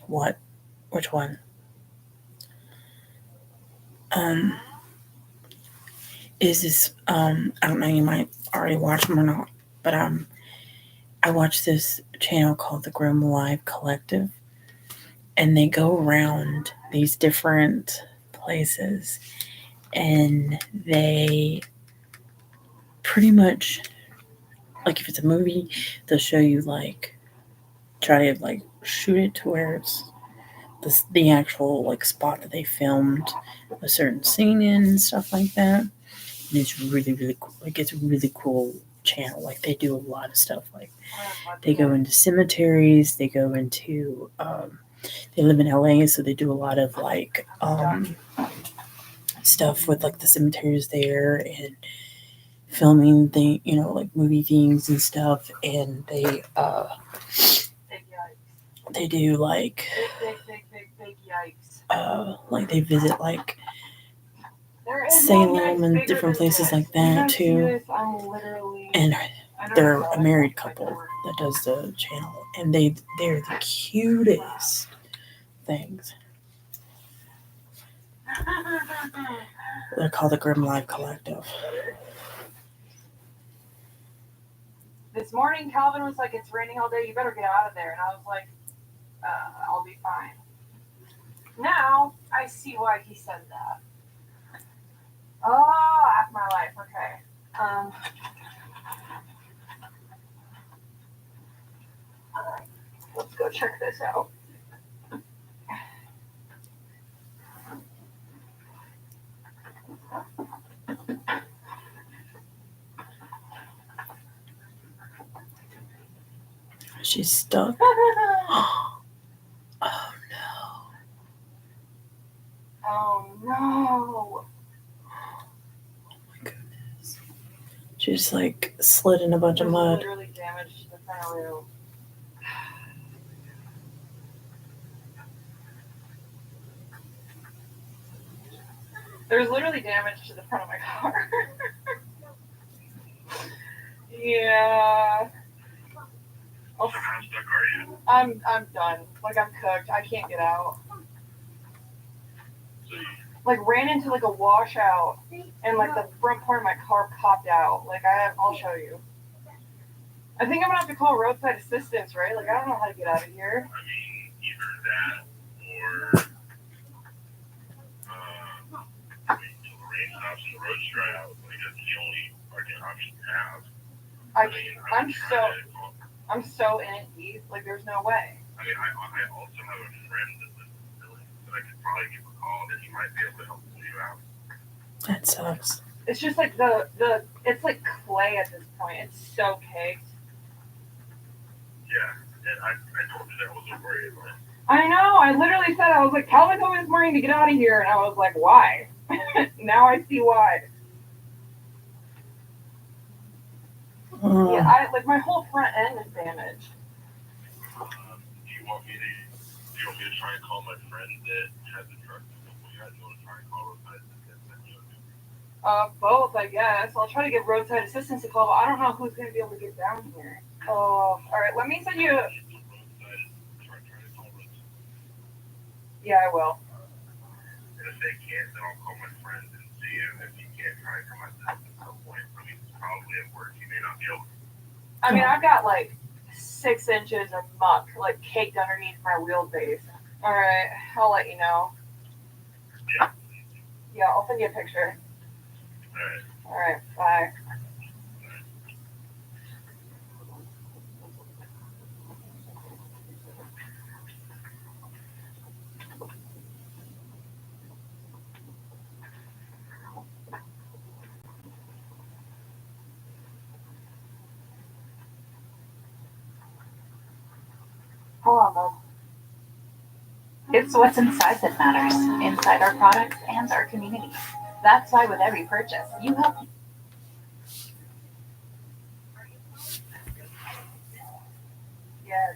which one? Is this, I don't know, you might already watch them or not, but, I watch this channel called the Grim Live Collective, and they go around these different places, and they pretty much, like if it's a movie, they'll show you like, try to like shoot it to where it's the actual like spot that they filmed a certain scene in and stuff like that. And it's really, really cool. Like it's a really cool channel. Like they do a lot of stuff. Like they go into cemeteries, they go into they live in LA, so they do a lot of like stuff with like the cemeteries there and filming like movie themes and stuff. And they do like Big yikes. like they visit like Salem and different places like that too. And they're a married couple that does the channel, and they're the cutest things. They're called the Grim Live Collective. This morning, Calvin was like, "It's raining all day. You better get out of there." And I was like, "I'll be fine." Now I see why he said that. Oh, half my life. Okay. All right. Let's go check this out. She's stuck. Oh no. Oh no. Oh my goodness. She just like slid in a bunch of mud. Literally damaged the front of room. There's literally damage to the front of my car. Yeah. So how stuck are you? I'm done. Like I'm cooked. I can't get out. So you, Like ran into like a washout and like the front part of my car popped out. Like I'll show you. I think I'm gonna have to call roadside assistance, right? Like I don't know how to get out of here. I mean, either that or I mean, till the rain stops and the roads dry out. Like that's the only fucking option you have. I'm so in it deep. Like there's no way. I mean, I also have a friend that lives in the village that I could probably give a call that he might be able to help pull you out. That sucks. It's just like the it's like clay at this point. It's so caked. Yeah, and I told you that wasn't worried, but I know. I literally said, I was like, Calvin told me this morning to get out of here, and I was like, why? Now I see why. Yeah, my whole front end is damaged. do you want me to try and call my friend that has the truck? Do you want to try and call roadside assistance? Both, I guess. I'll try to get roadside assistance to call, but I don't know who's going to be able to get down here. Oh, all right. Let me send you. Yeah, I will. And if they can't, then I'll call my friend and see him. If he can't, try and come myself at some point. I mean, it's probably at work. He may not be able to. I mean, I've got like 6 inches of muck like caked underneath my wheelbase. All right, I'll let you know. Yeah. Yeah, I'll send you a picture. All right. All right, bye. Hold on, Mom. It's what's inside that matters, inside our products and our community. That's why with every purchase, you help. Yeah,